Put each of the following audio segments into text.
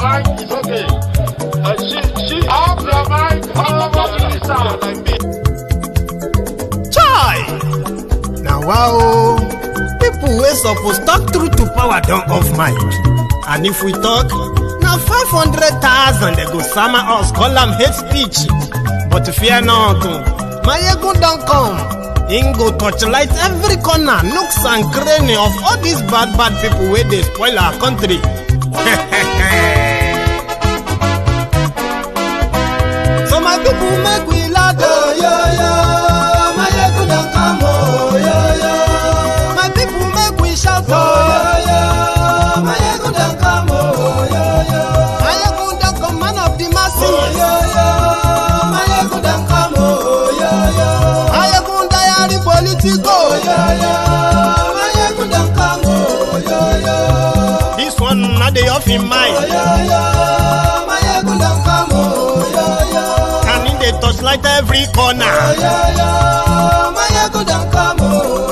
mind is okay. She off your mind. Chai! Now wow, people wey suppose talk truth to power don't off mic. And if we talk, now 500,000 they go summer us, call them hate speech. But fear not, Maiyegun don't come. Him go torchlight every corner, nooks and cranny of all these bad people where they spoil our country. So my people make we loud, oh, yo, yo. Maiyegun don't come, oh, yo, yo. My people make we shout, oh, yo, yo. Maiyegun don't come, oh, yo, yo. Maiyegun don't come, man of the masses, oh, yo, yo. Maiyegun don't come, oh, yo, yo. Maiyegun diary Politico, yo, yo. Maiyegun don't come, oh, yo, yo. This one not the off in mind, oh, yo, yo. Maiyegun don't come, oh, yo, yo. And in the touchlight every corner, oh, yo, yo. Maiyegun don't come, oh,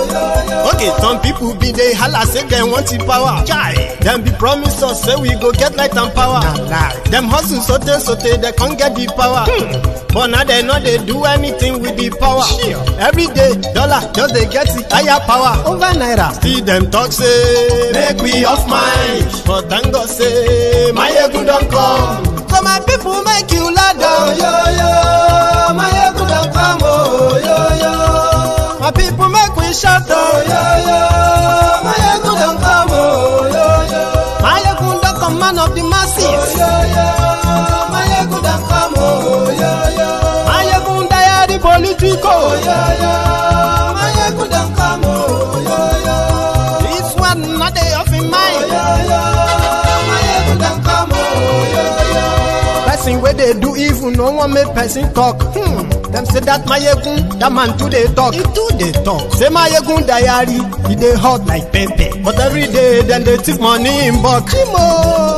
yo, yo. Okay, some people be they holla say they want the power. Chai, them be promise us say we go get light and power. Nah. Them hustle sote they can't get the power. But now they know they do anything with the power. Sure. Every day, dollar just they get the higher power over naira. Still them talk say make we off mind. But thank God say Maiyegun don't come. So my people make you loud, oh, yo, yo. Maiyegun don't come, oh, yo, yo. My people make we shout, oh, yo, yo. Maiyegun don't come, oh, yo, yo. Maiyegun don't come, man of the masses, oh, yo, yo. Maiyegun don't come, oh, yo, yo. Maiyegun diary Politico, oh, yo, yo. Maiyegun don't come, oh, yo, yo. This one not the off in mind, oh, yo, yo. Maiyegun don't come, oh, yo, yo. Person where they do evil, no one make person talk. Them say that Maiyegun, that man too they talk. He too they talk. Say Maiyegun diary, he they hot like pepper. But every day then they take money in bulk.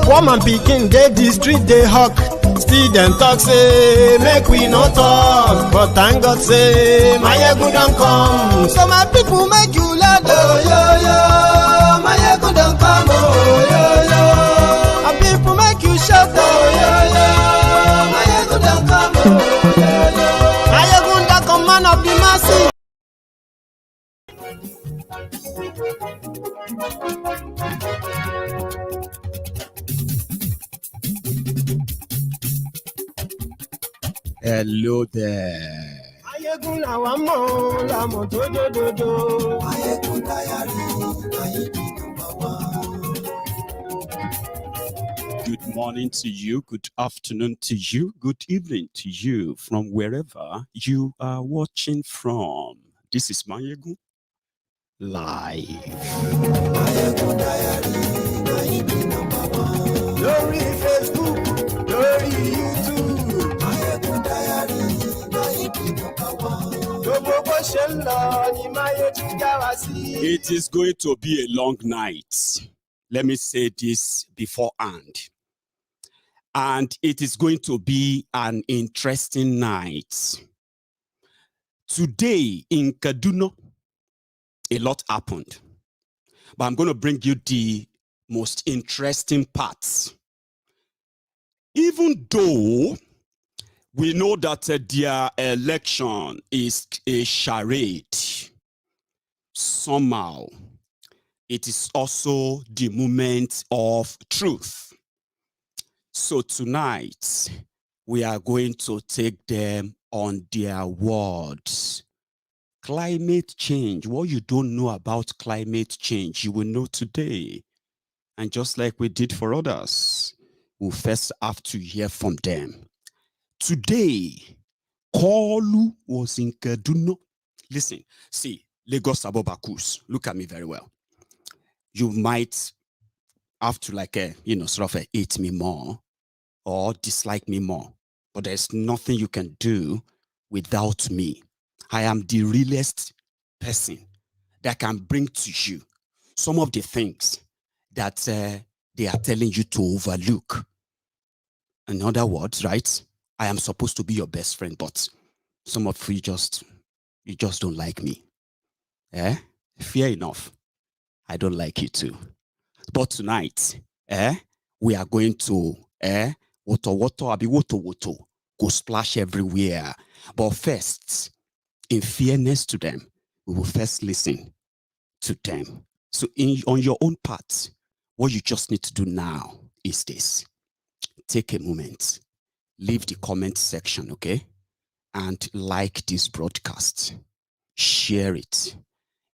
Woman picking, they the street they hawk. Still them talk say make we no talk. But thank God say Maiyegun don't come. So my people make you loud, oh, yo, yo. Maiyegun don't come, oh, yo, yo. My people make you shout, oh, yo, yo. Maiyegun don't come, oh, yo, yo. Maiyegun don't come, man of the masses. Hello there. Maiyegun làwa mọ̀, la mọ̀ tó dòdòdò. Maiyegun diary, Maiyegun number one. Good morning to you, good afternoon to you, good evening to you from wherever you are watching from. This is Maiyegun Live. Maiyegun diary, Maiyegun number one. Lórí Facebook, lórí YouTube. Maiyegun diary, Maiyegun number one. Gbogbo bó ṣe ń lọ ni Maiyegun já wa sí. It is going to be a long night. Let me say this beforehand. And it is going to be an interesting night. Today in Kaduna, a lot happened. But I'm going to bring you the most interesting parts. Even though we know that their election is a charade, somehow it is also the moment of truth. So tonight, we are going to take them on their words. Climate change. What you don't know about climate change, you will know today. And just like we did for others, we'll first have to hear from them. Today, Kolu was in Kaduna. Listen, see, Lagos Abobakus. Look at me very well. You might have to sort of hate me more or dislike me more. But there's nothing you can do without me. I am the realest person that can bring to you some of the things that they are telling you to overlook. In other words, right? I am supposed to be your best friend, but some of you just don't like me. Fair enough. I don't like you too. But tonight, we are going to Water, go splash everywhere. But first, in fairness to them, we will first listen to them. So on your own part, what you just need to do now is this. Take a moment, leave the comment section, okay? And like this broadcast. Share it.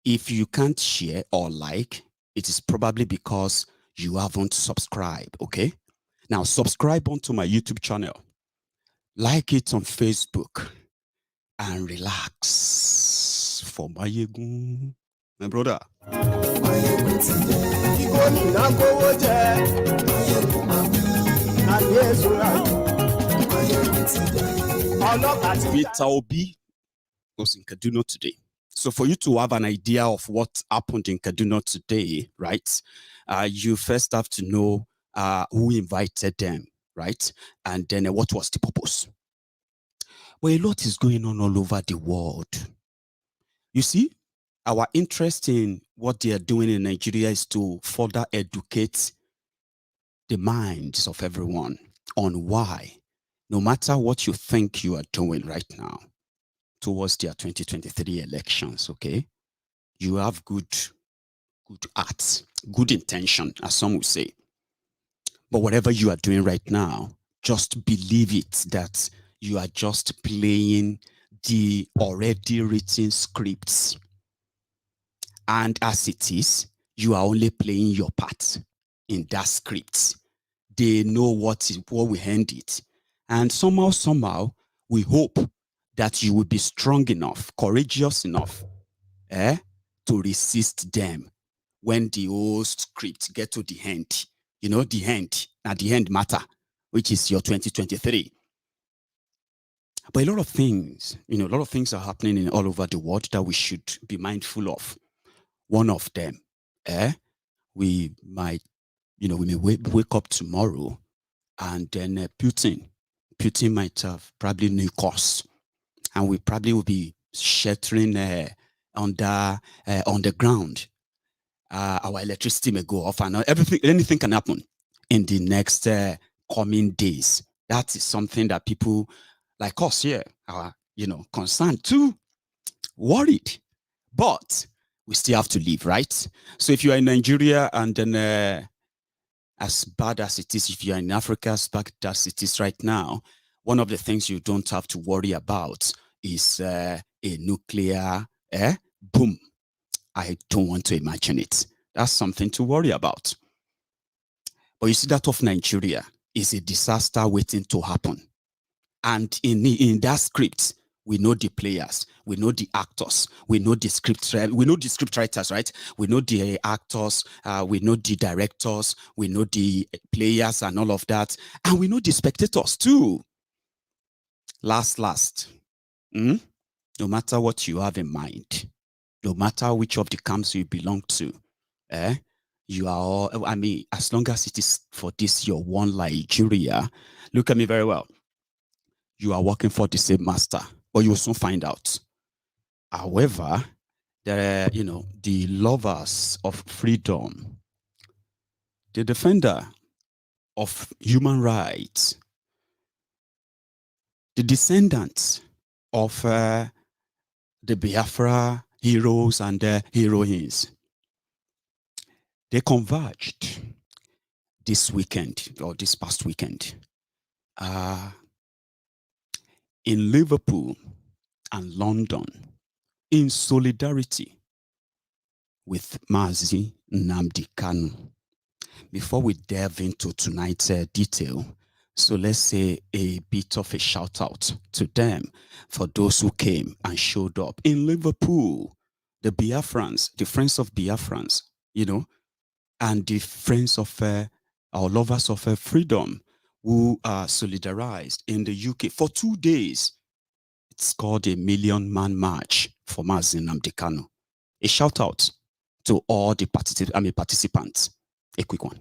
If you can't share or like, it is probably because you haven't subscribed, okay? Now, subscribe onto my YouTube channel. Like it on Facebook. And relax for Maiyegun. My brother. Peter Obi was in Kaduna today. So for you to have an idea of what happened in Kaduna today, right, you first have to know who invited them, right? And then what was the purpose? Well, a lot is going on all over the world. You see, our interest in what they are doing in Nigeria is to further educate the minds of everyone on why, no matter what you think you are doing right now towards their 2023 elections, okay, you have good art, good intention, as some would say. But whatever you are doing right now, just believe it that you are just playing the already written scripts. And as it is, you are only playing your part in that script. They know what we hand it. And somehow, we hope that you will be strong enough, courageous enough, to resist them when the whole script get to the end. You know, the end, at the end matter, which is your 2023. But a lot of things, a lot of things are happening all over the world that we should be mindful of. One of them, we might, we may wake up tomorrow and then Putin might have probably new course, and we probably will be sheltering on the ground. Our electricity may go off, and anything can happen in the next coming days. That is something that people like us here are, concerned too, worried, but we still have to live, right? So if you are in Nigeria and then as bad as it is, if you are in Africa, as bad as it is right now, one of the things you don't have to worry about is a nuclear boom. I don't want to imagine it. That's something to worry about. But you see, that of Nigeria is a disaster waiting to happen. And in that script, we know the players, we know the actors, we know the script writers, right? We know the actors, we know the directors, we know the players and all of that. And we know the spectators too. Last, no matter what you have in mind, no matter which of the camps you belong to, you are all, as long as it is for this, your one Nigeria, look at me very well. You are working for the same master, but you will soon find out. However, there are, the lovers of freedom, the defender of human rights, the descendants of the Biafra heroes and heroines. They converged this weekend, or this past weekend, in Liverpool and London, in solidarity with Mazi Nnamdi Kanu. Before we delve into tonight's detail, so let's say a bit of a shout out to them for those who came and showed up in Liverpool, the Biafrans, the friends of Biafrans, and the friends of our lovers of freedom who are solidarized in the UK for 2 days. It's called a Million Man March for Mazi Nnamdi Kanu. A shout out to all the participants. A quick one.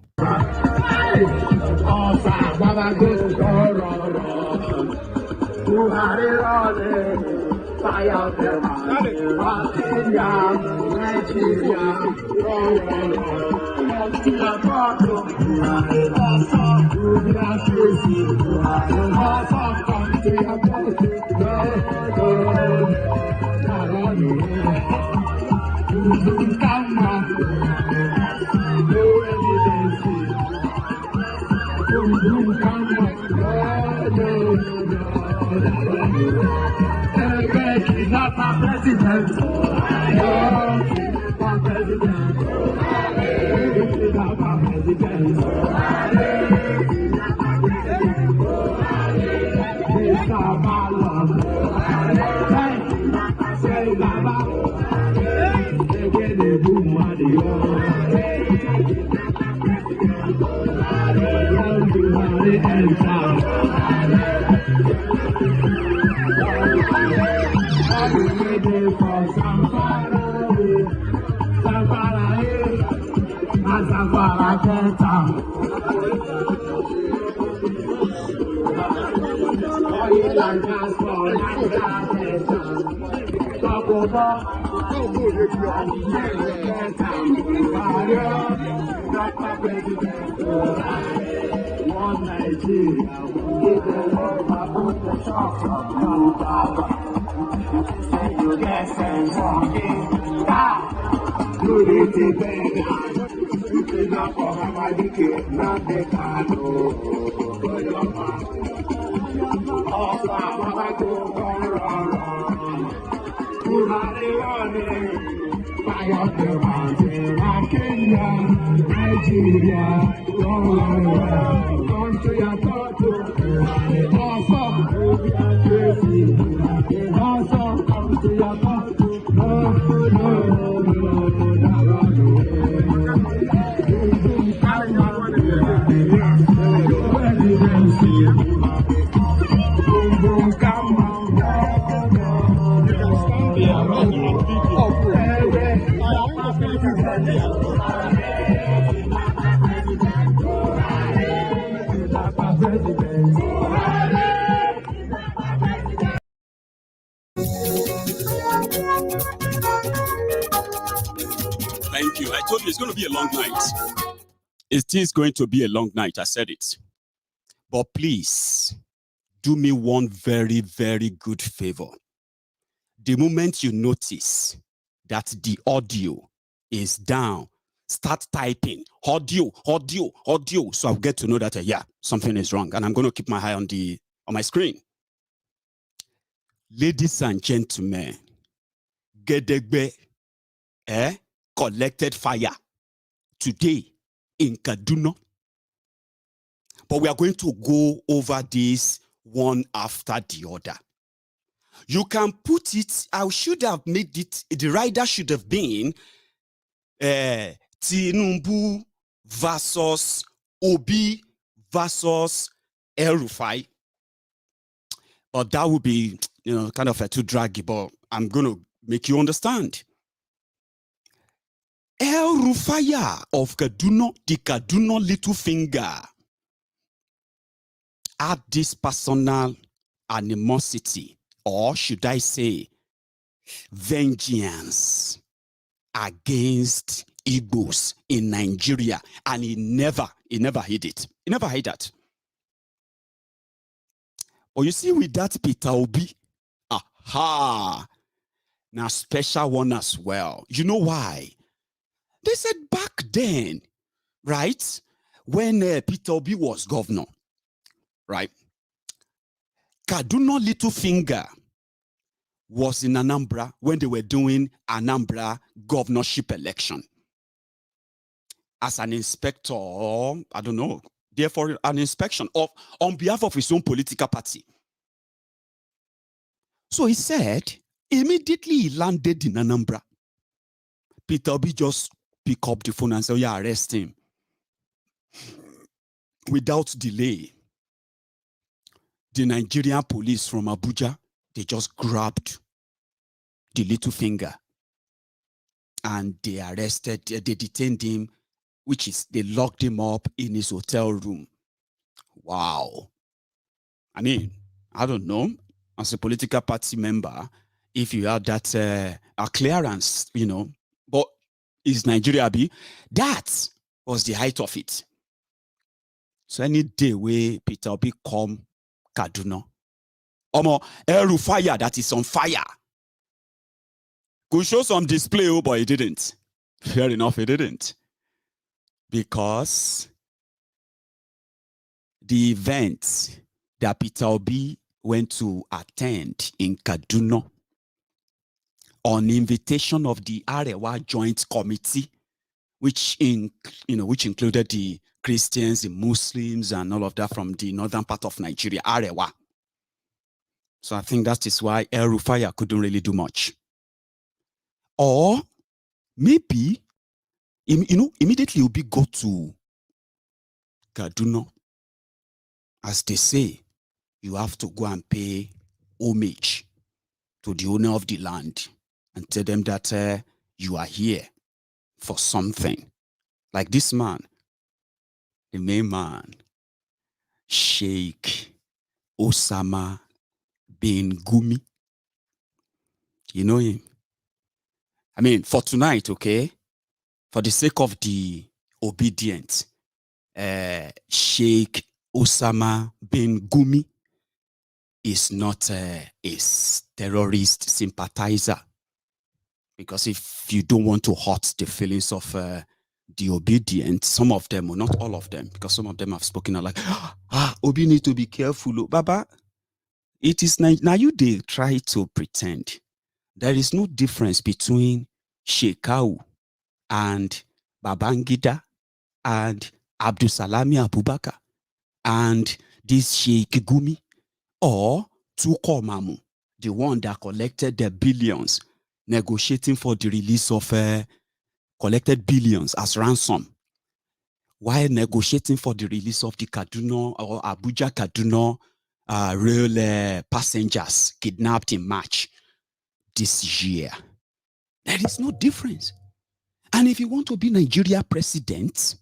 Thank you. I told you it's going to be a long night. It is going to be a long night. I said it. But please, do me one very, very good favor. The moment you notice that the audio is down, start typing audio, audio, audio. So I'll get to know that, yeah, something is wrong. And I'm going to keep my eye on my screen. Ladies and gentlemen, Gedegbe, collected fire today in Kaduna. But we are going to go over this one after the other. You can put it, I should have made it, the rider should have been Tinubu versus Obi versus rufai. But that would be, kind of too draggy, but I'm going to make you understand. Rufai of Kaduna, the Kaduna little finger, had this personal animosity, or should I say, vengeance against Igbos in Nigeria, and he never hid it. He never hid that. Oh, you see, with that Peter Obi, aha, now special one as well. You know why? They said back then, right, when Peter Obi was governor, right, Kaduna Little Finger was in Anambra when they were doing Anambra governorship election. As an inspector, I don't know, therefore an inspection on behalf of his own political party. So he said, immediately he landed in Anambra. Peter Obi just pick up the phone and say, oh, yeah, arrest him. Without delay, the Nigerian police from Abuja, they just grabbed the little finger and they arrested, they detained him, which is, they locked him up in his hotel room. Wow. I mean, I don't know, as a political party member, if you had that a clearance, but is Nigeria be that Was the height of it. So any day where Peter Obi come Kaduna, rufai that is on fire. Could show some display, but he didn't. Fair enough, he didn't. Because the event that Peter Obi went to attend in Kaduna on invitation of the Arewa Joint Committee, which included the Christians, the Muslims, and all of that from the northern part of Nigeria, Arewa. So I think that is why El Rufai couldn't really do much. Or maybe, immediately Obi go to Kaduna. As they say, you have to go and pay homage to the owner of the land and tell them that you are here for something. Like this man, the main man, Sheikh Osama bin Gumi. You know him? I mean, for tonight, okay? For the sake of the obedient, Sheikh Osama bin Gumi is not a terrorist sympathizer. Because if you don't want to hurt the feelings of the obedient, some of them, or not all of them, because some of them have spoken like, Obi need to be careful. Baba, it is now you they try to pretend. There is no difference between Shekau and Babangida and Abdusalami Abubakar and this Sheikh Gumi or Tukomamu, the one that collected the billions, negotiating for the release of collected billions as ransom, while negotiating for the release of the Kaduna or Abuja-Kaduna rail passengers kidnapped in March this year. There is no difference. And if you want to be Nigeria president,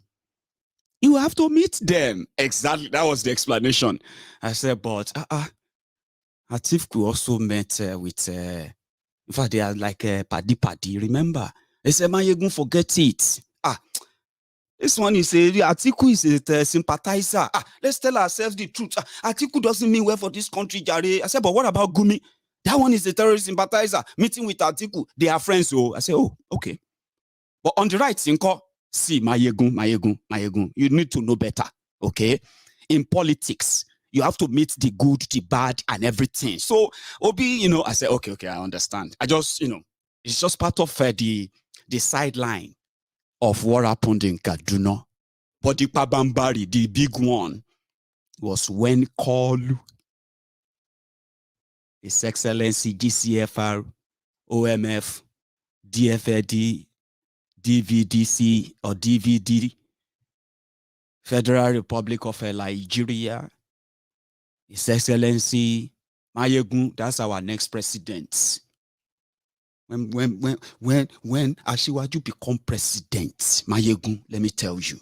you have to meet them. Exactly. That was the explanation. I said, but Atiku also met with, in fact, they are like paddy. Remember? They said, Maiyegun, forget it. This one is Atiku is a sympathizer. Let's tell ourselves the truth. Atiku doesn't mean well for this country, Jare. I said, but what about Gumi? That one is a terrorist sympathizer. Meeting with Atiku. They are friends. So I said, oh, okay. But on the right, see, Maiyegun. You need to know better, okay? In politics, you have to meet the good, the bad, and everything. So, Obi, I said, okay, I understand. I just, it's just part of the sideline of what happened in Kaduna. But the Pabambari, the big one, was when Kalu, His Excellency GCFR, OMF, DFAD, DVDC or DVD, Federal Republic of Nigeria, His Excellency Maiyegun, that's our next president. When Asiwaju become president, Maiyegun, let me tell you,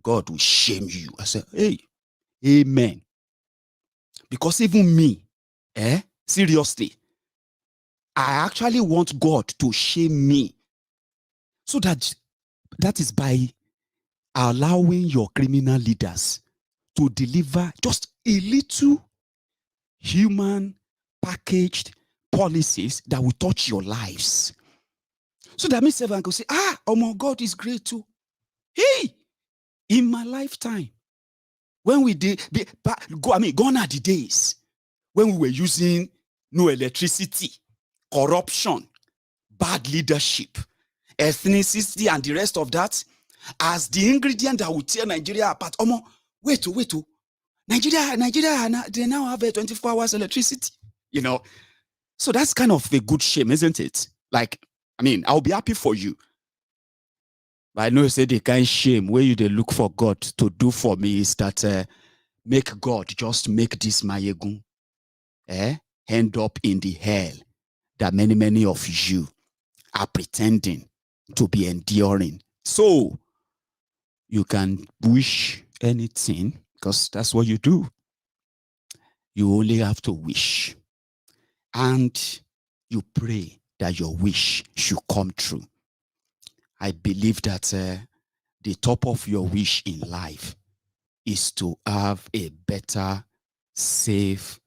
God will shame you. I said, hey, amen. Because even me, seriously, I actually want God to shame me. So that is by allowing your criminal leaders to deliver just a little human packaged policies that will touch your lives. So that means everyone can say, oh my God is great too. Hey, in my lifetime, when we did, gone are the days when we were using no electricity, corruption, bad leadership, ethnicity, and the rest of that as the ingredient that will tear Nigeria apart. Wait. Nigeria, they now have a 24 hours electricity, So that's kind of a good shame, isn't it? Like, I'll be happy for you. But I know you say the kind of shame where they look for God to do for me is that make God just make this Maiyegun end up in the hell that many of you are pretending to be enduring. So you can wish anything because that's what you do. You only have to wish. And you pray that your wish should come true. I believe that the top of your wish in life is to have a better, safe,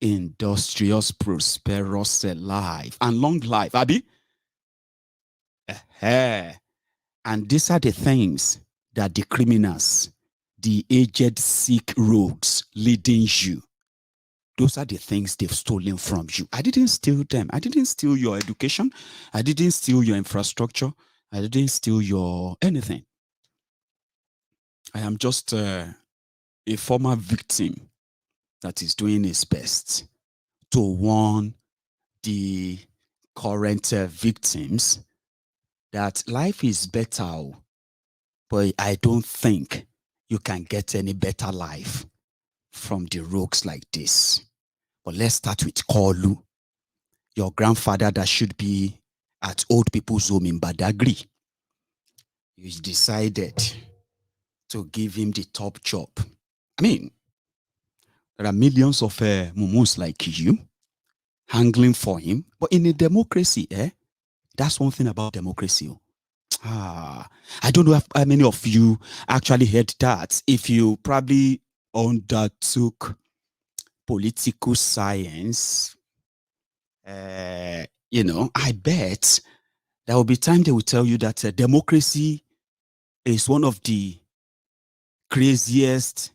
industrious, prosperous life and long life, Abi. And these are the things that the criminals, the aged, sick rogues leading you, those are the things they've stolen from you. I didn't steal them. I didn't steal your education. I didn't steal your infrastructure. I didn't steal your anything. I am just a former victim that is doing his best to warn the current victims that life is better, but I don't think you can get any better life from the rogues like this. But let's start with Kolu, your grandfather that should be at old people's home in Badagry. You decided to give him the top job. I mean, there are millions of mumus like you handling for him, but in a democracy, that's one thing about democracy. I don't know how many of you actually heard that. If you probably undertook political science, I bet there will be time they will tell you that democracy is one of the craziest,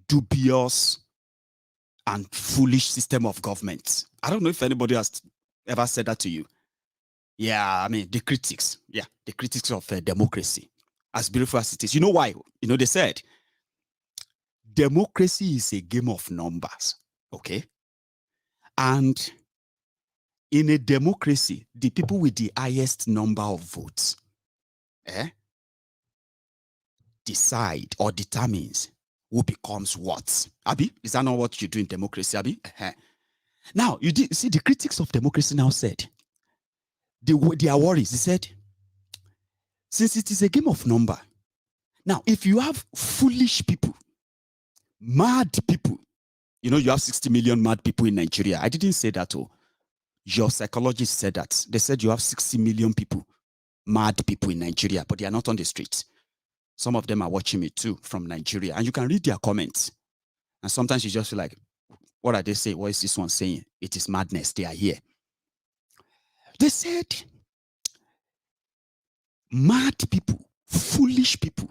dubious, and foolish system of government. I don't know if anybody has ever said that to you. Yeah, I mean, the critics of democracy, as beautiful as it is. You know why? They said, democracy is a game of numbers, okay? And in a democracy, the people with the highest number of votes decide or determines who becomes what. Abi, is that not what you do in democracy, Abi? Now, see, the critics of democracy now said, their worries, they said, since it is a game of number, now, if you have foolish people, mad people, you have 60 million mad people in Nigeria. I didn't say that, your psychologist said that. They said you have 60 million people, mad people in Nigeria, but they are not on the streets. Some of them are watching me too from Nigeria, and you can read their comments. And sometimes you just feel like, what are they saying? What is this one saying? It is madness. They are here. They said, mad people, foolish people,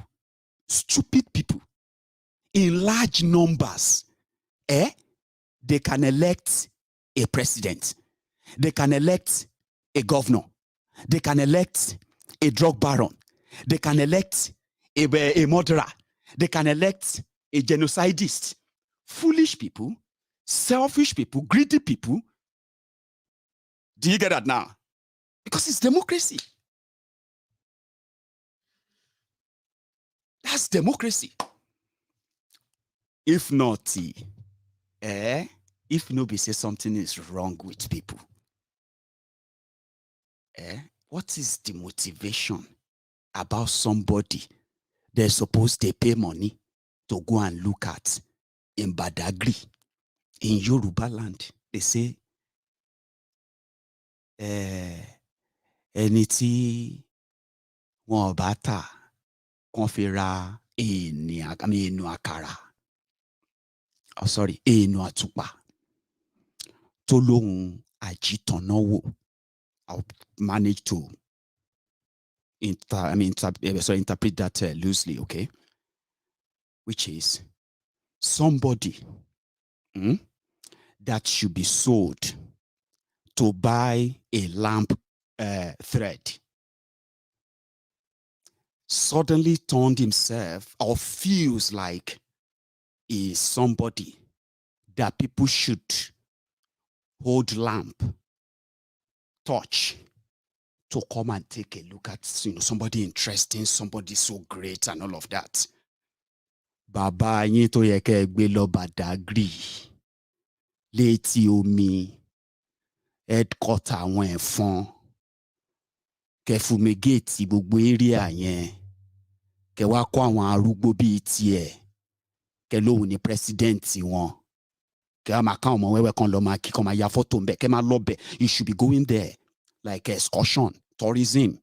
stupid people, in large numbers, they can elect a president. They can elect a governor. They can elect a drug baron. They can elect a murderer. They can elect a genocidist. Foolish people, selfish people, greedy people. Do you get that now? Because it's democracy. That's democracy. If not, if nobody says something is wrong with people, what is the motivation about somebody they're supposed to pay money to go and look at in Badagry, in Yoruba land? They say, ẹni tí wọn bá tà kàn fi ra èèyàn àkàrà. Oh, sorry, èèyàn àtùpà tó lóhun àjítànnáwò. I'll manage to interpret that loosely, okay? Which is somebody that should be sold to buy a lamp thread suddenly turned himself or feels like is somebody that people should hold lamp, touch, to come and take a look at, somebody interesting, somebody so great and all of that. Bàbá yín tó yẹ kẹ́ gbé lọ Badagry létí omi headquarter àwọn ẹ̀fọn kẹ́ fumigate gbogbo area yẹn kẹ́ wá kó àwọn arúgbó bíi tiẹ̀ kẹ́ lóhùn ní president wọn kẹ́ wá máa ká ọmọ wẹ́wẹ́ kan lọ máa kí kan máa ya photo ń bẹ̀ kẹ́ máa lọ bẹ̀. You should be going there like excursion, tourism.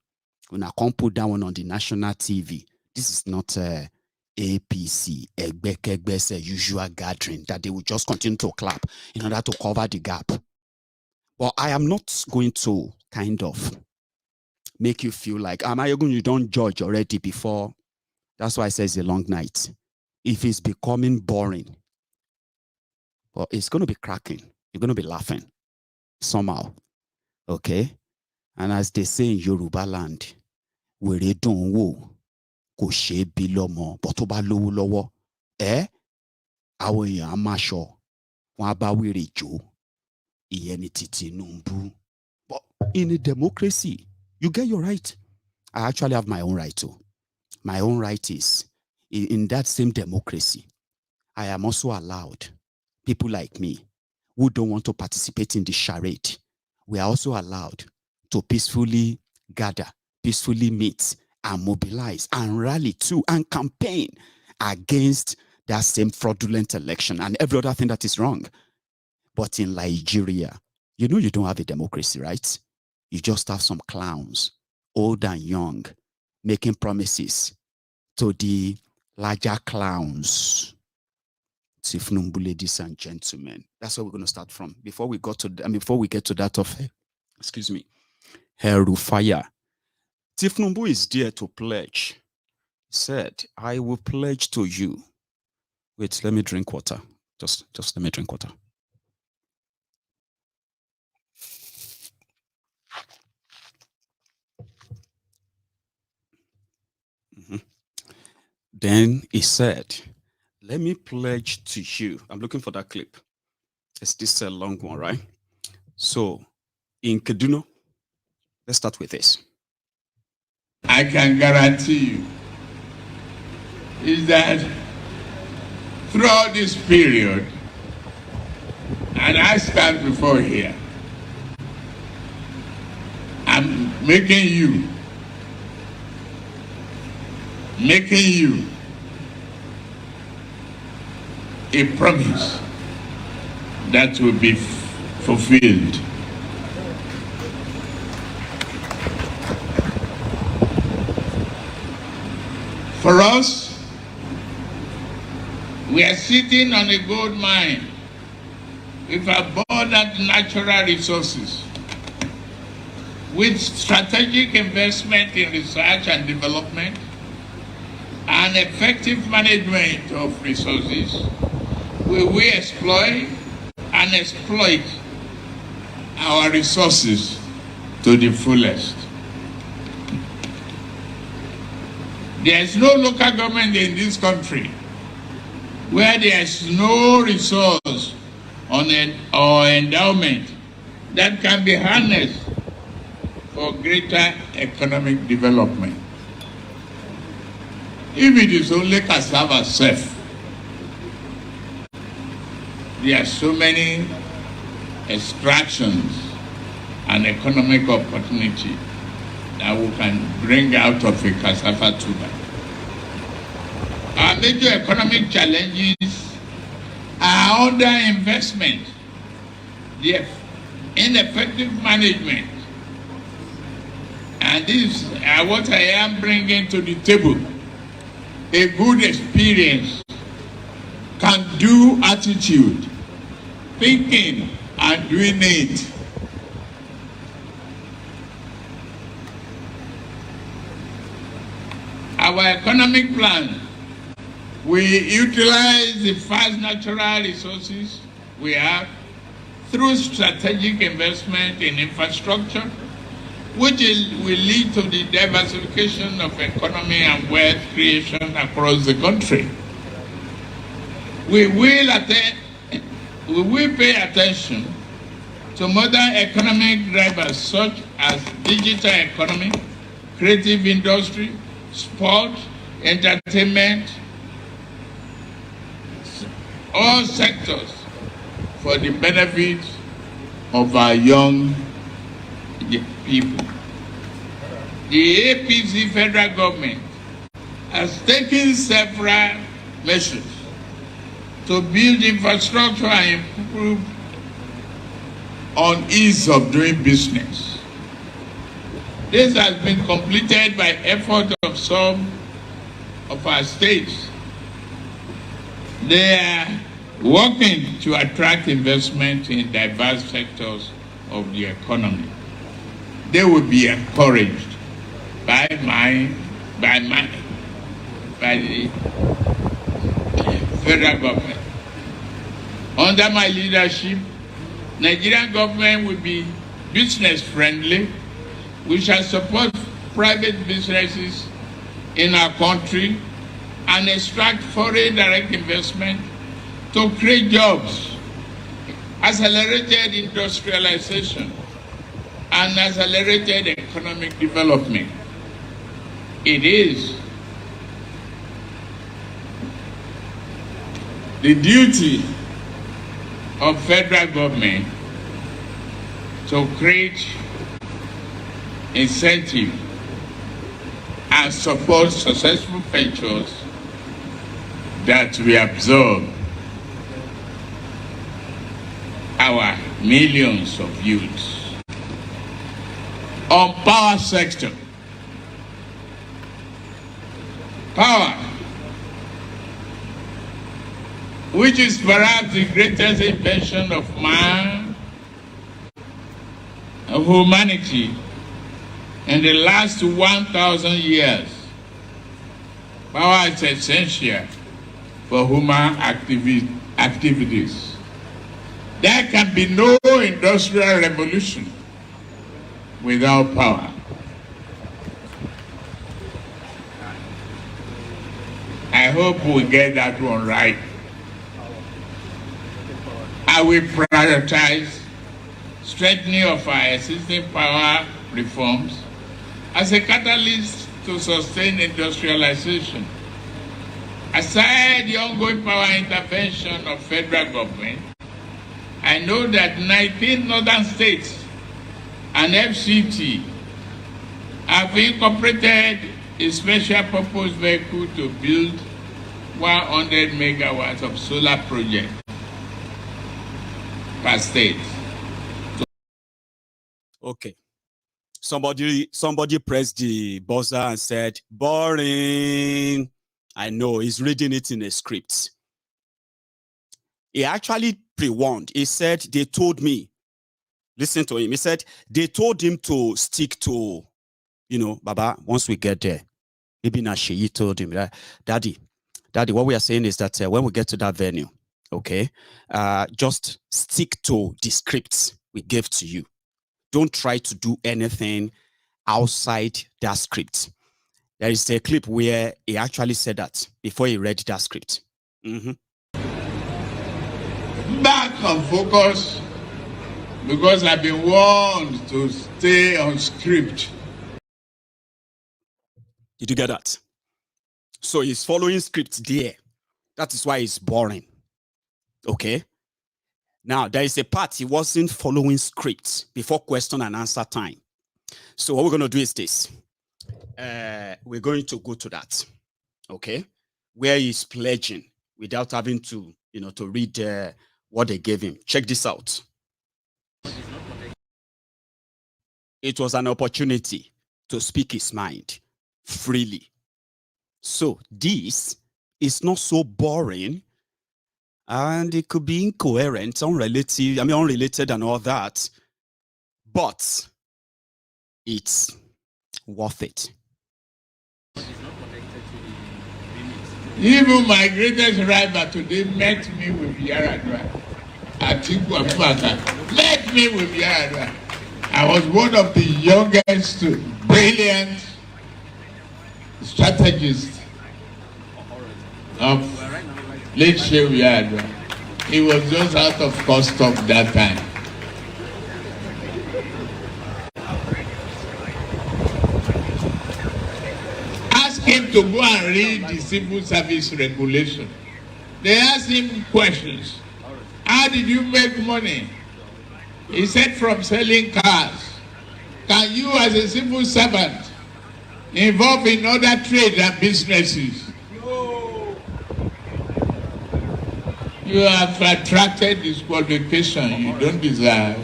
When I come put that one on the national TV, This is not a APC, Egbekegbe's usual gathering that they will just continue to clap in order to cover the gap. But I am not going to kind of make you feel like, Maiyegun, you don't judge already before. That's why I say it's a long night. If it's becoming boring, well, it's going to be cracking. You're going to be laughing somehow. Okay? And as they say in Yoruba land, were don wo kò ṣe bí lọ́mọ, but tó bá lówó lọ́wọ́, àwọn èèyàn á máa ṣọ, wọ́n á bá wèrè jó, ìyẹn ni ti Tinubu. But in a democracy, you get your right. I actually have my own right too. My own right is, in that same democracy, I am also allowed, people like me, who don't want to participate in the charade, we are also allowed to peacefully gather, peacefully meet, and mobilize, and rally too, and campaign against that same fraudulent election and every other thing that is wrong. But in Nigeria, you know you don't have a democracy, right? You just have some clowns, old and young, making promises to the larger clowns. Tifnumbu, ladies and gentlemen. That's where we're going to start from. Before we get to that of, excuse me, rufai. Tifnumbu is there to pledge. He said, I will pledge to you. Wait, let me drink water. Just let me drink water. Then he said, let me pledge to you. I'm looking for that clip. It's this a long one, right? So in Kaduna, let's start with this. I can guarantee you is that throughout this period, and I stand before here, I'm making you a promise that will be fulfilled. For us, we are sitting on a gold mine with abundant natural resources, with strategic investment in research and development, and effective management of resources. We will exploit our resources to the fullest. There is no local government in this country where there is no resource or endowment that can be harnessed for greater economic development. If it is only cassava self, there are so many extractions and economic opportunity that we can bring out of a cassava tuber. Our major economic challenges are underinvestment, the ineffective management, and this is what I am bringing to the table. A good experience, can-do attitude, thinking and doing it. Our economic plan, we utilize the vast natural resources we have through strategic investment in infrastructure, which will lead to the diversification of economy and wealth creation across the country. We will pay attention to modern economic drivers such as digital economy, creative industry, sport, entertainment, all sectors for the benefit of our young people. The APC federal government has taken several measures to build infrastructure and improve on ease of doing business. This has been completed by effort of some of our states, they are working to attract investment in diverse sectors of the economy. They will be encouraged by the federal government. Under my leadership, Nigerian government will be business friendly. We shall support private businesses in our country and extract foreign direct investment to create jobs, accelerated industrialization, and accelerated economic development. It is the duty of federal government to create incentive and support successful ventures that we absorb our millions of youths. On power sector, power, which is perhaps the greatest invention of man, of humanity, in the last 1,000 years. Power is essential for human activities. There can be no industrial revolution without power. I hope we get that one right. I will prioritize strengthening of our existing power reforms as a catalyst to sustain industrialization. Aside the ongoing power intervention of federal government, I know that 19 northern states and FCT have incorporated a special purpose vehicle to build 100 megawatts of solar projects per state. Okay. Somebody pressed the buzzer and said, boring. I know, he's reading it in a script. He actually pre-warned. He said, they told me, listen to him. He said, they told him to stick to, Baba, once we get there. Maybe Nasheyi told him, that, Daddy, what we are saying is that when we get to that venue, okay, just stick to the scripts we gave to you. Don't try to do anything outside that script. There is a clip where he actually said that before he read that script. Back on focus, because I've been warned to stay on script. Did you get that? So he's following script there. That is why it's boring. Okay? Now, there is a part he wasn't following script before question and answer time. So what we're going to do is this. We're going to go to that. Okay? Where he's pledging without having to, to read what they gave him. Check this out. It was an opportunity to speak his mind freely. So this is not so boring, and it could be incoherent, unrelated and all that, but it's worth it. Even my greatest rival today met me with Yaradua. Atiku met me with Yaradua. I was one of the youngest, brilliant strategists of late Shehu Yaradua. He was just out of custom that time. Ask him to go and read the civil service regulation. They asked him questions. How did you make money? He said, from selling cars. Can you, as a civil servant, involve in other trades and businesses? No. You have attracted disqualification. You don't deserve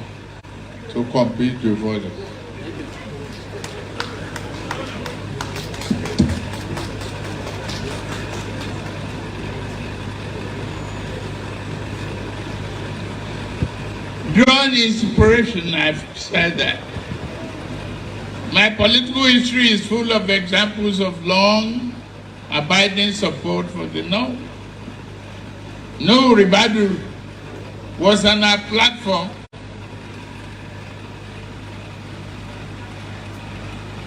to compete with others. drawn inspiration, I've said that. My political history is full of examples of long, abiding support for the North. No Ribadu was on our platform.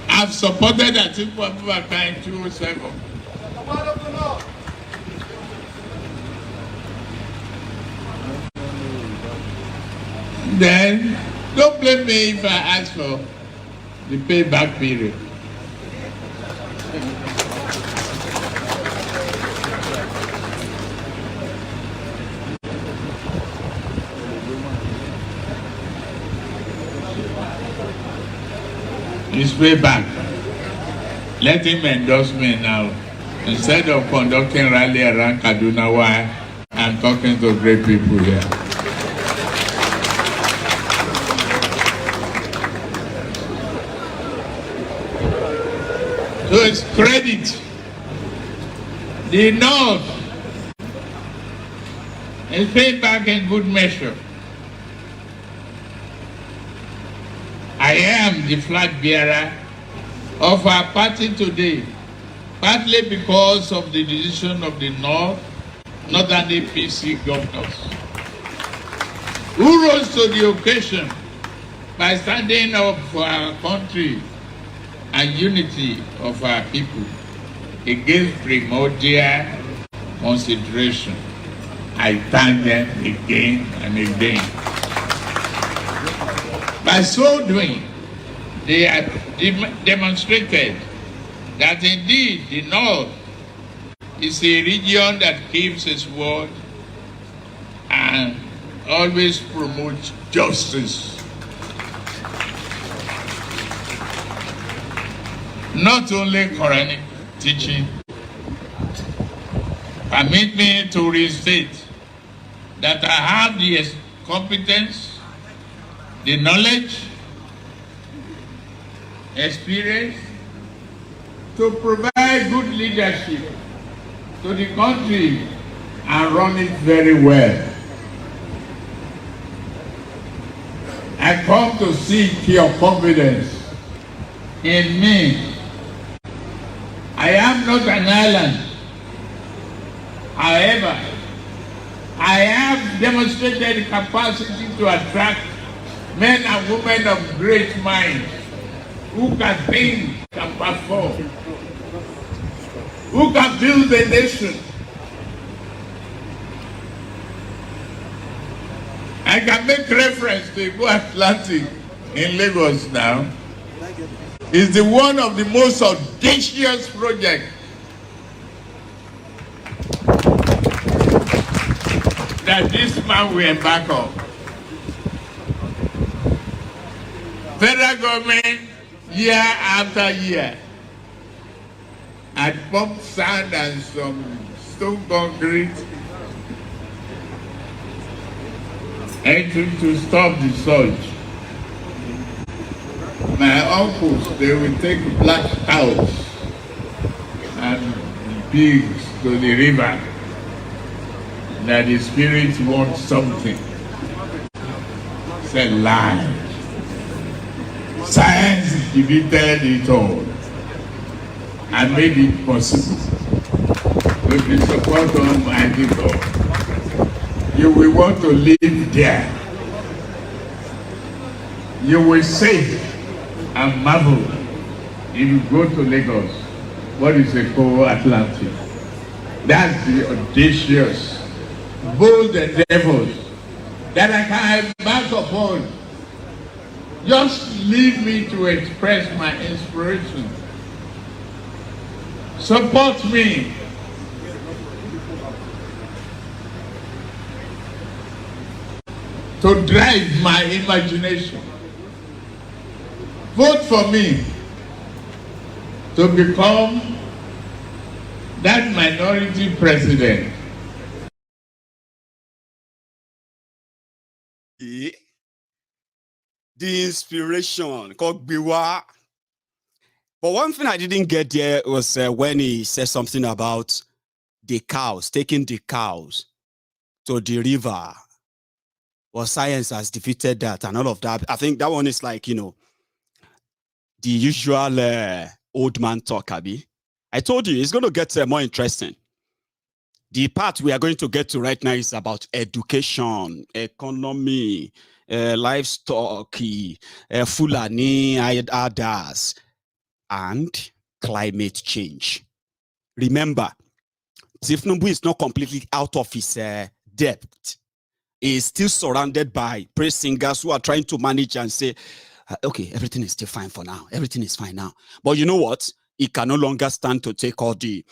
I've supported Atiku Abubakar in 2007. Then, don't blame me if I ask for the payback period. It's payback. Let him endorse me now. Instead of conducting rally around Kaduna while I'm talking to great people here. So it's credit. The North is paid back in good measure. I am the flag bearer of our party today, partly because of the decision of the Northern APC governors, who rose to the occasion by standing up for our country and unity of our people against primordial consideration. I thank them again and again. By so doing, they have demonstrated that indeed the North is a region that keeps its word and always promotes justice. Not only Quranic teaching. Permit me to restate that I have the competence, the knowledge, experience to provide good leadership to the country and run it very well. I come to seek your confidence in me. I am not an island. However, I have demonstrated the capacity to attract men and women of great mind who can think and perform, who can build a nation. I can make reference to Go Atlantic in Lagos now. It's the one of the most audacious projects that this man will embark on. Federal government, year after year, had pumped sand and some stone concrete to stop the surge. My uncles, they will take black cows and pigs to the river that the spirits want something. Said lie. Science defeated it all and made it possible. With the support of Almighty God, you will want to live there. You will say and marvel if you go to Lagos. What is a co-Atlantic? That's the audacious, bold endeavors that I can embark upon. Just leave me to express my inspiration. Support me. To drive my imagination. Vote for me to become that minority president. Yeah. The inspiration called Biwa. But one thing I didn't get there was when he said something about the cows, taking the cows to the river Well, science has defeated that and all of that. I think that one is like, the usual old man talk, Abi. I told you, it's going to get more interesting. The part we are going to get to right now is about education, economy, livestock, Fulani, others, and climate change. Remember, Tinubu is not completely out of his depth. He is still surrounded by praise singers who are trying to manage and say, okay, everything is still fine for now. Everything is fine now. But you know what? He can no longer stand to take all the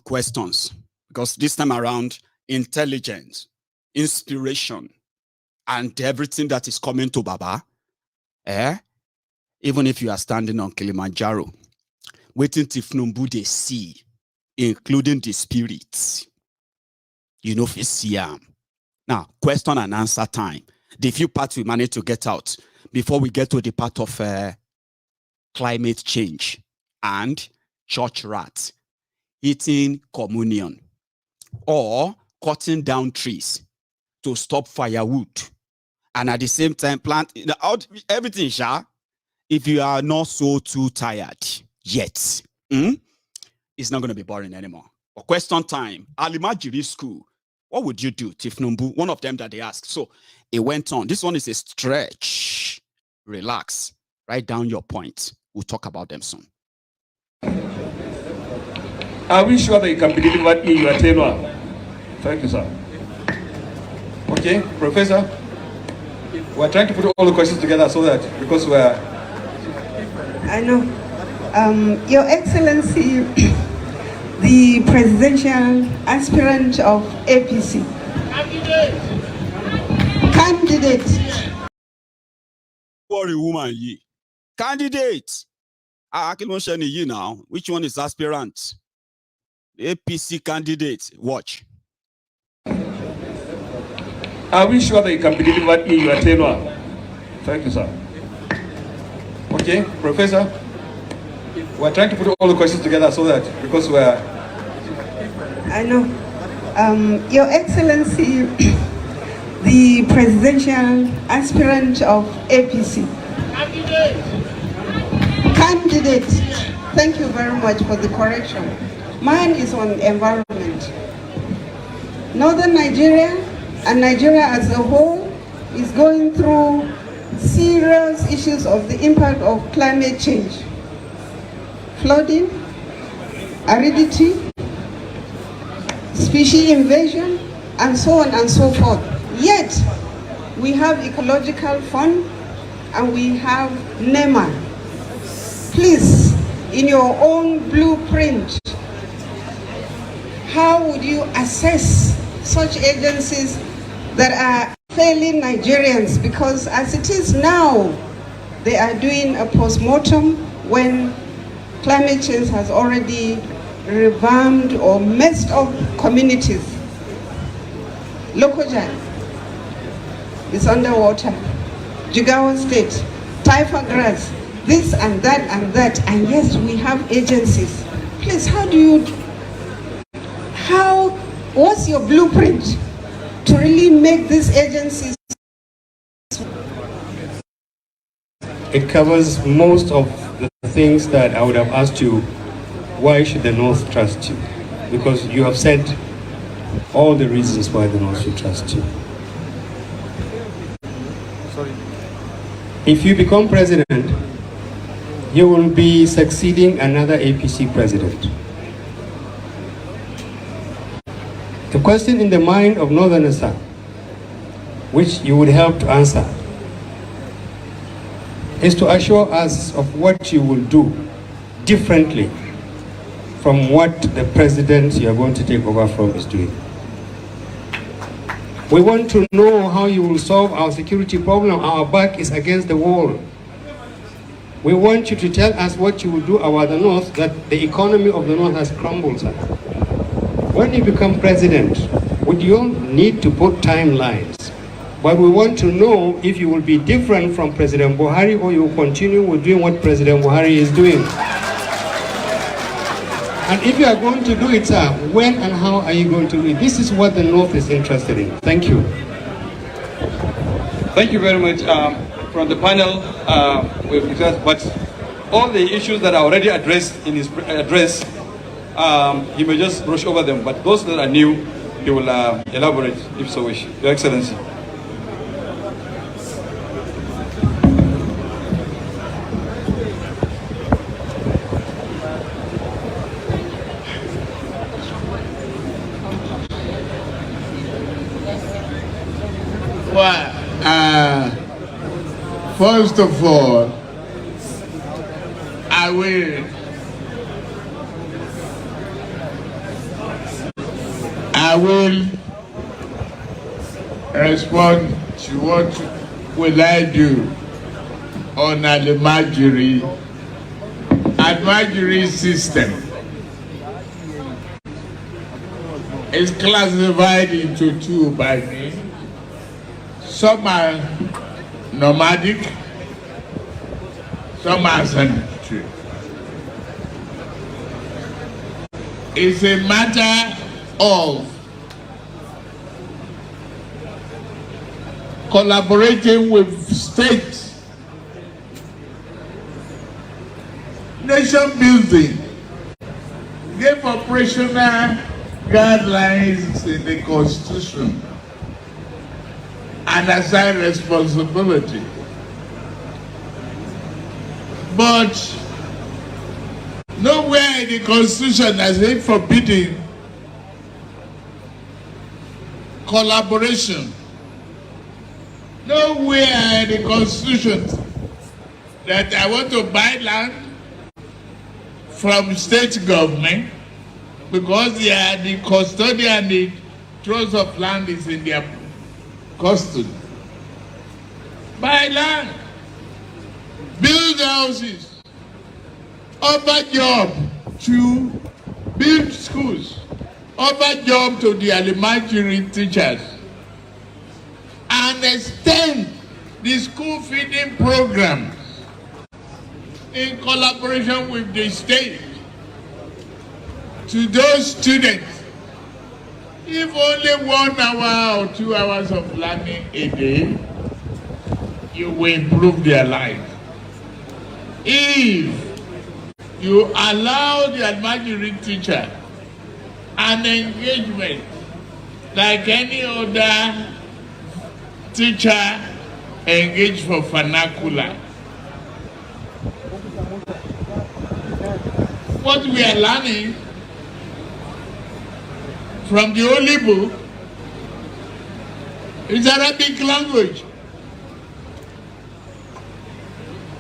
questions, because this time around, intelligence, inspiration, and everything that is coming to Baba, even if you are standing on Kilimanjaro, waiting till Tinubu they see, including the spirits, if you see them. Now, question and answer time. The few parts we managed to get out before we get to the part of climate change and church rats, eating communion, or cutting down trees to stop firewood, and at the same time plant everything, if you are not so too tired yet, it's not going to be boring anymore. But question time, almajiri school, what would you do, Tinubu? One of them that they asked. So it went on. This one is a stretch. Relax. Write down your point. We'll talk about them soon. Are we sure that you can be delivered in your tenure? Thank you, sir. Okay, Professor. We're trying to put all the questions together so that, because we're... I know. Your Excellency, the presidential aspirant of APC. Candidate. Worry, woman, ye. Candidate. I can mention you now. Which one is aspirant? The APC candidate. Watch. Are we sure that you can be delivered in your tenure? Thank you, sir. Okay, Professor. We're trying to put all the questions together so that, because we're... I know. Your Excellency, the presidential aspirant of APC. Candidate. Thank you very much for the correction. Mine is on environment. Northern Nigeria and Nigeria as a whole is going through serious issues of the impact of climate change. Flooding, aridity, species invasion, and so on and so forth. Yet, we have ecological fund and we have NEMA. Please, in your own blueprint, how would you assess such agencies that are failing Nigerians? Because as it is now, they are doing a post-mortem when climate change has already revamped or messed up communities. Lokoja is underwater. Jigawa State, Taifa Grass, this and that, and yes, we have agencies. Please, what's your blueprint to really make these agencies? It covers most of the things that I would have asked you. Why should the North trust you? Because you have said all the reasons why the North should trust you. Sorry. If you become president, you will be succeeding another APC president. The question in the mind of Northerners, which you would help to answer, is to assure us of what you will do differently from what the president you are going to take over from is doing. We want to know how you will solve our security problem. Our back is against the wall. We want you to tell us what you will do about the North, that the economy of the North has crumbled, sir. When you become president, would you need to put timelines? But we want to know if you will be different from President Buhari or you will continue with doing what President Buhari is doing. And if you are going to do it, sir, when and how are you going to do it? This is what the North is interested in. Thank you. Thank you very much. From the panel, we've discussed, but all the issues that are already addressed in his address, he may just brush over them, but those that are new, he will elaborate if so wish. Your Excellency. Well, first of all, I will respond to what will I do on almajiri. Almajiri system is classified into two by me. Some are nomadic, some are sedentary. It's a matter of collaborating with states, nation building, give operational guidelines in the Constitution, and assign responsibility. But nowhere in the Constitution has it forbidden collaboration. Nowhere in the Constitution that I want to buy land from state government because they are the custodian, the trust of land is in their custody. Buy land, build houses, offer job to build schools, offer job to the almajiri teachers, and extend the school feeding programs in collaboration with the state to those students. If only 1 hour or 2 hours of learning a day, you will improve their life. If you allow the almajiri teacher an engagement like any other teacher engaged for vernacular, what we are learning from the Holy Book is Arabic language.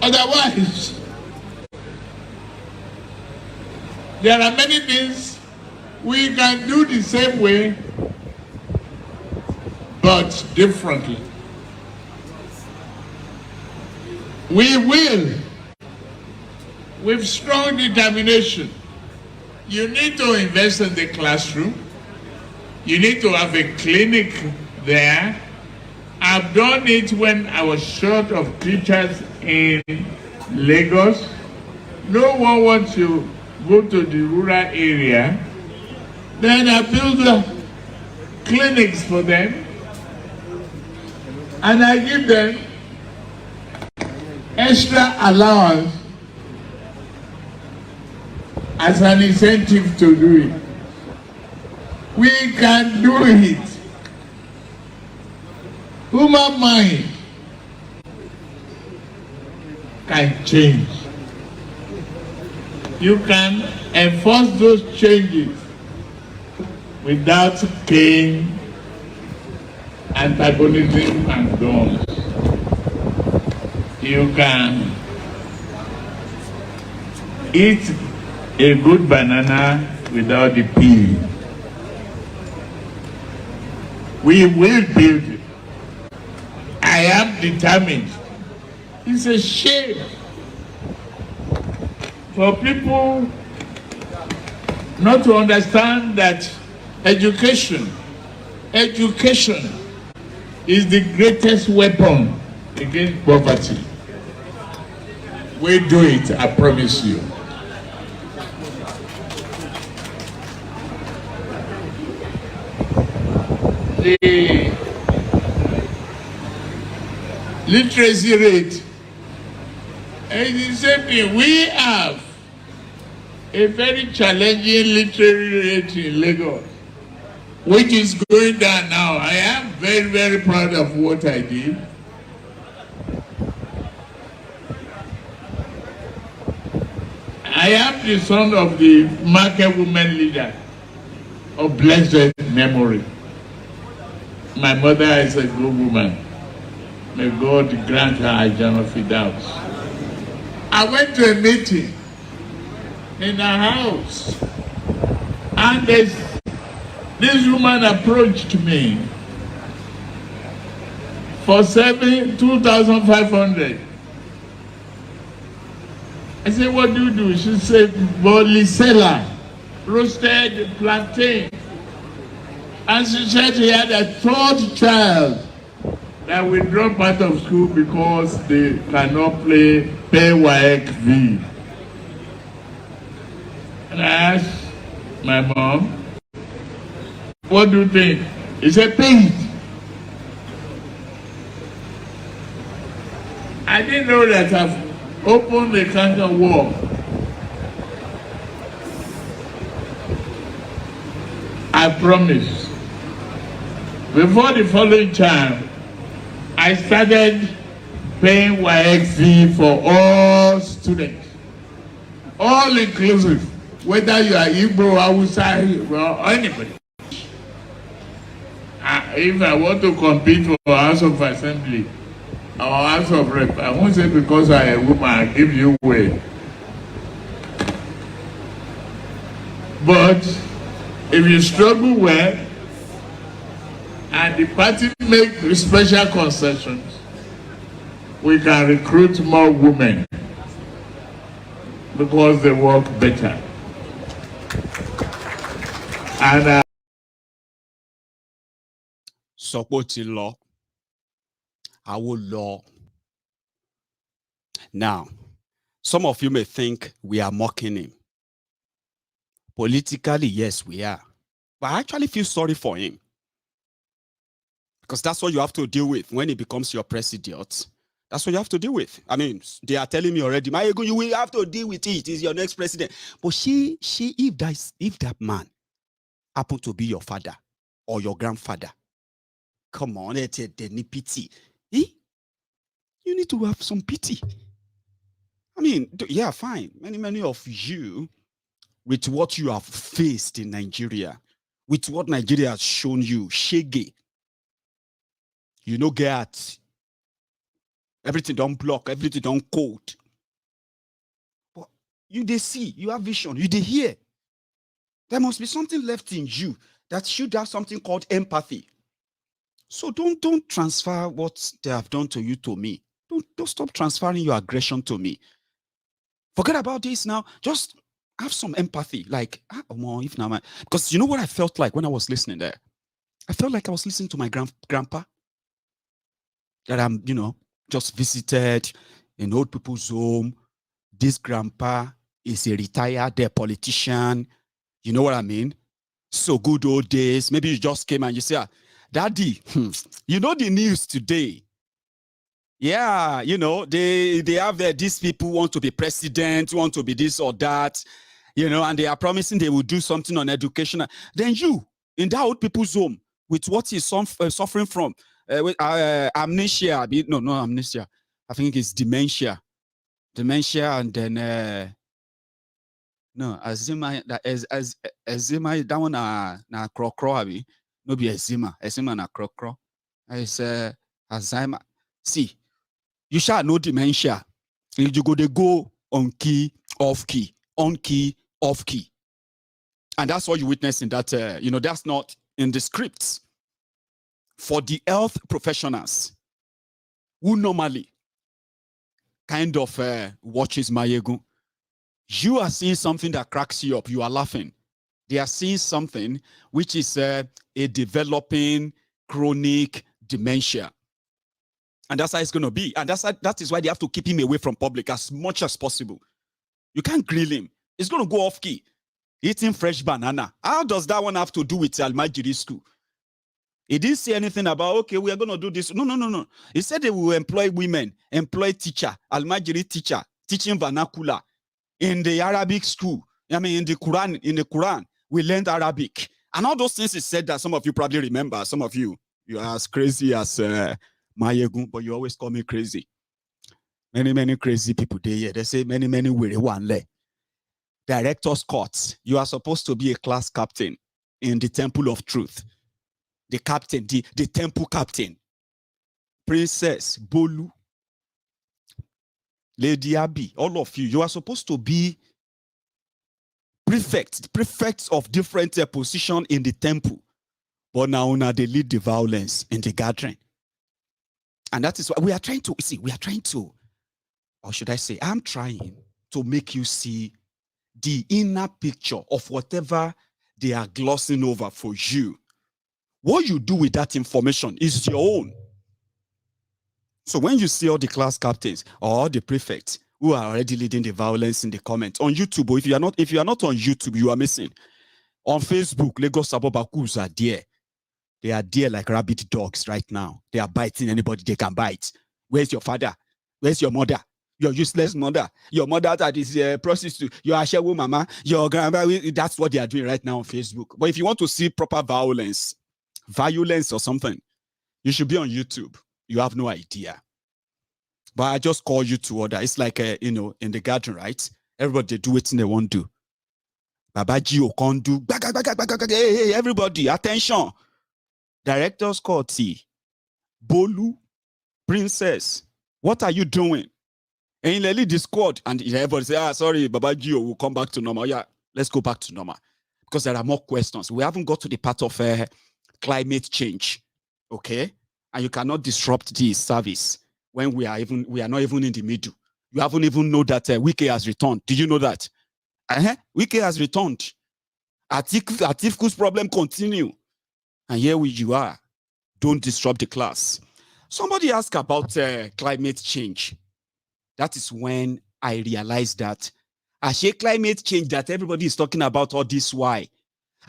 Otherwise, there are many things we can do the same way, but differently. We will, with strong determination. You need to invest in the classroom. You need to have a clinic there. I've done it when I was short of teachers in Lagos. No one wants to go to the rural area. Then I build clinics for them. And I give them extra allowance as an incentive to do it. We can do it. Human mind can change. You can enforce those changes without cane, antagonism, and guns. You can eat a good banana without the peel. We will build it. I am determined. It's a shame for people not to understand that education is the greatest weapon against poverty. We do it, I promise you. literacy rate. And it's the same thing. We have a very challenging literary rate in Lagos, which is going down now. I am very, very proud of what I did. I am the son of the market woman leader of blessed memory. My mother is a good woman. May God grant her a Jannah Firdaus. I went to a meeting in her house, and this woman approached me for 2,500. I said, what do you do? She said, bolisela, roasted plantain. And she said he had a third child that will drop out of school because they cannot pay Wike fee. And I asked my mom, what do you think? He said, pay it. I didn't know that I've opened the can of war. I promise. Before the following time, I started paying YXC for all students, all inclusive, whether you are Igbo, Hausa, or anybody. If I want to compete for House of Assembly or House of Rep, I won't say because I am a woman, I give you way. But if you struggle well, and the party make special concessions, we can recruit more women because they work better. And support law, our law. Now, some of you may think we are mocking him. Politically, yes, we are. But I actually feel sorry for him. Because that's what you have to deal with when he becomes your president. That's what you have to deal with. I mean, they are telling me already, Maiyegun, you will have to deal with it. He's your next president. But if that man happened to be your father or your grandfather, come on, they need pity. You need to have some pity. I mean, yeah, fine. Many of you, with what you have faced in Nigeria, with what Nigeria has shown you, shege, you know, get everything don't block, everything don't code. But they see, you have vision, they hear. There must be something left in you that should have something called empathy. So don't transfer what they have done to you to me. Don't stop transferring your aggression to me. Forget about this now. Just have some empathy. Like, if now because you know what I felt like when I was listening there? I felt like I was listening to my grandpa. That I'm, just visited in old people's home. This grandpa is a retired politician. You know what I mean? So good old days. Maybe you just came and you say, Daddy, you know the news today. Yeah, they have these people want to be president, want to be this or that, and they are promising they will do something on education. Then you, in that old people's home, with what he's suffering from, with amnesia, no amnesia, I think it's dementia, and then no eczema. Eczema that one na crocro abi no be eczema na crocro. It's Alzheimer. See, you shall know dementia. You go on key, off key, on key, off key, and that's what you witness in that. That's not in the scripts. For the health professionals who normally kind of watches Maiyegun, you are seeing something that cracks you up. You are laughing. They are seeing something which is a developing chronic dementia. And that's how it's going to be. And that is why they have to keep him away from public as much as possible. You can't grill him. It's going to go off key. Eating fresh banana. How does that one have to do with almajiri school? He didn't say anything about, okay, we are going to do this. No, no, no, no. He said they will employ women, employ teacher, almajiri teacher, teaching vernacular in the Arabic school. I mean, in the Quran, we learned Arabic. And all those things he said that some of you probably remember. Some of you are as crazy as Maiyegun, but you always call me crazy. Many crazy people there. They say many weary one leg. Director's court. You are supposed to be a class captain in the temple of truth. The captain, the temple captain. Princess, Bolu, Lady Abby, all of you are supposed to be prefects of different position in the temple. But now they lead the violence in the gathering. And that is what we are trying to see. We are trying to, or should I say, I'm trying to make you see the inner picture of whatever they are glossing over for you. What you do with that information is your own. So when you see all the class captains or the prefects who are already leading the violence in the comments on YouTube, or if you are not on YouTube, you are missing. On Facebook, Lagos Abobakus are there. They are there like rabid dogs right now. They are biting anybody they can bite. Where's your father? Where's your mother? Your useless mother. Your mother that is a prostitute. Your ashewo mama. Your grandma. That's what they are doing right now on Facebook. But if you want to see proper violence or something, you should be on YouTube. You have no idea. But I just call you to order. It's like, in the garden, right? Everybody they do what they want to do. Babaji Okondu. Hey, everybody, attention. Director's court. Bolu, Princess, what are you doing? And in the lead the squad, and everybody say, sorry, Babaji, will come back to normal. Yeah, let's go back to normal. Because there are more questions. We haven't got to the part of climate change. Okay? And you cannot disrupt this service when we are not even in the middle. You haven't even know that Wike has returned. Did you know that? Wike has returned. Atiku's problem continue. And here you are. Don't disrupt the class. Somebody asked about climate change. That is when I realized that climate change that everybody is talking about all this why.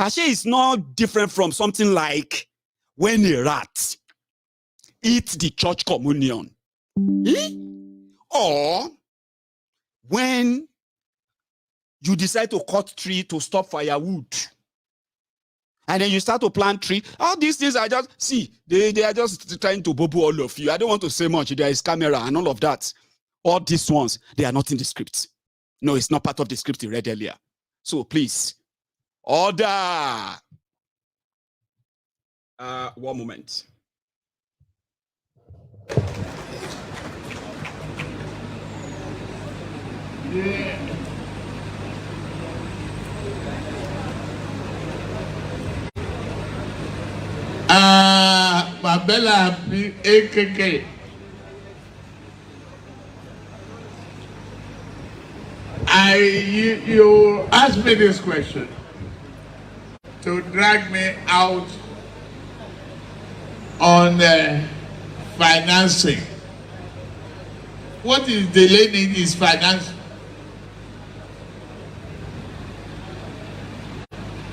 Is not different from something like when a rat eats the church communion. Or when you decide to cut tree to stop firewood. And then you start to plant tree. All these things are just, they are just trying to bubble all of you. I don't want to say much. There is camera and all of that. All these ones, they are not in the script. No, it's not part of the script you read earlier. So please, order. One moment. Yeah. Babella AKK. You asked me this question to drag me out on financing. What is delaying is financing.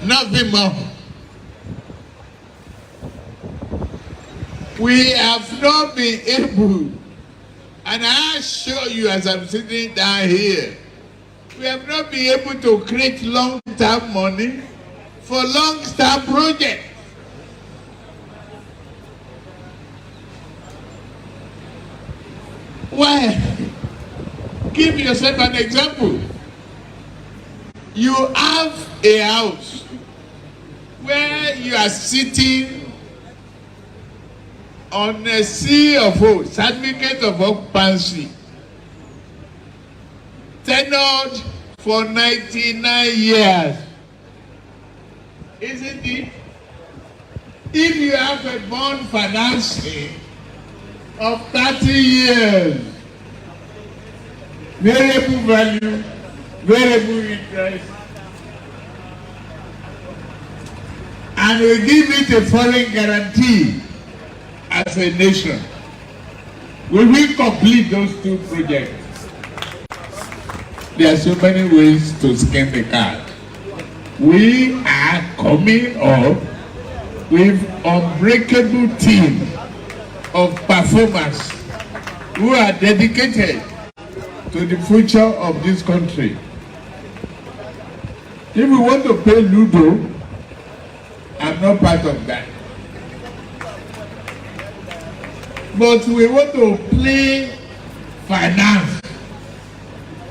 Nothing more. We have not been able, and I assure you as I'm sitting down here, we have not been able to create long-term money for long-term projects. Why? Give yourself an example. You have a house where you are sitting on a CFO, certificate of occupancy, tenured for 99 years. Isn't it? If you have a bond financing of 30 years, variable value, variable interest, and we give it a foreign guarantee as a nation, will we complete those two projects? There are so many ways to skin the cat. We are coming up with unbreakable team of performers who are dedicated to the future of this country. If we want to play Ludo, I'm not part of that. But we want to play finance,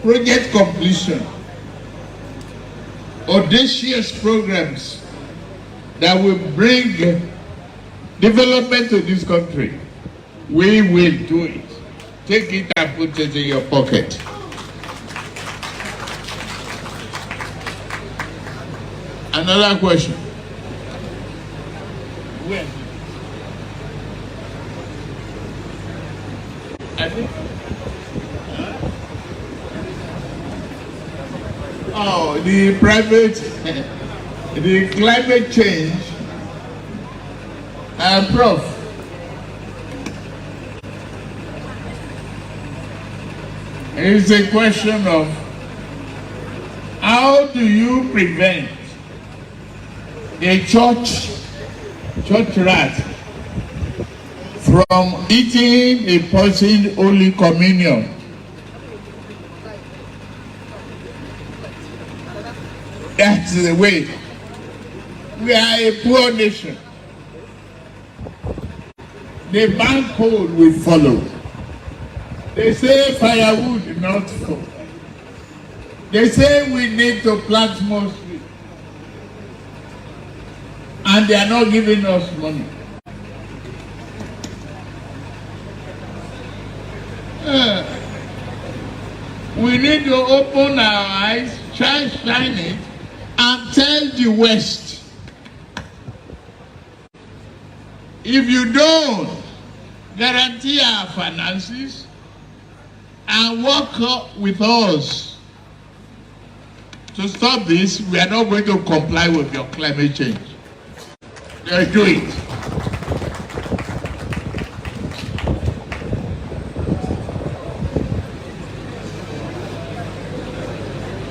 project completion, audacious programs that will bring development to this country. We will do it. Take it and put it in your pocket. Another question. When? I think. Oh, the private, the climate change, Prof. It's a question of how do you prevent a church rat from eating a poisoned Holy Communion? That's the way. We are a poor nation. The bank code will follow. They say firewood, not food. They say we need to plant more trees. And they are not giving us money. We need to open our eyes, shine it, and tell the West, if you don't guarantee our finances and work with us to stop this, we are not going to comply with your climate change. They'll do it.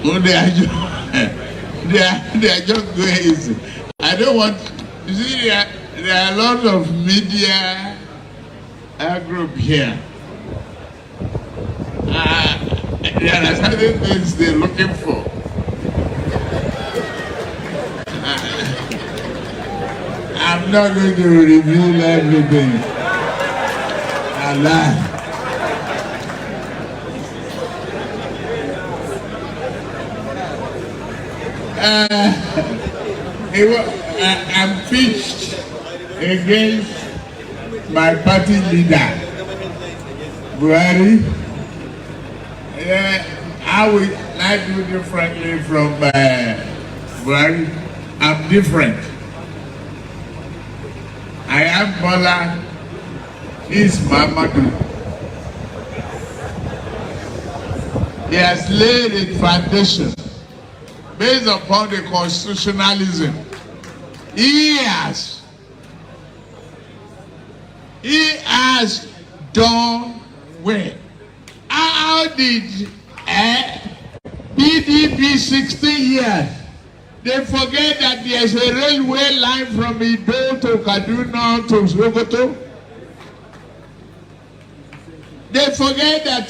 Oh, they are just going easy. I don't want, you see, there are a lot of media group here. There are certain things they're looking for. I'm not going to reveal everything. Allah. I'm pitched against my party leader, Buhari. I will not do differently from Buhari. I'm different. I am Bola, he's Mamadu. He has laid a foundation based upon the constitutionalism. He has done well. How did PDP 16 years? They forget that there's a railway line from Ido to Kaduna to Sokoto. They forget that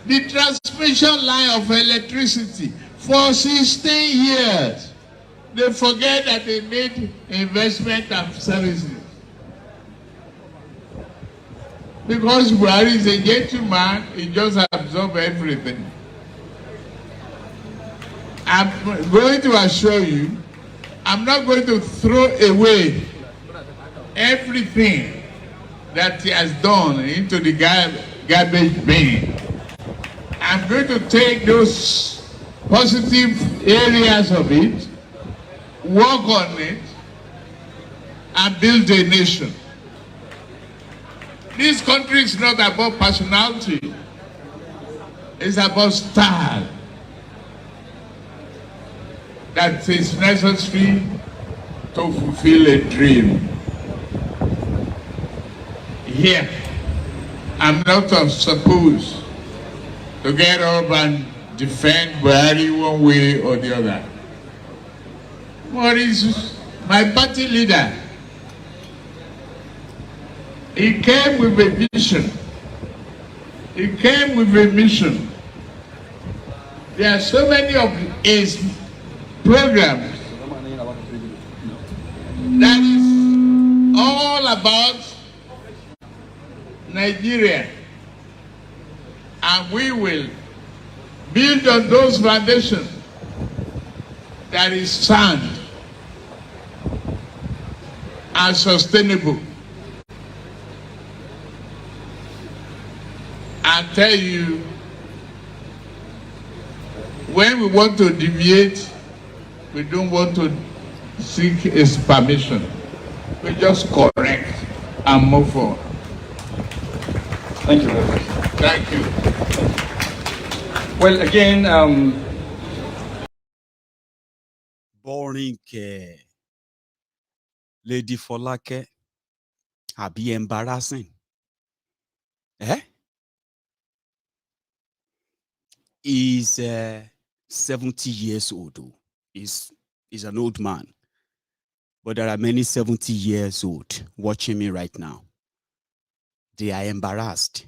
the transmission line of electricity for 16 years. They forget that they need investment and services. Because Buhari is a gentleman, he just absorbs everything. I'm going to assure you, I'm not going to throw away everything that he has done into the garbage bin. I'm going to take those positive areas of it, work on it, and build a nation. This country is not about personality. It's about style. That is necessary to fulfill a dream. Here, I'm not supposed to get up and defend Buhari one way or the other. What is my party leader, he came with a vision. He came with a mission. There are so many of his programs that is all about Nigeria. And we will build on those foundations that is sound and sustainable. I tell you, when we want to deviate, we don't want to seek his permission. We just correct and move forward. Thank you very much. Thank you. Well, again, Boring care. Lady Folake. Be embarrassing. Eh? He's 70 years old. He's an old man. But there are many 70 years old watching me right now. They are embarrassed.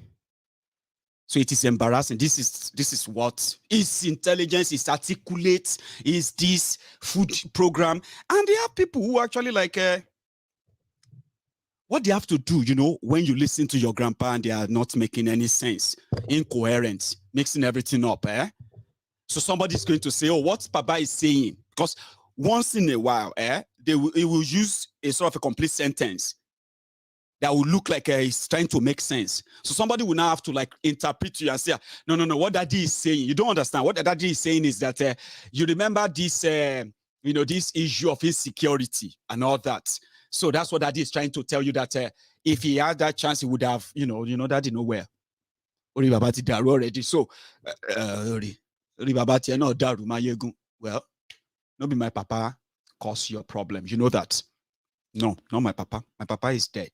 So it is embarrassing. This is what his intelligence is articulate, is this food program. And there are people who actually like what they have to do, you know, when you listen to your grandpa and they are not making any sense, incoherent, mixing everything up, eh? So somebody's going to say, oh, what Papa is saying? Because once in a while, it will use a sort of a complete sentence that will look like it's trying to make sense. So somebody will now have to like interpret to you and say, no, what Daddy is saying. You don't understand. What Daddy is saying is that you remember this, this issue of insecurity and all that. So that's what Daddy is trying to tell you, that if he had that chance, he would have, Daddy nowhere. Already. So, well, not be my papa cause your problem. You know that. No, not my papa. My papa is dead.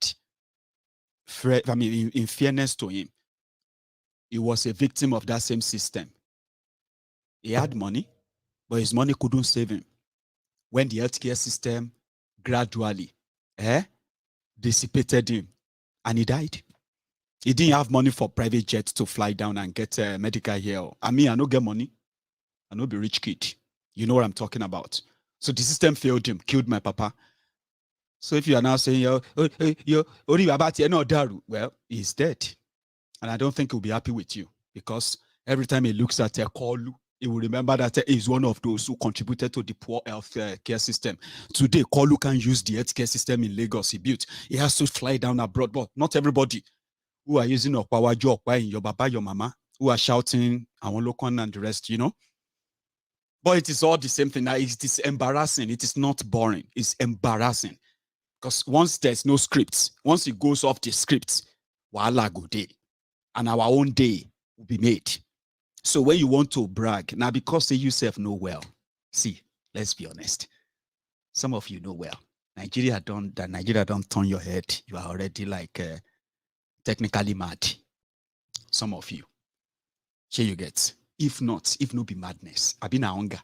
In fairness to him, he was a victim of that same system. He had money, but his money couldn't save him. When the healthcare system gradually dissipated him, and he died. He didn't have money for private jets to fly down and get medical care. I don't get money. I don't be rich kid. You know what I'm talking about. So the system failed him, killed my papa. So if you are now saying, well, he's dead. And I don't think he'll be happy with you, because every time he looks at Kolu, he will remember that he's one of those who contributed to the poor health care system. Today, Kolu can use the health care system in Lagos he built. He has to fly down abroad, but not everybody who are using Okwawa Okwa in your baba, your mama, who are shouting, I want Lokon and the rest, But it is all the same thing. Now, it is embarrassing. It is not boring. It's embarrassing. Because once there's no script, once it goes off the script, wala go day. And our own day will be made. So when you want to brag, now because you yourself know well, see, let's be honest. Some of you know well. Nigeria don't turn your head. You are already like technically mad. Some of you. Here you get. If not be madness, I've been a hunger.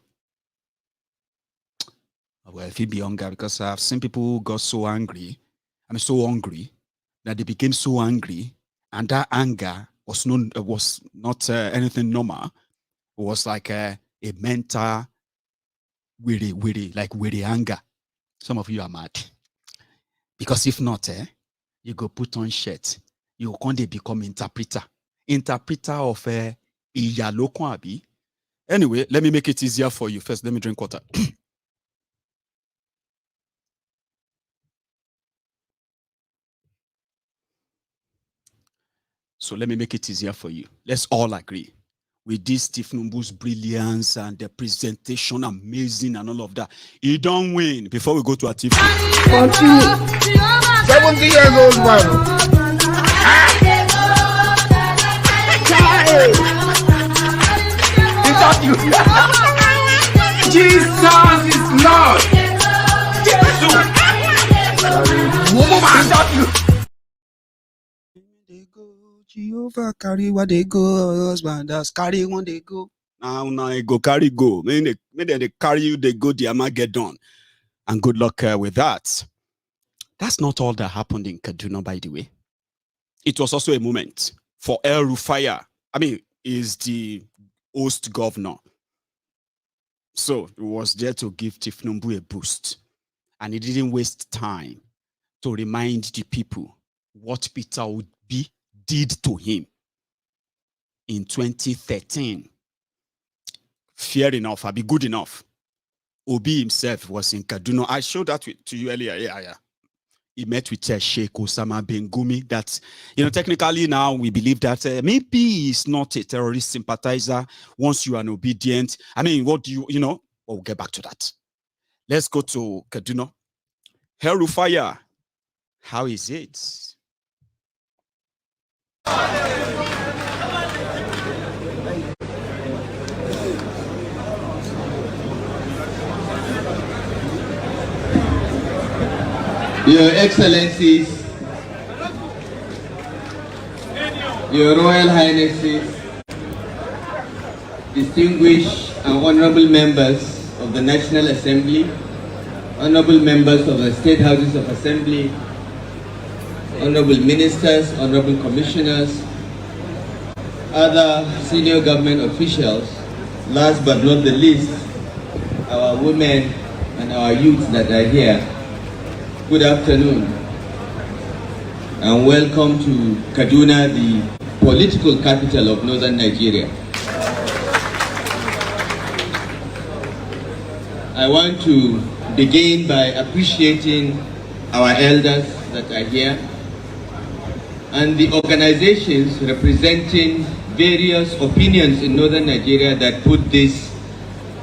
Well, if it be hunger, because I've seen people who got so angry, so hungry, that they became so angry, and that anger was not anything normal. It was like a mental weary anger. Some of you are mad. Because if not, you go put on shirt, you can't become interpreter of Iyalokon Abi. Anyway, let me make it easier for you. First, let me drink water. So let me make it easier for you. Let's all agree with this Tinubu's brilliance and the presentation, amazing and all of that. He don't win. Before we go to Atiku. 70 years old man. You. Jesus is Lord. They go, Jehovah carry what they go, husband that's carry one they go. Now they go carry go. Maybe they carry you, they go the Armageddon. And good luck with that. That's not all that happened in Kaduna, by the way. It was also a moment for El Rufai. I mean, is the host governor. So he was there to give Tinubu a boost. And he didn't waste time to remind the people what Peter Obi did to him in 2013. Fair enough, I'll be good enough. Obi himself was in Kaduna. I showed that to you earlier. Yeah. He met with Sheikh Osama bin Gumi. That, technically now we believe that maybe he's not a terrorist sympathizer once you are obedient. I mean, what do well, we'll get back to that. Let's go to Kaduna. El Rufai, how is it? Your Excellencies, Your Royal Highnesses, distinguished and honorable members of the National Assembly, honorable members of the State Houses of Assembly, honorable ministers, honorable commissioners, other senior government officials, last but not the least, our women and our youth that are here. Good afternoon and welcome to Kaduna, the political capital of northern Nigeria. I want to begin by appreciating our elders that are here and the organizations representing various opinions in northern Nigeria that put this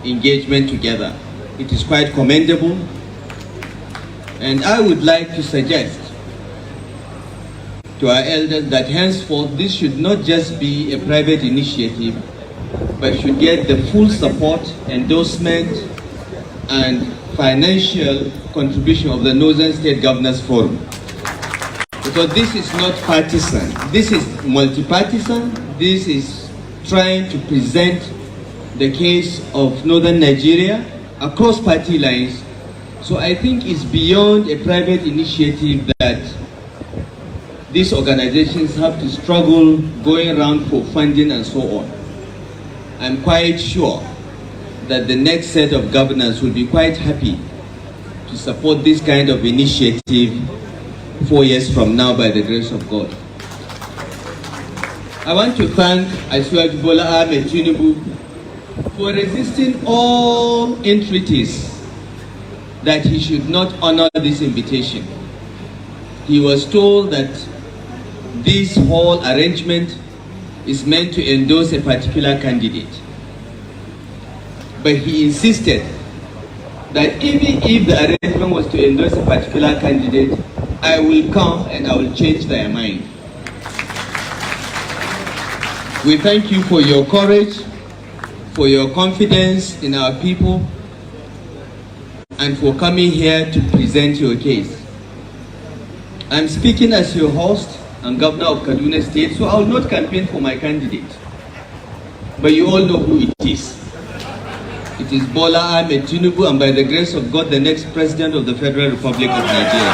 engagement together. It is quite commendable. And I would like to suggest to our elders that henceforth this should not just be a private initiative, but should get the full support, endorsement, and financial contribution of the Northern State Governors Forum. Because this is not partisan, this is multi-partisan, this is trying to present the case of Northern Nigeria across party lines. So I think it's beyond a private initiative that these organizations have to struggle going around for funding and so on. I'm quite sure that the next set of governors will be quite happy to support this kind of initiative 4 years from now by the grace of God. I want to thank Asiwaju Bola Ahmed Tinubu for resisting all entreaties that he should not honor this invitation. He was told that this whole arrangement is meant to endorse a particular candidate. But he insisted that even if the arrangement was to endorse a particular candidate, I will come and I will change their mind. We thank you for your courage, for your confidence in our people, and for coming here to present your case. I'm speaking as your host and governor of Kaduna State, so I will not campaign for my candidate. But you all know who it is. It is Bola Ahmed Tinubu, and by the grace of God, the next president of the Federal Republic of Nigeria.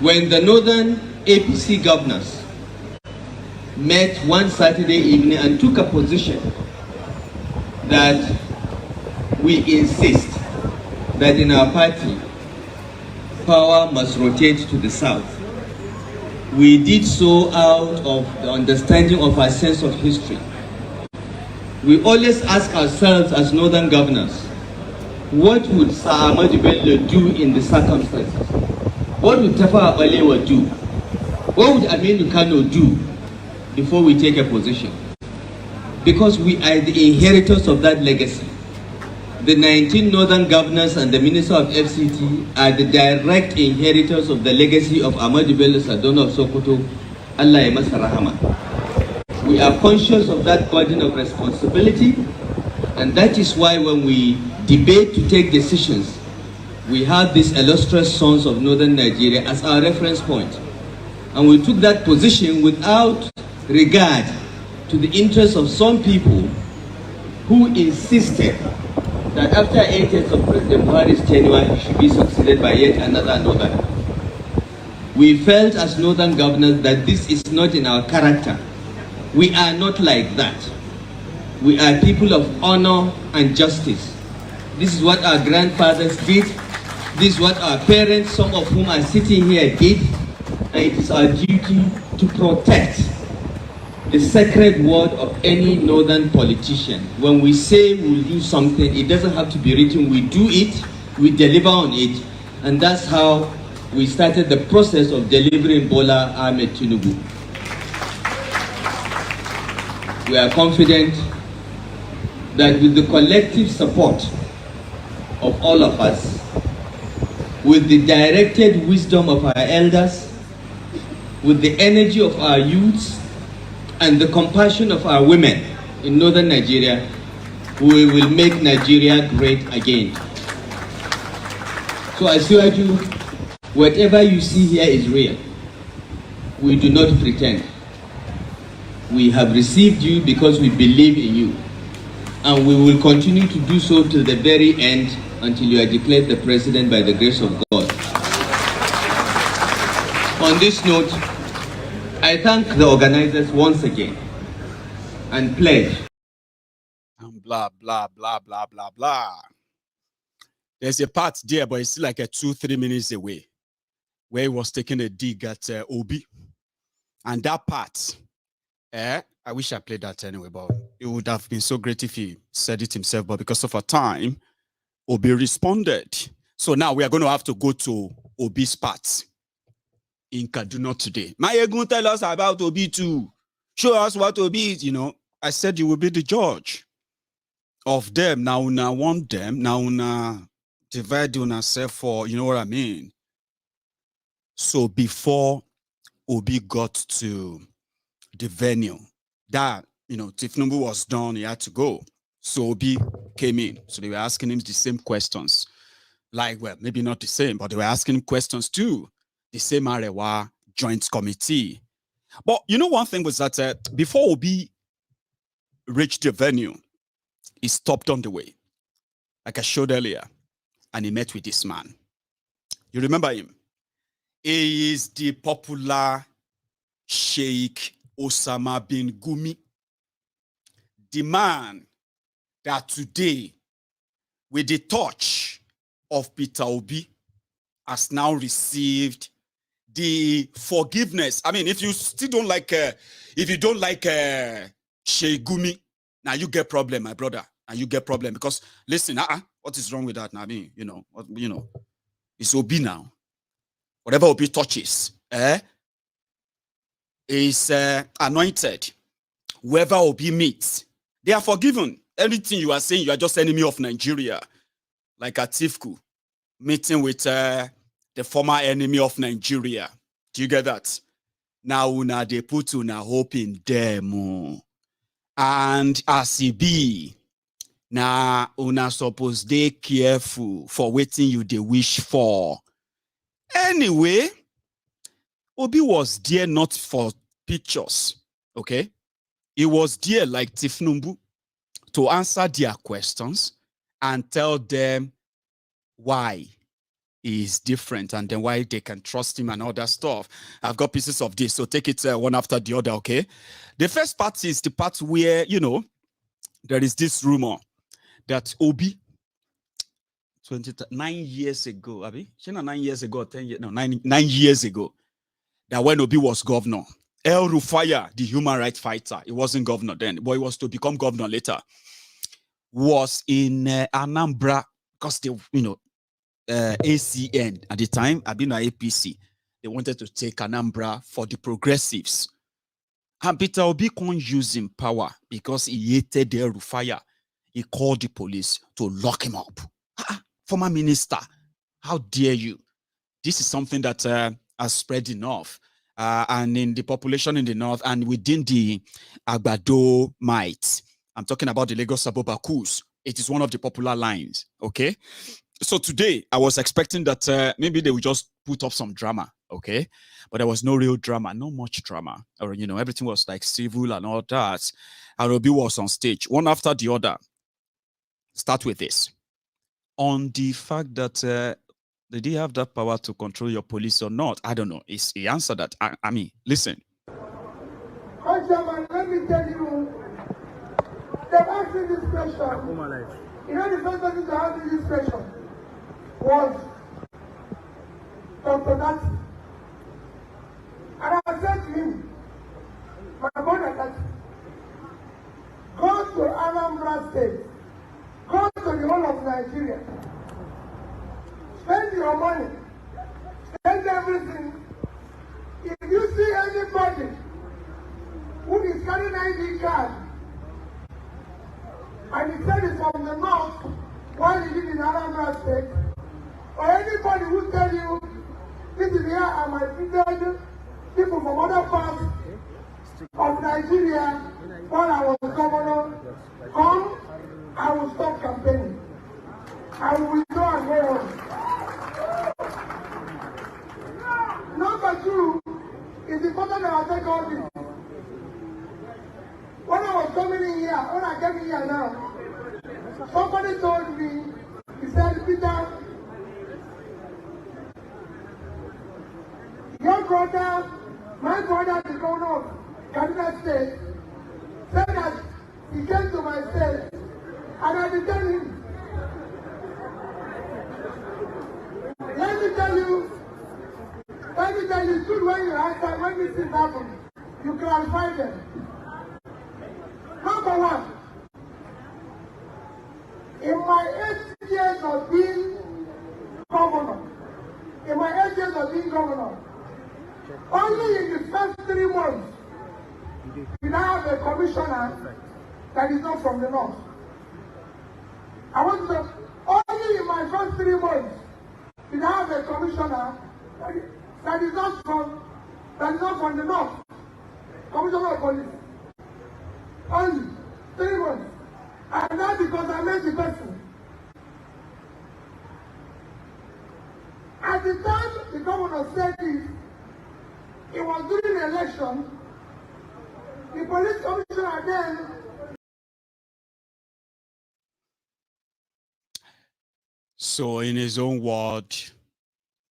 When the northern APC governors met one Saturday evening and took a position that we insist that in our party, power must rotate to the south. We did so out of the understanding of our sense of history. We always ask ourselves as northern governors, what would Sir Ahmadu Bello do in the circumstances? What would Tafawa Balewa do? What would Aminu Kano do before we take a position? Because we are the inheritors of that legacy. The 19 northern governors and the Minister of FCT are the direct inheritors of the legacy of Ahmadu Bello Sardauna of Sokoto, Allah ya masa rahama. We are conscious of that burden of responsibility, and that is why when we debate to take decisions, we have these illustrious sons of northern Nigeria as our reference point. And we took that position without regard to the interests of some people who insisted that after 8 years of President Buhari's tenure, he should be succeeded by yet another northerner. We felt as northern governors that this is not in our character. We are not like that. We are people of honor and justice. This is what our grandfathers did. This is what our parents, some of whom are sitting here, did. And it is our duty to protect the sacred word of any northern politician. When we say we'll do something, it doesn't have to be written. We do it, we deliver on it, and that's how we started the process of delivering Bola Ahmed Tinubu. We are confident that with the collective support of all of us, with the directed wisdom of our elders, with the energy of our youths, and the compassion of our women in northern Nigeria, we will make Nigeria great again. So I assure you, whatever you see here is real. We do not pretend. We have received you because we believe in you. And we will continue to do so till the very end, until you are declared the president by the grace of God. On this note, I thank the organizers once again and pledge. And blah, blah, blah, blah, blah, blah. There's a part there, but it's still like a 2-3 minutes away, where he was taking a dig at Obi. And that part, I wish I played that anyway, but it would have been so great if he said it himself. But because of our time, Obi responded. So now we are going to have to go to Obi's part in Kaduna today. Maiyegun, tell us about Obi too. Show us what Obi is. You know, I said you will be the judge of them. Now una want them. Now una divide una self for, you know what I mean? So before Obi got to the venue, that, you know, Tinubu was done, he had to go. So Obi came in. So they were asking him the same questions. Like, well, maybe not the same, but they were asking him questions too. The same Arewa Joint Committee. But you know, one thing was that before Obi reached the venue, he stopped on the way, like I showed earlier, and he met with this man. You remember him? He is the popular Sheikh Osama bin Gumi, the man that today, with the touch of Peter Obi, has now received the forgiveness. I mean, if you still don't like, if you don't like Sheikh Gumi, now you get problem, my brother, and you get problem because listen, what is wrong with that? Now, I mean, you know, it's Obi now. Whatever Obi touches, is anointed. Whoever Obi meets, they are forgiven. Anything you are saying, you are just enemy of Nigeria, like Atiku meeting with the former enemy of Nigeria. Do you get that? Now una they put una hope in them, and as he be, now una suppose they careful for waiting you they wish for. Anyway, Obi was there not for pictures, okay? He was there like Tinubu to answer their questions and tell them why he is different and then why they can trust him and all that stuff. I've got pieces of this, so take it one after the other, okay? The first part is the part where, you know, there is this rumor that Obi, 9 years ago, Abi, 9 years ago, 10 years, no, 9 years ago, that when Obi was governor, El Rufai, the human rights fighter, he wasn't governor then, but he was to become governor later, was in Anambra, because they, you know, ACN at the time, I've been at APC, they wanted to take Anambra for the progressives. And Peter Obi can't use him power because he hated the El Rufai. He called the police to lock him up. Former minister, how dare you? This is something that has spread enough. And in the population in the north and within the Agbado mites, I'm talking about the Lagos Abobakus. It is one of the popular lines, okay? So today, I was expecting that maybe they would just put up some drama, okay? But there was no real drama, not much drama. Or, you know, everything was like civil and all that. And Obi was on stage, one after the other. start with this. On the fact that did he have that power to control your police or not? I don't know. He answered that. I mean, listen. Chairman, let me tell you, they've asked me this question. You know, the first person to ask me this question was Dr. Nati. And I said to him, my brother Nati, go to Anambra State, go to the whole of Nigeria, spend your money, spend everything. If you see anybody who is carrying ID card and he said it's from the north while he lives in Anambra State, or anybody who tell you this is here are my treated people from other parts of Nigeria while I was governor, come, I will stop campaigning. I will withdraw and go on. Number two, it's important that I take all this. When I was coming in here, when I came in here now, somebody told me, he said, Peter, your brother, my brother, the governor of Kaduna State, said that he came to my state and I detained him. Let me tell you, it's good when you answer, when these things happen, you clarify them. Number one, in my 8 years of being governor, only in the first 3 months, we now have a commissioner that is not from the north. I want to say, only in my first 3 months, we now have a commissioner that is not from the north. Commissioner of police. Only 3 months. And that's because I met the person. At the time the governor said this, it was during the election, the police commissioner then. So in his own word,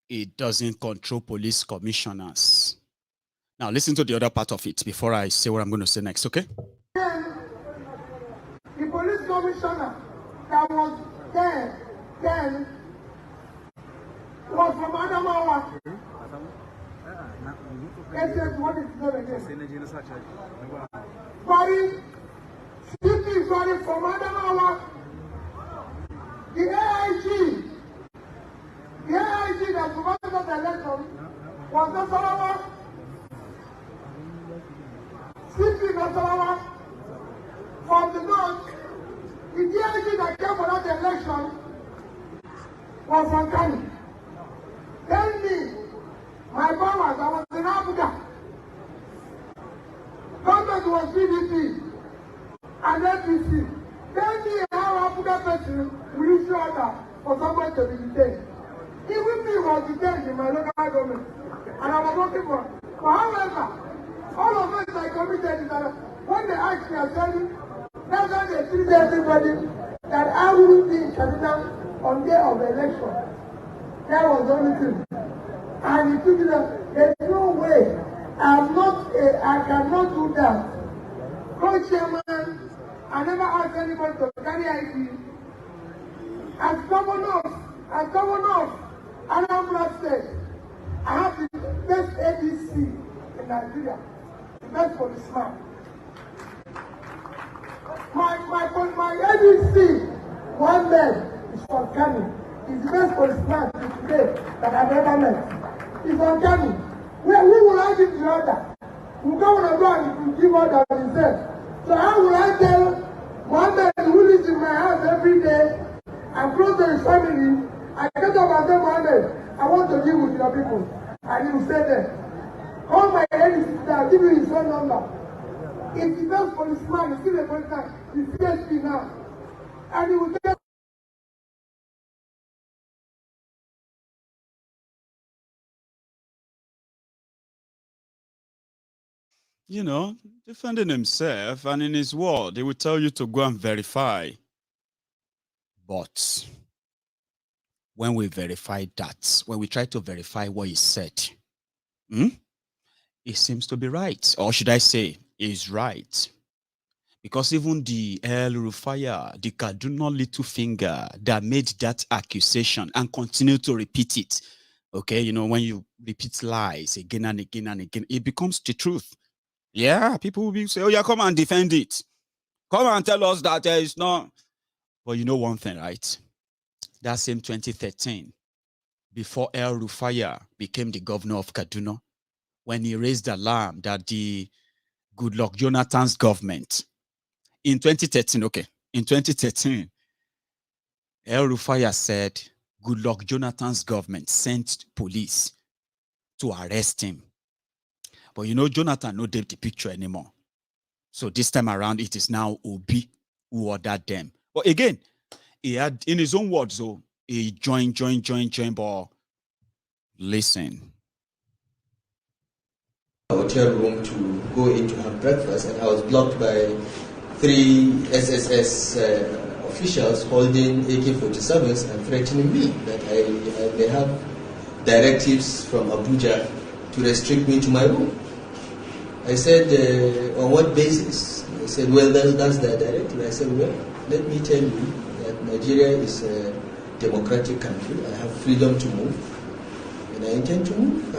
it doesn't control police commissioners. Now listen to the other part of it before I say what I'm going to say next, okay? The police commissioner that was there then was from Adamawa. What is his name again? Sorry, CP sorry from Adamawa. The AIG that provided the election was Nasarawa. CP Nasarawa. From the north, the DIG that came for that election was from Kano. Then me, my powers, I was in Abuja. Government was PDP and APC. Then me, our Abuja person, we issue order for somebody to be detained. Even me was detained in my local government, and I was working for. But however, all of us are committed that when they ask me, I tell you, that's why they treat everybody that I will be in Kaduna on day of the election. That was the only thing. And he took it up. There's no way. I cannot do that. Co-chairman, I never asked anybody to carry ID. As governor of Anambra State, I have the best ABC in Nigeria, the best policeman. My ABC, one man is from Kano. He's the best policeman today that I've ever met. He's from Kano. Who will I give the order? We'll go on and go and give order himself. So how will I tell one man who lives in my house every day and close to his family, I get up and say, Mohammed, I want to deal with your people. And he will say that. Call my ABC, I'll give you his phone number. If the best policeman is still a policeman, he's CSP now. And he will get. You know, defending himself, and in his word, he will tell you to go and verify. But when we verified that, when we try to verify what he said, it seems to be right. Or should I say, is right. Because even the El Rufai, the Kaduna little finger that made that accusation and continue to repeat it, okay, you know, when you repeat lies again and again and again, it becomes the truth. Yeah, people will be say, oh yeah, come and defend it. Come and tell us that there is not. But you know one thing, right? That same 2013, before El Rufai became the governor of Kaduna, when he raised the alarm that the Goodluck Jonathan's government, in 2013, okay, in 2013, El Rufai said Goodluck Jonathan's government sent police to arrest him. But you know, Jonathan no did the picture anymore. So this time around, it is now Obi who ordered them. But again, he had, in his own words, though, he joined, but listen. Hotel room to go in to have breakfast, and I was blocked by 3 SSS officials holding AK-47s and threatening me that they have directives from Abuja to restrict me to my room. I said, on what basis? They said, well, that's their directive. I said, well, let me tell you that Nigeria is a democratic country. I have freedom to move, and I intend to move.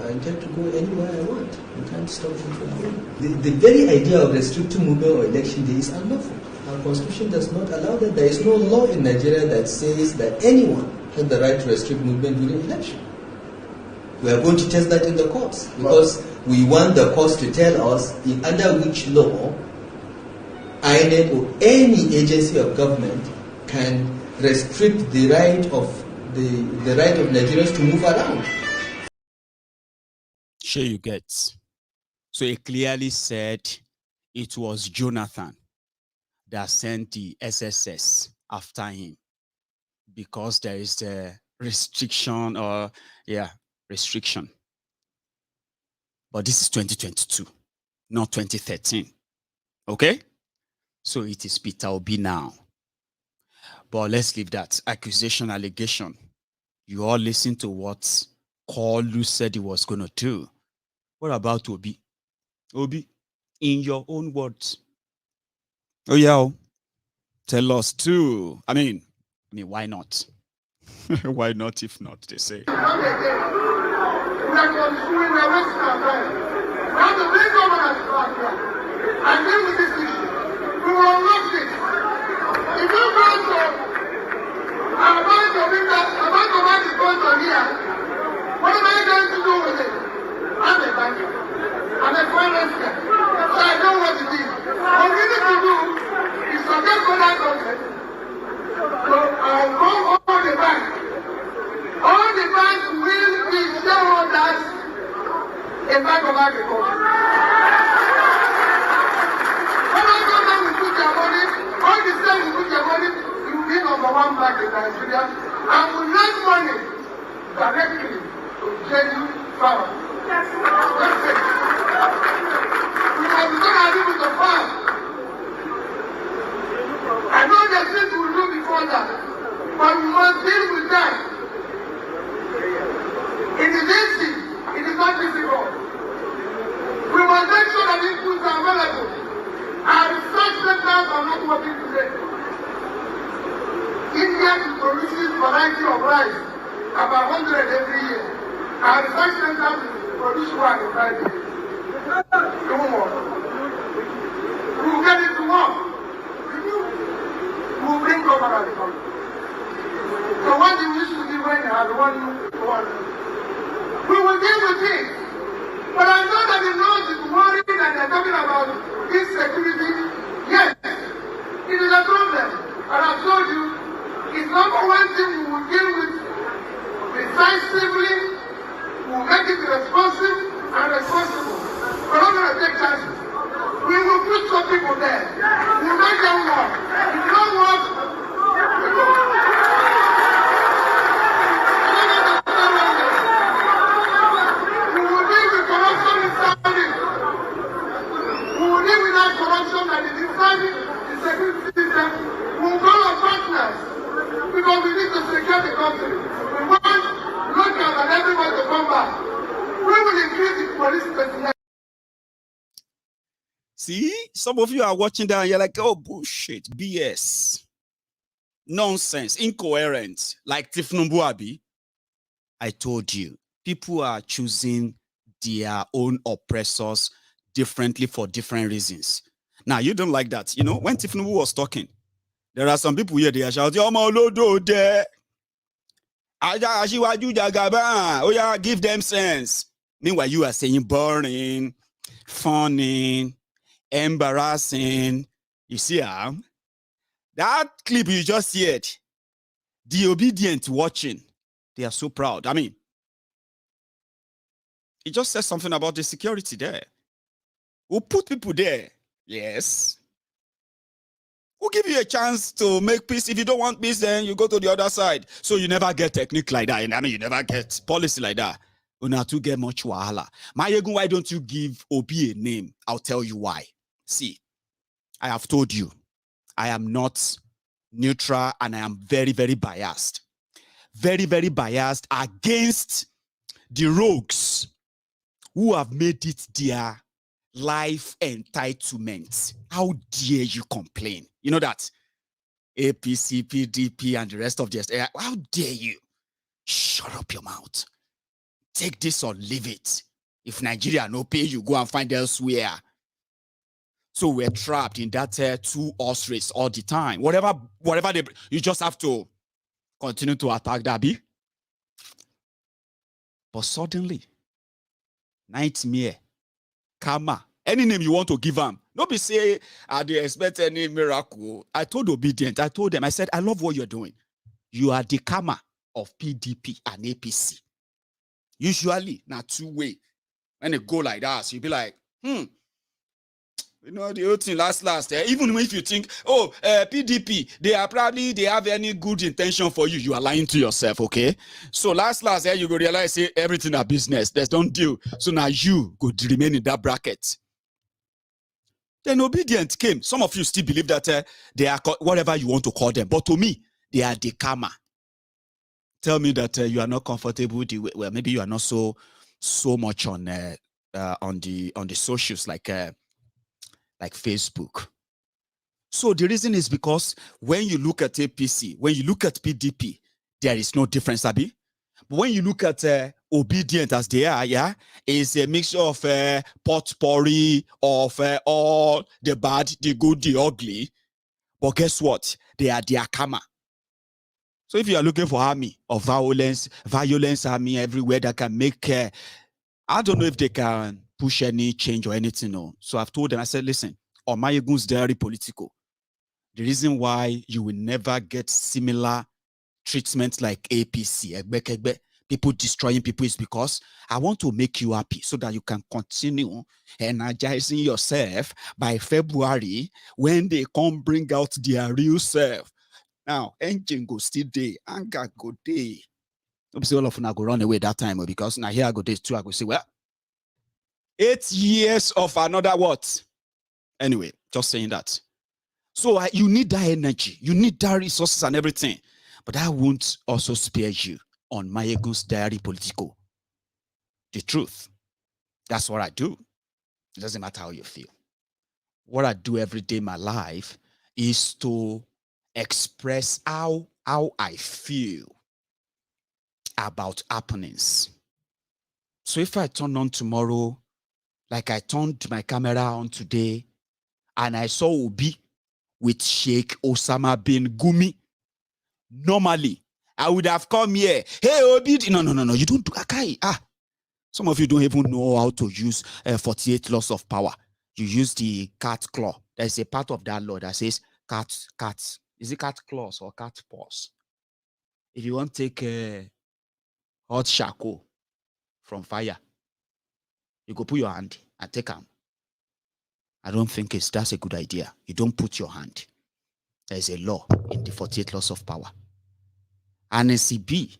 I intend to go anywhere I want. You can't stop me from going. The very idea of restricting movement or election day is unlawful. Our constitution does not allow that. There is no law in Nigeria that says that anyone has the right to restrict movement during election. We are going to test that in the courts because we want the courts to tell us under which law INEC or any agency of government can restrict the right of the right of Nigerians to move around. Sure you get. So he clearly said it was Jonathan that sent the SSS after him because there is a restriction restriction. But this is 2022, not 2013. Okay? So it is Peter Obi now. But let's leave that. Accusation, allegation. You all listen to what Kalu said he was going to do. What about Obi? Obi, in your own words. Oh, yeah. Tell us too. I mean, why not? Why not if not, they say. We are wasting our time. Now the big government is back here. I deal with this issue. We will unlock it. If you go to our mind of man is going to here, what am I going to do with it? I'm a banker. I'm a finance guy. So I know what it is. What we need to do is to get for that government. So I'll go all the bank. All the banks will be shareholders in Bank of Agriculture. When I go down and put your money, all the same you put your money, you will be number one bank in Nigeria and will lend money directly to genuine farmers. That's it. We must be going to deal with the farm. I know the things we will do before that, but we must deal with that. It is easy. It is not difficult. We must make sure that inputs are available. Our research centers are not working today. India produces variety of rice, about 100 every year. Our research centers produce 1 in 5 years. No more. We will get it to work. We will bring governance. So what do we used to do when you have one? We will deal with it. But I know that the Lord is worried that they're talking about insecurity. Yes, it is a problem. And I've told you, it's number one thing we will deal with decisively. We will make it responsive and responsible. We're not going to take chances. We will put some people there. We will make them work. If you don't work, we go. Corruption that is inside the security system, we will call on partners See, some of you are watching that and you're like, oh, bullshit, BS, nonsense, incoherent, like Tinubu Abi. I told you, people are choosing their own oppressors differently for different reasons. Now, you don't like that. You know, when Tinubu was talking, there are some people here, they are shouting, oh yeah, give them sense. Meanwhile, you are saying boring, funny, embarrassing. You see, that clip you just heard, the obedient watching, they are so proud. I mean, it just says something about the security there. We'll put people there. Yes. We'll give you a chance to make peace. If you don't want peace, then you go to the other side. So you never get technique like that. I mean, you never get policy like that. You not to get much wahala. Maiyegun, why don't you give Obi a name? I'll tell you why. See, I have told you, I am not neutral and I am very, very biased. Very, very biased against the rogues who have made it their life entitlement. How dare you complain? You know that? APC, PDP, and the rest of the... How dare you? Shut up your mouth. Take this or leave it. If Nigeria no pay, you go and find elsewhere. So we're trapped in that 2-horse race all the time. Whatever they... You just have to continue to attack Dabi. But suddenly, nightmare, karma, any name you want to give them. Don't be say, they expect any miracle. I told obedient, I told them, I said, I love what you're doing. You are the karma of PDP and APC. Usually, not two-way. When it go like that, so you'll be like, you know, the whole thing last, even if you think, PDP, they have any good intention for you, you are lying to yourself, okay? So last, you go realize, say, everything are business, there's don't deal. So now you go remain in that bracket. Then obedient came. Some of you still believe that they are whatever you want to call them. But to me, they are the karma. Tell me that you are not comfortable with the way, well, maybe you are not so much on the socials like Facebook. So the reason is because when you look at APC, when you look at PDP, there is no difference, Abi. But when you look at obedient as they are, yeah, it's a mixture of potpourri of all the bad, the good, the ugly. But guess what? They are their karma. So if you are looking for army of violence army everywhere that can make, I don't know if they can push any change or anything. No. So I've told them, I said, listen, on Maiyegun's diary Politico, the reason why you will never get similar treatment like APC, people destroying people, is because I want to make you happy so that you can continue energizing yourself by February when they come bring out their real self. Now, engine go still day, anger go day. Obviously, all of them go run away that time because now here I go days too. I go say, well, 8 years of another what? Anyway, just saying that. So you need that energy, you need that resources and everything, but that won't also spare you on Maiyegun's diary Politico. The truth. That's what I do. It doesn't matter how you feel. What I do every day in my life is to express how I feel about happenings. So if I turn on tomorrow, like I turned my camera on today, and I saw Obi with Sheikh Osama bin Gumi, normally I would have come here. Hey, Obi, no, you don't do Akai. Some of you don't even know how to use 48 laws of power. You use the cat claw. There's a part of that law that says cat. Is it cat claws or cat paws? If you want to take hot charcoal from fire, you go put your hand and take them. I don't think that's a good idea. You don't put your hand. There's a law in the 48 laws of power. And NCB,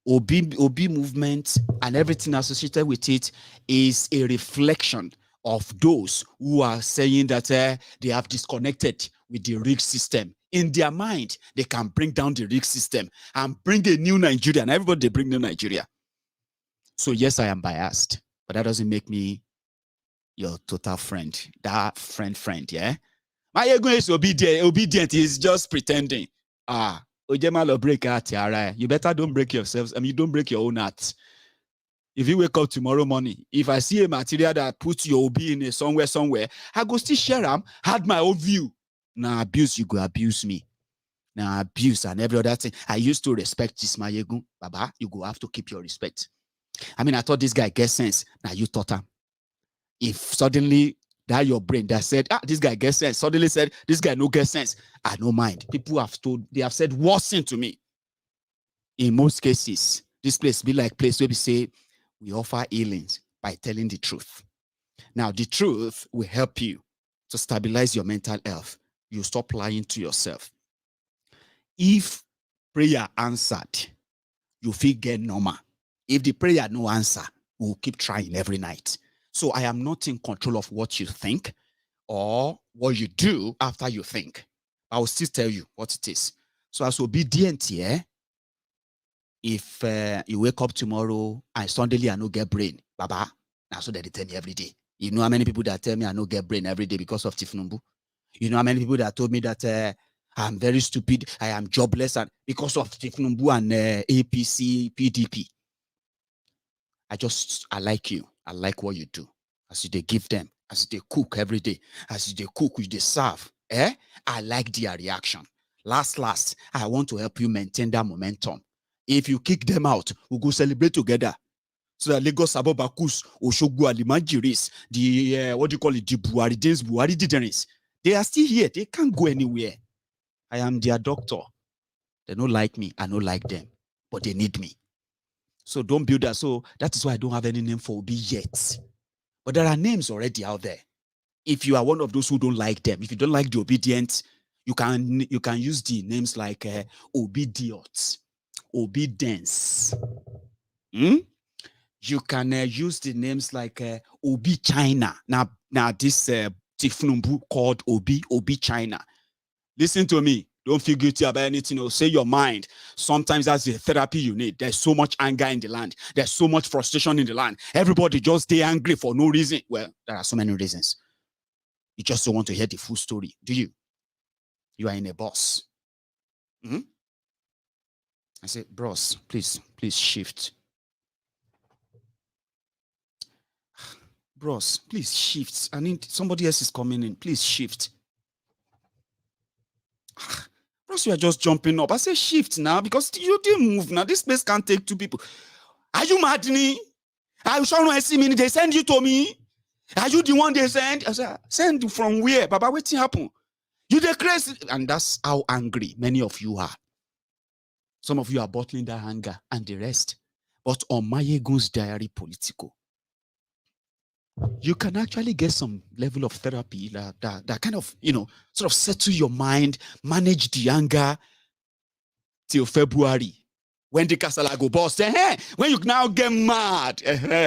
OB movement and everything associated with it is a reflection of those who are saying that they have disconnected with the rig system. In their mind, they can bring down the rig system and bring a new Nigeria. And everybody, they bring new Nigeria. So yes, I am biased, but that doesn't make me your total friend. That friend, yeah? Maiyegun is obedient. He's just pretending. Ojemalo break heart, you better don't break yourselves. I mean, you don't break your own heart. If you wake up tomorrow morning, if I see a material that puts your OB in somewhere, I go still share them, had my own view. Now abuse, you go abuse me. Now abuse and every other thing. I used to respect this Maiyegun. Baba, you go have to keep your respect. I mean, I thought this guy gets sense. Now you taught him. If suddenly that your brain that said, this guy gets sense, suddenly said, this guy no get sense, I no mind. People have they have said worse thing to me. In most cases, this place be like place where we say, we offer healings by telling the truth. Now, the truth will help you to stabilize your mental health. You stop lying to yourself. If prayer answered, you feel get normal. If the prayer no answer, we'll keep trying every night. So I am not in control of what you think or what you do after you think. I will still tell you what it is. So as obedient here, if you wake up tomorrow and suddenly I no get brain, Baba, now so they tell me every day. You know how many people that tell me I no get brain every day because of Tinubu? You know how many people that told me that I'm very stupid, I am jobless, and because of Tinubu and APC, PDP. I like you. I like what you do. As you they give them, as they cook every day, as they cook, they serve. I like their reaction. Last, I want to help you maintain that momentum. If you kick them out, we'll go celebrate together. So that Lagos Abobakus, Oshogbu, Almajiris, the what do you call it, the Buhari Diderins, they are still here. They can't go anywhere. I am their doctor. They don't like me. I don't like them, but they need me. So don't build that. So that is why I don't have any name for Obi yet. But there are names already out there. If you are one of those who don't like them, if you don't like the obedient, you can use the names like Obedience, Obedience. You can use the names like Obi China. Now this Tinubu called Obi China. Listen to me. Don't feel guilty about anything or say your mind. Sometimes that's the therapy you need. There's so much anger in the land. There's so much frustration in the land. Everybody just stay angry for no reason. Well, there are so many reasons. You just don't want to hear the full story, do you? You are in a bus. I say, bros, please shift. Bros, please shift. I need somebody else is coming in. Please shift. Bros, you are just jumping up. I say shift now because you didn't move now. This place can't take two people. Are you mad? Are you trying to see me? They send you to me. Are you the one they send? I said, send from where? Baba, what's happened? You the crazy. And that's how angry many of you are. Some of you are bottling that anger and the rest. But on Maiyegun's diary Politico, you can actually get some level of therapy that kind of, sort of settle your mind, manage the anger till February. When the casala go bust, when you now get mad,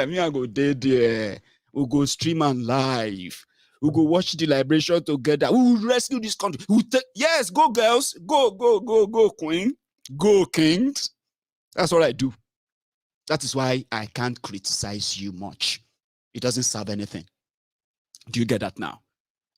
me I go there. We'll go stream and live. We'll go watch the liberation together. We will rescue this country. Yes, go girls. Go queen. Go kings. That's what I do. That is why I can't criticize you much. It doesn't serve anything. Do you get that now?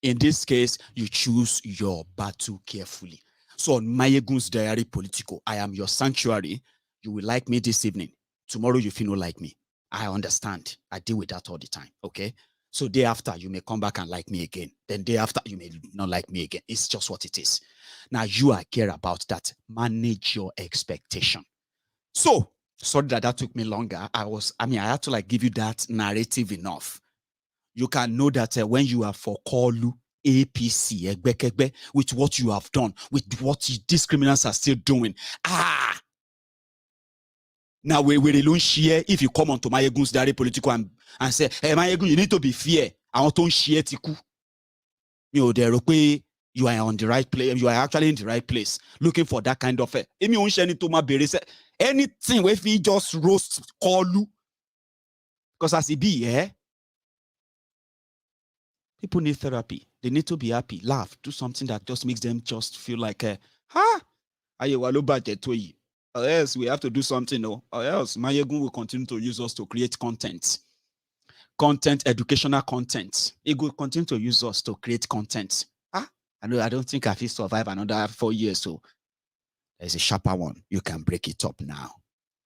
In this case, you choose your battle carefully. So on Maiyegun's diary Politico, I am your sanctuary. You will like me this evening. Tomorrow you feel no like me. I understand. I deal with that all the time. Okay. So day after you may come back and like me again. Then day after you may not like me again. It's just what it is. Now you are care about that. Manage your expectation. So sorry that took me longer. I had to give you that narrative enough. You can know that when you are for Kolu, APC, with what you have done, with what these criminals are still doing. Now we don't share if you come onto Maiyegun's diary Politico and say, hey Maiyegun, you need to be fair. I want to share Tiku. You are on the right place. You are actually in the right place, looking for that kind of anything where we just roast Kolu. Because as it be, people need therapy. They need to be happy, laugh, do something that just makes them just feel like, or else we have to do something, or else Maiyegun will continue to use us to create content. content, educational content. It will continue to use us to create content. I don't think I will survive another 4 years. So there's a sharper one. You can break it up now.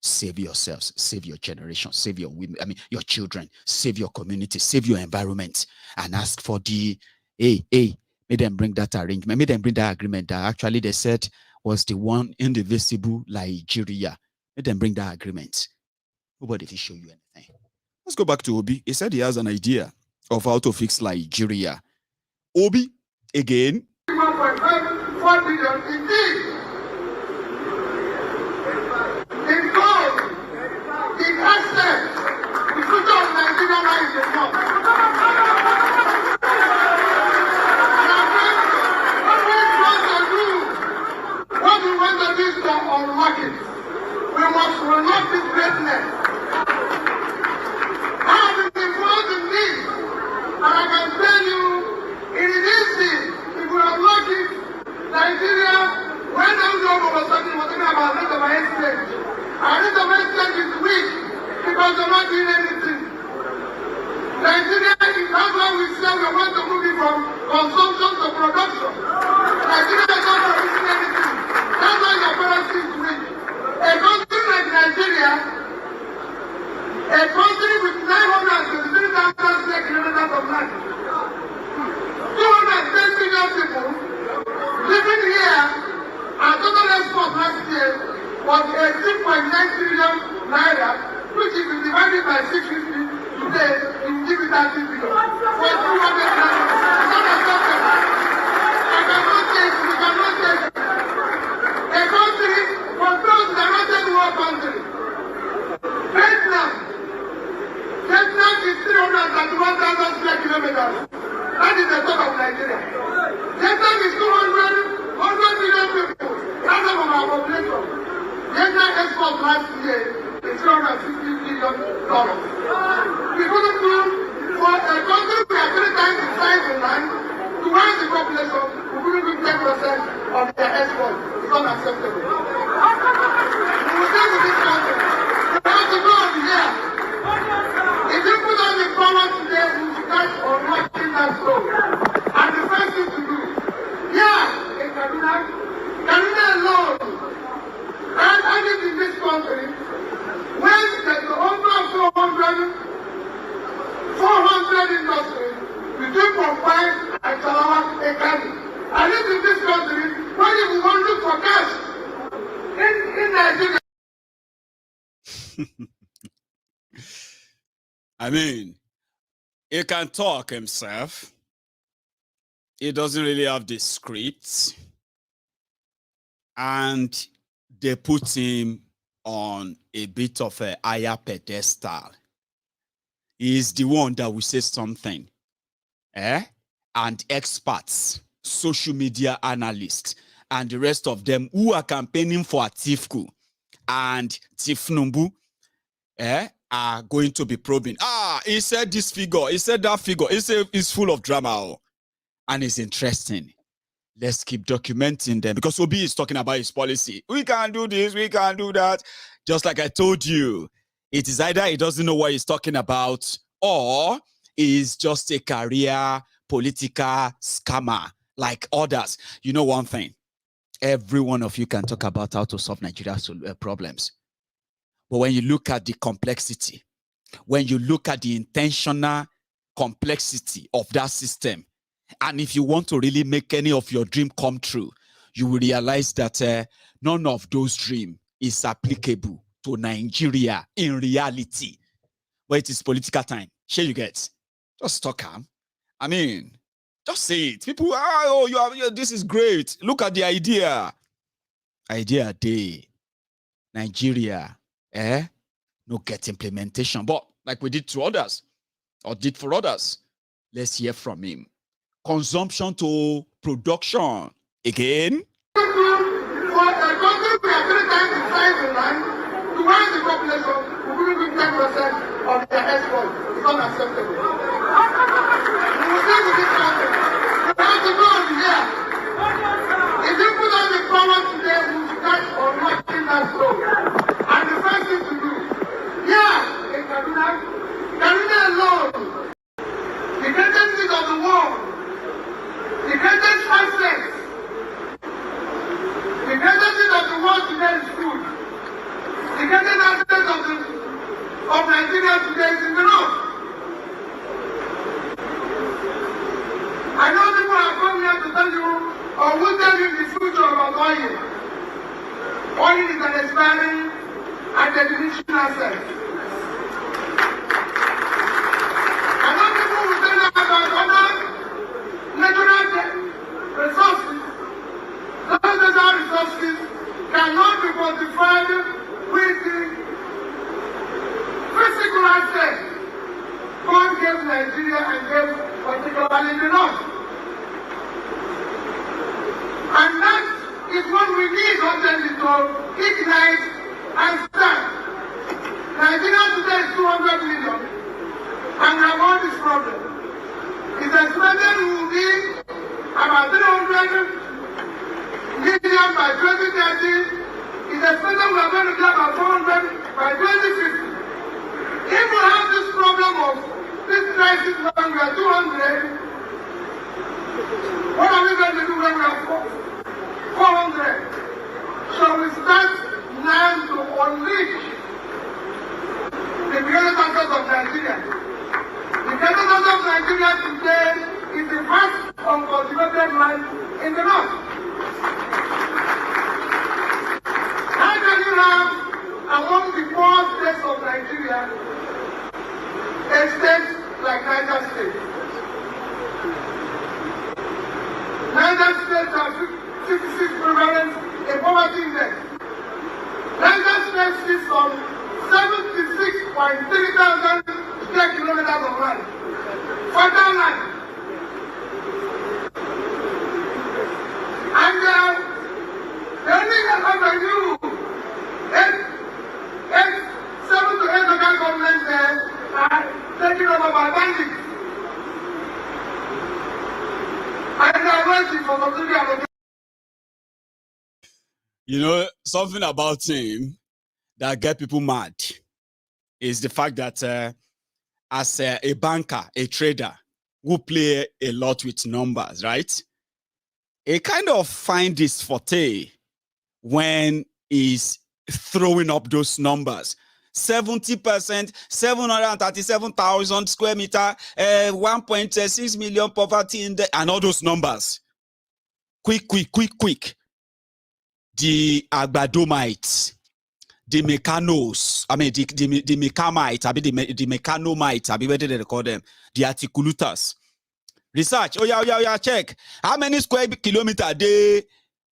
Save yourselves, save your generation, save your women, your children, save your community, save your environment, and ask for the, hey, may them bring that arrangement, may them bring that agreement that actually they said was the one indivisible Nigeria. May them bring that agreement. Nobody will show you anything. Let's go back to Obi. He said he has an idea of how to fix Nigeria. Obi, again. 1.4 billion indeed. In gold, in assets, the future of Nigeria lies in what? What we want to do is to unlock it. We must unlock this greatness. I have been involved in this, and I can tell you, it is easy if we unlock it. Nigeria, when Anambra was talking about rate of exchange, our rate of exchange is weak because they're not doing anything. Nigeria, that's why we say we want to move it from consumption to production. Nigeria is not producing anything. That's why the currency is weak. A country like Nigeria, a country with 923,000 square kilometers of land, 210 million people living here, our total export last year was 18.9 trillion naira, which if you divide it by 650 today, it will give you 30 billion. For 200 naira, it's not acceptable. I cannot take it, we cannot take it. A country, for those that are not in war country, Vietnam is 331,000 square kilometers. That is the top of Nigeria. Vietnam is 100 million people. That's of our population. Vietnam export last year is $350 billion. We couldn't do for a country we are 3 times the size of land to raise the population. We couldn't do 10% of their export. It's not acceptable. We will stay with this country. We have to go over here. If you put on the power today, we will start unlocking that flow. And the first thing to do, in Kaduna alone, and only in this country, when there's over 400 industries between Mumbai and Salawa Ekani. And in this country, when you want to look for cash in Nigeria. He can talk himself. He doesn't really have the script. And they put him on a bit of a higher pedestal. He's the one that will say something. And experts, social media analysts, and the rest of them who are campaigning for Atiku and Tinubu, are going to be probing. He said this figure, he said that figure. He said it's full of drama. And it's interesting. Let's keep documenting them because Obi is talking about his policy. We can't do this, we can't do that. Just like I told you, it is either he doesn't know what he's talking about or he's just a career political scammer like others. You know one thing, every one of you can talk about how to solve Nigeria's problems. But when you look at the complexity, when you look at the intentional complexity of that system, and if you want to really make any of your dream come true, you will realize that none of those dreams is applicable to Nigeria in reality. But it is political time. Sure you get. Just talk calm. Just say it. People, this is great. Look at the idea. Idea day. Nigeria, no get implementation. But like we did to others, or did for others, let's hear from him. Consumption to production. Again. For a country we are 3 times the size of land, to raise the population, we couldn't do 10% of their export. It's not acceptable. We will stay with this country. We have to go over here. If you put on the power today, we will start unlocking that flow. And the first thing to do, in Kaduna alone, of Nigeria today is in the north. I know people have come here to tell you or will tell you the future about oil. Oil is an expiring and definition asset. I know people will tell you about other natural resources. Those natural resources cannot be quantified with the physical asset God gave Nigeria and gave particularly the north. And that is what we need urgently to ignite and start. Nigeria today is 200 million and we have all this problem. It's expected we will be about 300 million by 2030. It's expected we are going to be about 400 by 2050. If we have this problem of this crisis when we are 200, what are we going to do when we are 400? So we start now to unleash the greatest asset of Nigeria. The greatest asset of Nigeria today is the vast uncultivated land in the north. How can you have among the poor states of Nigeria a state like Niger State? Niger State has 56 prevalent in poverty index. Niger State sits on 76.3 thousand square kilometers of land. Fertile land. And the only avenue, 7 to 8 local governments are taken over by bandits. And they are waiting for subsidy allocation. You know, something about him that get people mad is the fact that as a banker, a trader who play a lot with numbers, right? He kind of find this forte when he's throwing up those numbers. 70%, 737,000 square meter, 1.6 million poverty in the, and all those numbers. Quick. The Agbadomites, the Mechanos, I mean, the Mechamites, I mean, the Mechanomites, I mean, what did they call them? The Articulutas. Research, oh yeah, check. How many square kilometer they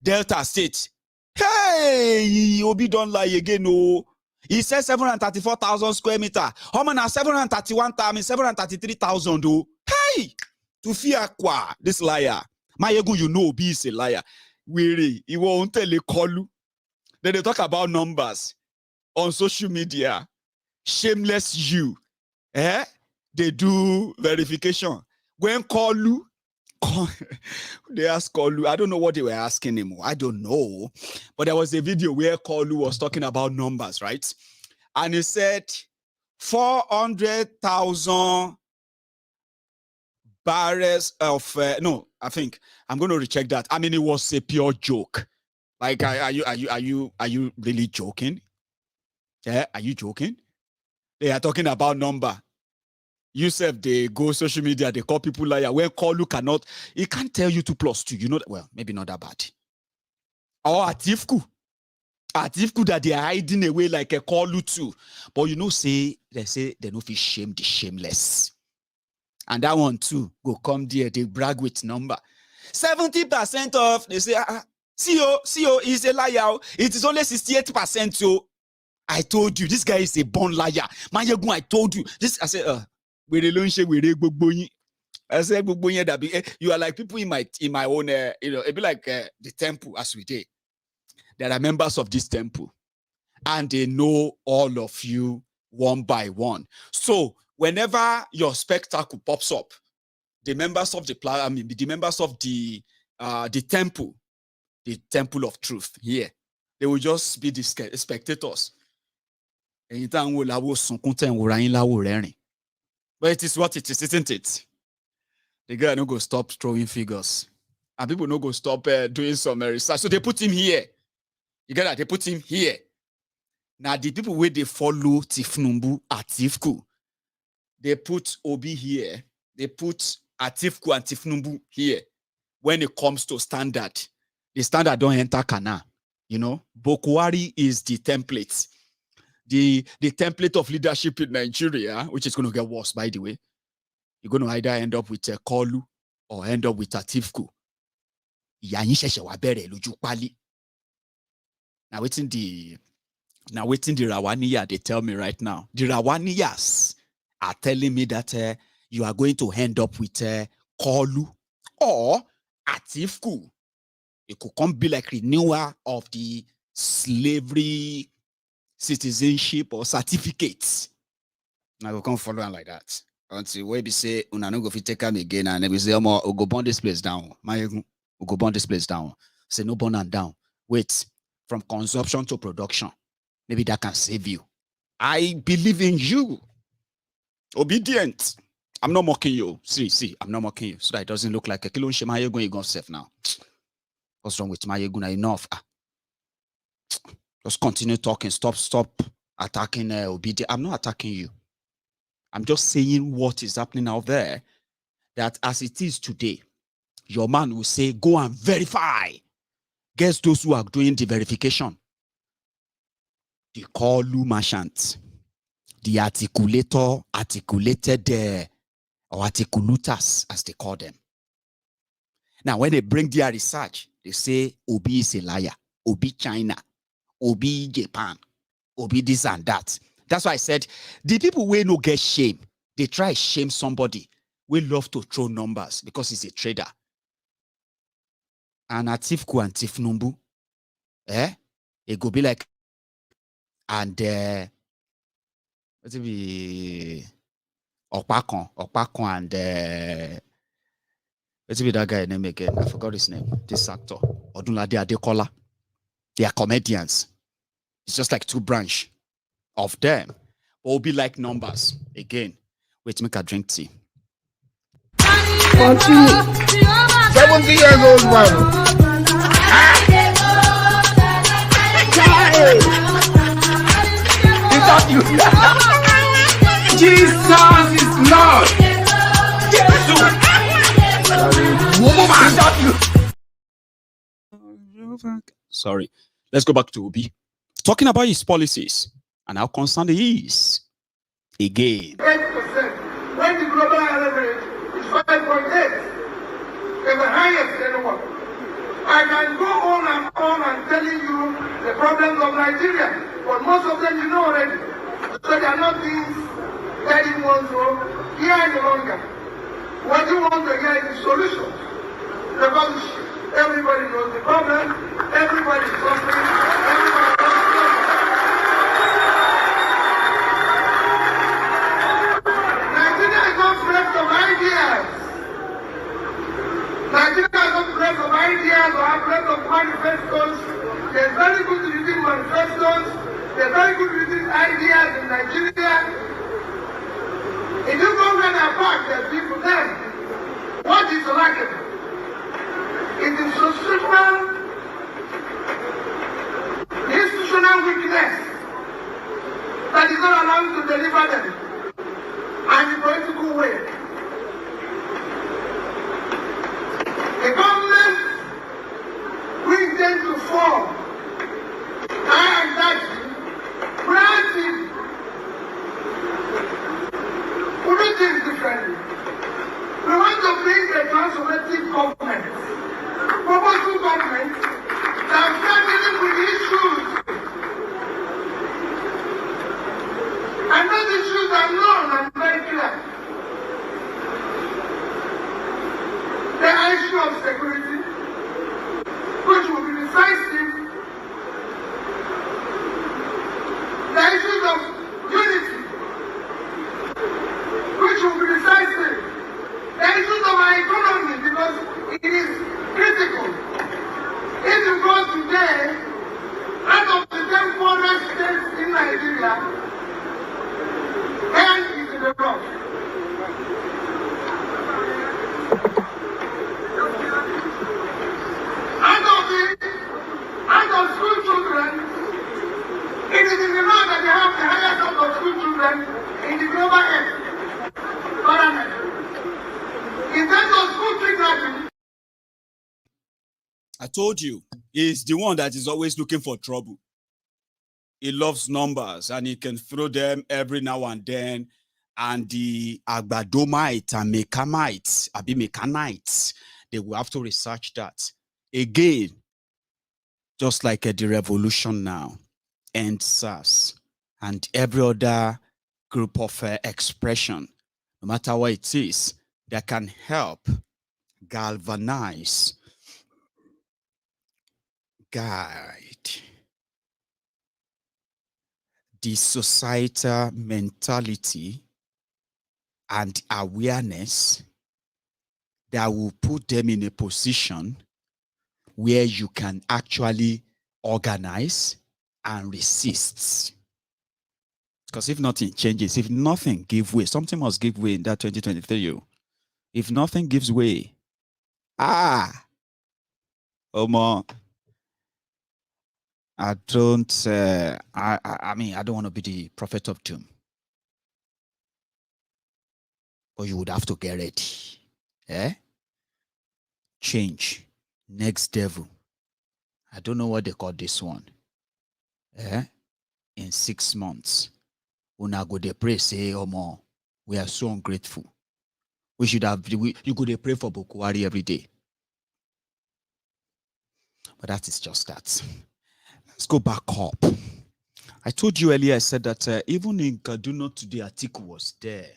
Delta State? Hey, Obi don't lie again, no. He says 734,000 square meter. How many 731,000, 733,000, oh. Hey, to fear qua, this liar. Maiyegun, you know, Obi is a liar. Weary, he won't tell you call you. Then they talk about numbers on social media. Shameless you. They do verification. When Kolu, they asked Kolu, I don't know what they were asking him. I don't know. But there was a video where Kolu was talking about numbers, right? And he said 400,000 barrels of, no, I think I'm going to recheck that. I mean, it was a pure joke. Like, are you really joking? Yeah, are you joking? They are talking about number. You said they go social media, they call people liar. Where Kolu cannot, he can't tell you 2 + 2. You know, well, maybe not that bad. Or Atiku that they are hiding away like a Kolu too. But you know, they say they no fit shame the shameless. And that one too, go come there, they brag with number. 70% of, they say, CEO is a liar. It is only 68%. So I told you, this guy is a born liar. Maiyegun, I told you. This, I said, I said, you are like people in my own, it'd be like the temple as we did. There are members of this temple, and they know all of you one by one. So whenever your spectacle pops up, the members of the temple, the temple of truth here, they will just be the spectators. But it is what it is, isn't it? The guy no go stop throwing figures. And people no go stop doing some research. So they put him here. You get that? They put him here. Now, the people where they follow Tinubu Atiku, they put Obi here, they put Atiku and Tinubu here. When it comes to standard, the standard don't enter Kana. You know, Bokwari is the template. The template of leadership in Nigeria, which is going to get worse, by the way. You're going to either end up with a Kolu or end up with Atiku. Now waiting the Rawaniya, they tell me right now. The Rawaniyas are telling me that you are going to end up with Kolu or Atiku. It could come be like renewal of the slavery citizenship or certificates. Now we can't follow on like that. Until we say, "Una no go fit take them again," and we say, "We'll go burn this place down. Maiyegun, we'll go burn this place down." Say no burn and down. Wait, from consumption to production, maybe that can save you. I believe in you. Obedient. I'm not mocking you. See, I'm not mocking you. So that it doesn't look like a kilo Maiyegun you gonna save now. What's wrong with Maiyegun? Enough. Just continue talking. Stop attacking obedient. I'm not attacking you. I'm just saying what is happening out there. That as it is today, your man will say, go and verify. Guess those who are doing the verification? The Kolu merchants, the articulated, or articulators, as they call them. Now, when they bring their research, they say, Obi is a liar, Obi China, Obi Japan, Obi this and that. That's why I said, the people who no get shame, they try to shame somebody. We love to throw numbers because he's a trader. And Atiku and Tinubu, it go be like, and what's it be Opakon and what's it be that guy name again? I forgot his name. This actor, Odunlade Adekola. They are comedians. It's just like two branch of them. But will be like numbers again. Wait, make a drink tea. 70 years old man. Jesus is Lord. Sorry. Let's go back to Obi. Talking about his policies and how concerned he is. Again. 8%. When the global average is 5.8. It's the highest anymore. I can go on and telling you the problems of Nigeria, but most of them you know already. So they are not things that you want to hear any longer. What you want to hear is solutions. Because everybody knows the problem, everybody is suffering, everybody Nigeria is not blessed of ideas. Nigeria is not blessed of ideas or blessed of manifestos. There's very good reading manifestos. There's very good reading ideas in Nigeria. If you go where they're packed, there's people there. What is lacking? It is institutional weakness that is not allowed to deliver them. And the political way. The government we intend to form, and that granted, we do things differently. We want to bring a transformative government, purposeful government that will start dealing with issues. And those issues are known and very clear. The issue of security, which will be decisive. The issues of unity, which will be decisive. The issues of our economy, because it is critical. If you go today, out of the 10 foreign states in Nigeria, 10 is in the north. Out of school children, it is in the north. told you, he's the one that is always looking for trouble. He loves numbers and he can throw them every now and then. And the Agbadomite and Mecamites, Mechanites, they will have to research that. Again, just like the revolution now, and SARS, and every other group of expression, no matter what it is, that can help galvanize, guide the societal mentality and awareness that will put them in a position where you can actually organize and resist. Because if nothing changes, if nothing gives way, something must give way in that 2023. If nothing gives way, Omo, I don't, I mean, I don't want to be the prophet of doom. But you would have to get ready. Eh? Change. Next devil. I don't know what they call this one. Eh? In 6 months. Una go dey pray, say, Omo, we are so ungrateful. We should have, you go dey pray for Bokuwari every day. But that is just that. Let's go back up. I told you earlier, I said that even in Kaduna today, Atiku was there.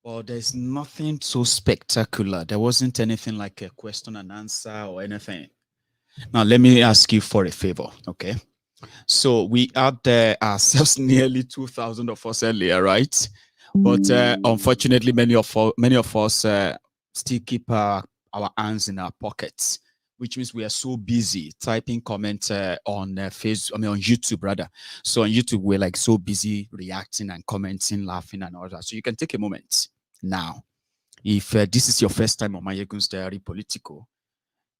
Well, there's nothing so spectacular. There wasn't anything like a question and answer or anything. Now, let me ask you for a favor, okay? So we had ourselves nearly 2,000 of us earlier, right? But unfortunately, many of us still keep our hands in our pockets, which means we are so busy typing comments on Facebook, on YouTube rather. So on YouTube, we're like so busy reacting and commenting, laughing and all that. So you can take a moment now. If this is your first time on Maiyegun's Diary Politico,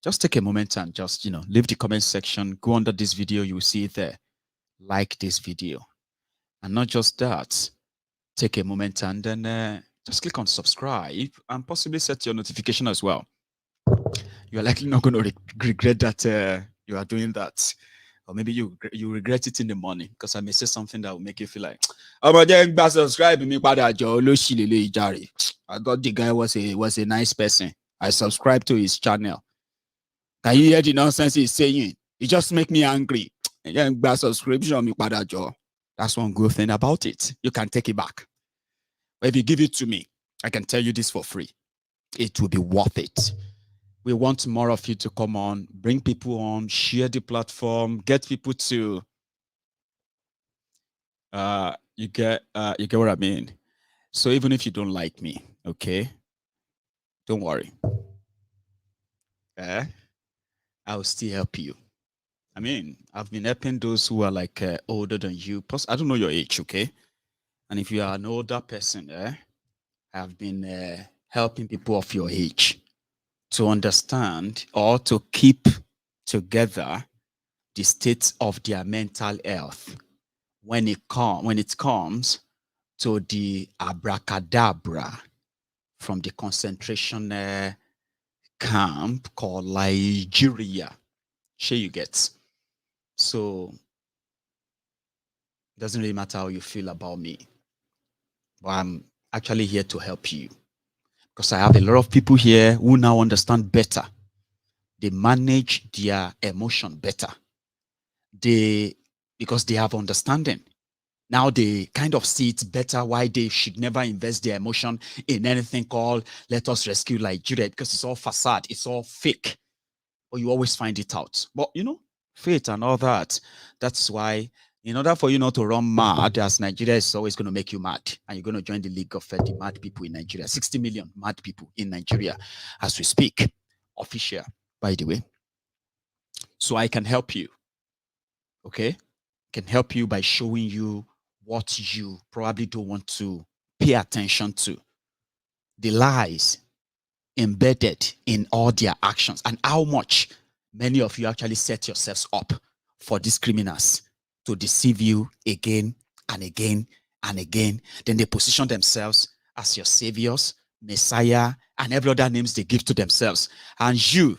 just take a moment and just, leave the comment section, go under this video, you will see it there. Like this video. And not just that, take a moment and then just click on subscribe and possibly set your notification as well. You're likely not going to regret that you are doing that. Or maybe you regret it in the morning because I may say something that will make you feel like, oh, but then subscribe me. I thought the guy was a nice person. I subscribed to his channel. Can you hear the nonsense he's saying? It just makes me angry. Subscription. That's one good thing about it. You can take it back. But if you give it to me, I can tell you this for free. It will be worth it. We want more of you to come on, bring people on, share the platform, get people to you get what I mean. So even if you don't like me, okay, don't worry. I'll still help you. I mean, I've been helping those who are like older than you. Plus, I don't know your age, okay? And if you are an older person, I've been helping people of your age to understand or to keep together the state of their mental health when it comes to the abracadabra from the concentration camp called Nigeria. Sure you get. So it doesn't really matter how you feel about me, but I'm actually here to help you because I have a lot of people here who now understand better. They manage their emotion better. Because they have understanding. Now they kind of see it better why they should never invest their emotion in anything called let us rescue Nigeria because it's all facade, it's all fake. But you always find it out. But faith and all that. That's why in order for you not to run mad, as Nigeria is always going to make you mad, and you're going to join the league of the mad people in Nigeria. 60 million mad people in Nigeria as we speak. Official, by the way. So I can help you. Okay? Can help you by showing you what you probably don't want to pay attention to. The lies embedded in all their actions and how much many of you actually set yourselves up for these criminals to deceive you again and again and again. Then they position themselves as your saviors, Messiah, and every other names they give to themselves. And you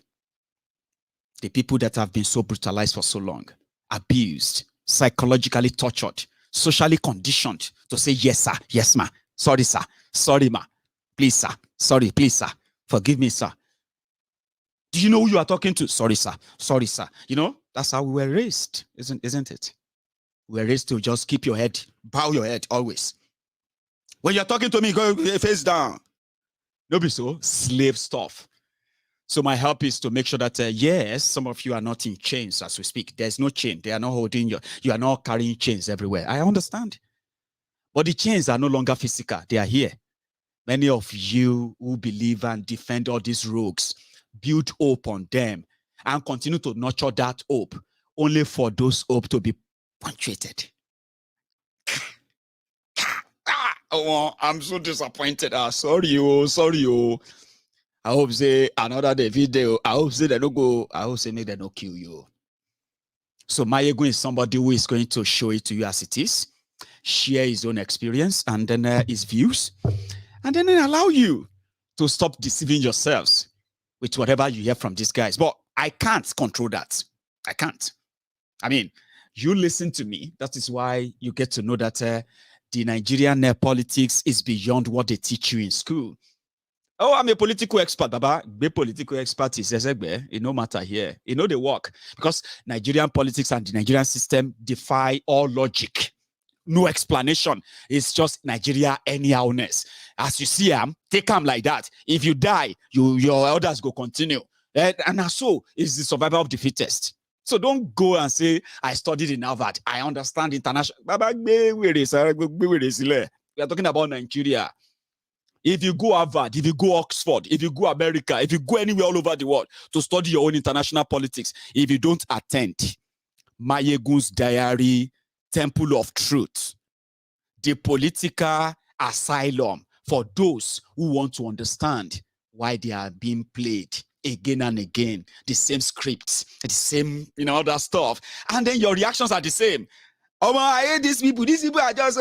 The people that have been so brutalized for so long, abused, psychologically tortured, socially conditioned to say, yes, sir, yes, ma, sorry, sir, sorry, ma, please, sir, sorry, please, sir, forgive me, sir. Do you know who you are talking to? Sorry, sir, sorry, sir. You know, that's how we were raised, isn't it? We were raised to just keep your head, bow your head always. When you're talking to me, go face down. No be so, slave stuff. So my help is to make sure that, yes, some of you are not in chains as we speak. There's no chain. They are not holding you are not carrying chains everywhere. I understand. But the chains are no longer physical. They are here. Many of you who believe and defend all these rogues, build hope on them and continue to nurture that hope, only for those hope to be punctuated. Oh, I'm so disappointed. Sorry, sorry. I hope say another day video. I hope say they no go. I hope say make they no kill you. So Maiyegun is somebody who is going to show it to you as it is, share his own experience and then his views, and then allow you to stop deceiving yourselves with whatever you hear from these guys. But I can't control that. I can't. I mean, you listen to me. That is why you get to know that the Nigerian politics is beyond what they teach you in school. Oh, I'm a political expert, Baba. Be political expert is it no matter here. You know they work because Nigerian politics and the Nigerian system defy all logic. No explanation. It's just Nigeria anyhowness. As you see them, take them like that. If you die, your elders go continue. And so is the survival of the fittest. So don't go and say, I studied in Harvard. I understand international. Baba, we are talking about Nigeria. If you go Harvard, if you go Oxford, if you go America, if you go anywhere all over the world to study your own international politics, if you don't attend Maiyegun's Diary, Temple of Truth, the political asylum for those who want to understand why they are being played again and again, the same scripts, the same, other stuff, and then your reactions are the same. Oh, I hate these people are just...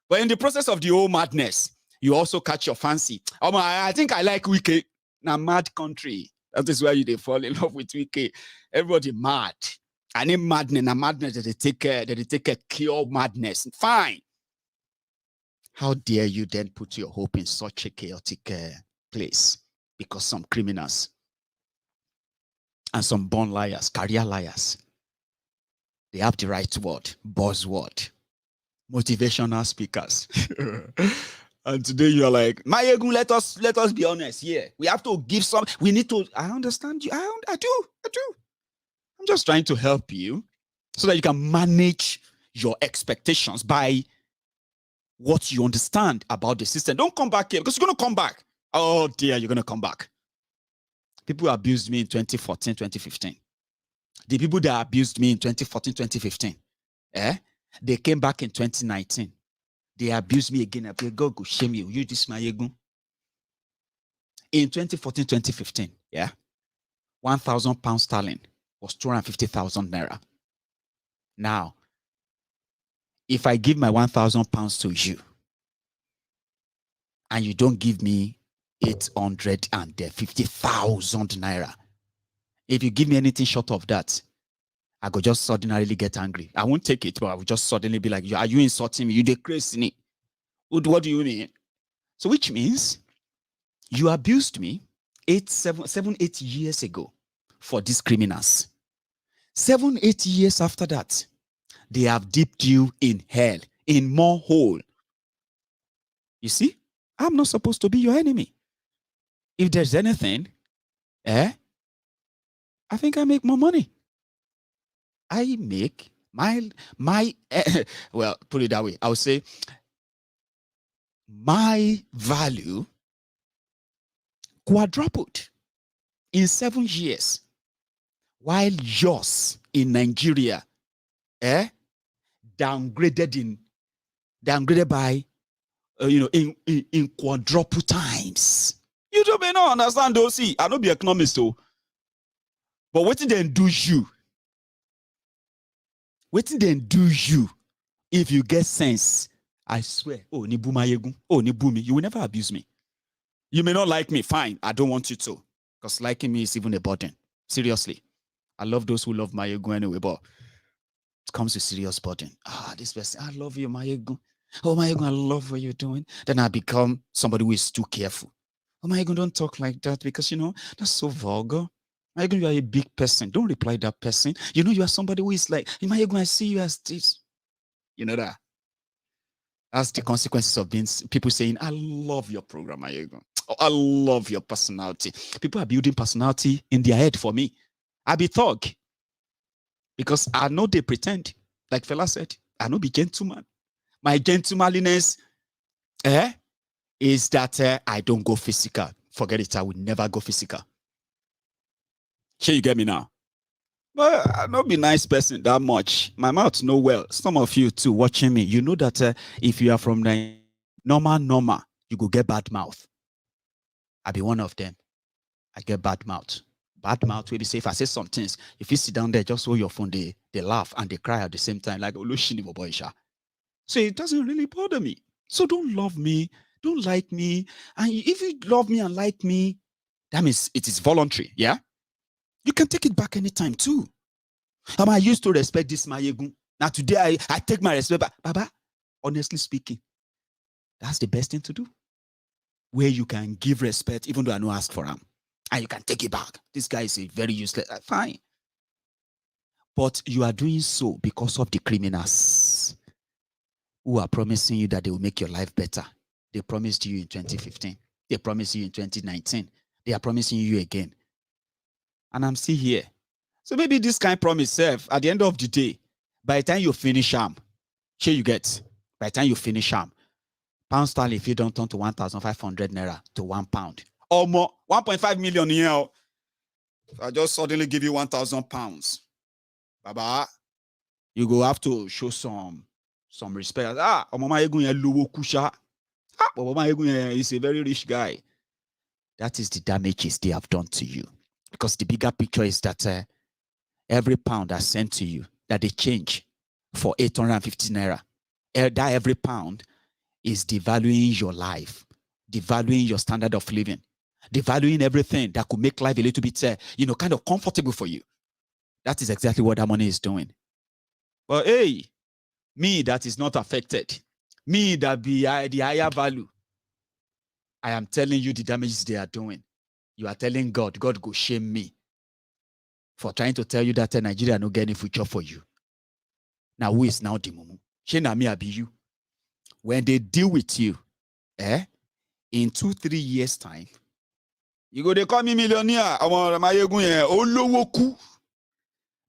But in the process of the whole madness, you also catch your fancy. I think I like Wike. Now, mad country. That is why they fall in love with Wike. Everybody mad. And in madness, that they take a cure madness. Fine. How dare you then put your hope in such a chaotic place? Because some criminals and some born liars, career liars, they have the right word, buzzword, motivational speakers. And today you are like, Maiyegun, let us be honest here. We have to give some, we need to, I understand you. I do. I'm just trying to help you so that you can manage your expectations by what you understand about the system. Don't come back here because you're going to come back. Oh dear, you're going to come back. People abused me in 2014, 2015. The people that abused me in 2014, 2015, they came back in 2019. They abused me again. God go shame you. You this Maiyegun. In 2014, 2015, 1,000 pounds sterling was 250,000 naira. Now, if I give my 1,000 pounds to you, and you don't give me 850,000 naira, if you give me anything short of that, I could just suddenly get angry. I won't take it, but I would just suddenly be like, are you insulting me? You dey crazy me. What do you mean? So which means you abused me 8 years ago for these criminals. 7, 8 years after that, they have dipped you in hell, in more hole. You see, I'm not supposed to be your enemy. If there's anything, I think I make more money. I make well, put it that way. I would say my value quadrupled in 7 years, while yours in Nigeria, downgraded by, in quadruple times. You don't may not understand though. See, I don't be economist though, but what did they do you? What did they do you if you get sense? I swear, oh, ni bu Maiyegun, oh, ni bu me, you will never abuse me. You may not like me, fine, I don't want you to, because liking me is even a burden. Seriously. I love those who love Maiyegun anyway, but it comes with serious burden. This person, I love you, Maiyegun. Oh, Maiyegun, I love what you're doing. Then I become somebody who is too careful. Oh, Maiyegun, don't talk like that because, that's so vulgar. Maiyegun, you are a big person. Don't reply that person. You are somebody who is like, hey, Maiyegun, I see you as this. You know that? That's the consequences of being people saying, I love your program, Maiyegun. Oh, I love your personality. People are building personality in their head for me. I be thug. Because I know they pretend. Like fella said, I know be gentleman. My gentlemanliness is that I don't go physical. Forget it, I will never go physical. Sure, you get me now? But I not be nice person that much. My mouth know well. Some of you too watching me, you know that if you are from the normal, you go get bad mouth. I be one of them. I get bad mouth. Bad mouth will be say if I say some things, if you sit down there, just hold your phone, they laugh and they cry at the same time, like Olushini Boboisha. So it doesn't really bother me. So don't love me, don't like me. And if you love me and like me, that means it is voluntary, yeah? You can take it back anytime too. I used to respect this Maiyegun. Now today I take my respect back. Baba, honestly speaking, that's the best thing to do. Where you can give respect even though I no ask for him. And you can take it back. This guy is a very useless. Fine. But you are doing so because of the criminals who are promising you that they will make your life better. They promised you in 2015. They promised you in 2019. They are promising you again. And I'm still here. So maybe this kind of promise serve at the end of the day, by the time you finish by the time you finish pound sterling, if you don't turn to 1,500 naira to £1 or more, 1.5 million here. So I just suddenly give you 1,000 pounds. Baba, you go have to show some respect. Maiyegun is a very rich guy. That is the damages they have done to you. Because the bigger picture is that every pound that's sent to you, that they change for 850 naira, that every pound is devaluing your life, devaluing your standard of living, devaluing everything that could make life a little bit, kind of comfortable for you. That is exactly what that money is doing. But hey, me that is not affected, me that be the higher value, I am telling you the damages they are doing. You are telling God go shame me for trying to tell you that Nigeria no get any future for you. Now who is now the mumu? Shame na me abi you. When they deal with you, in 2-3 years' time, you go they call me millionaire.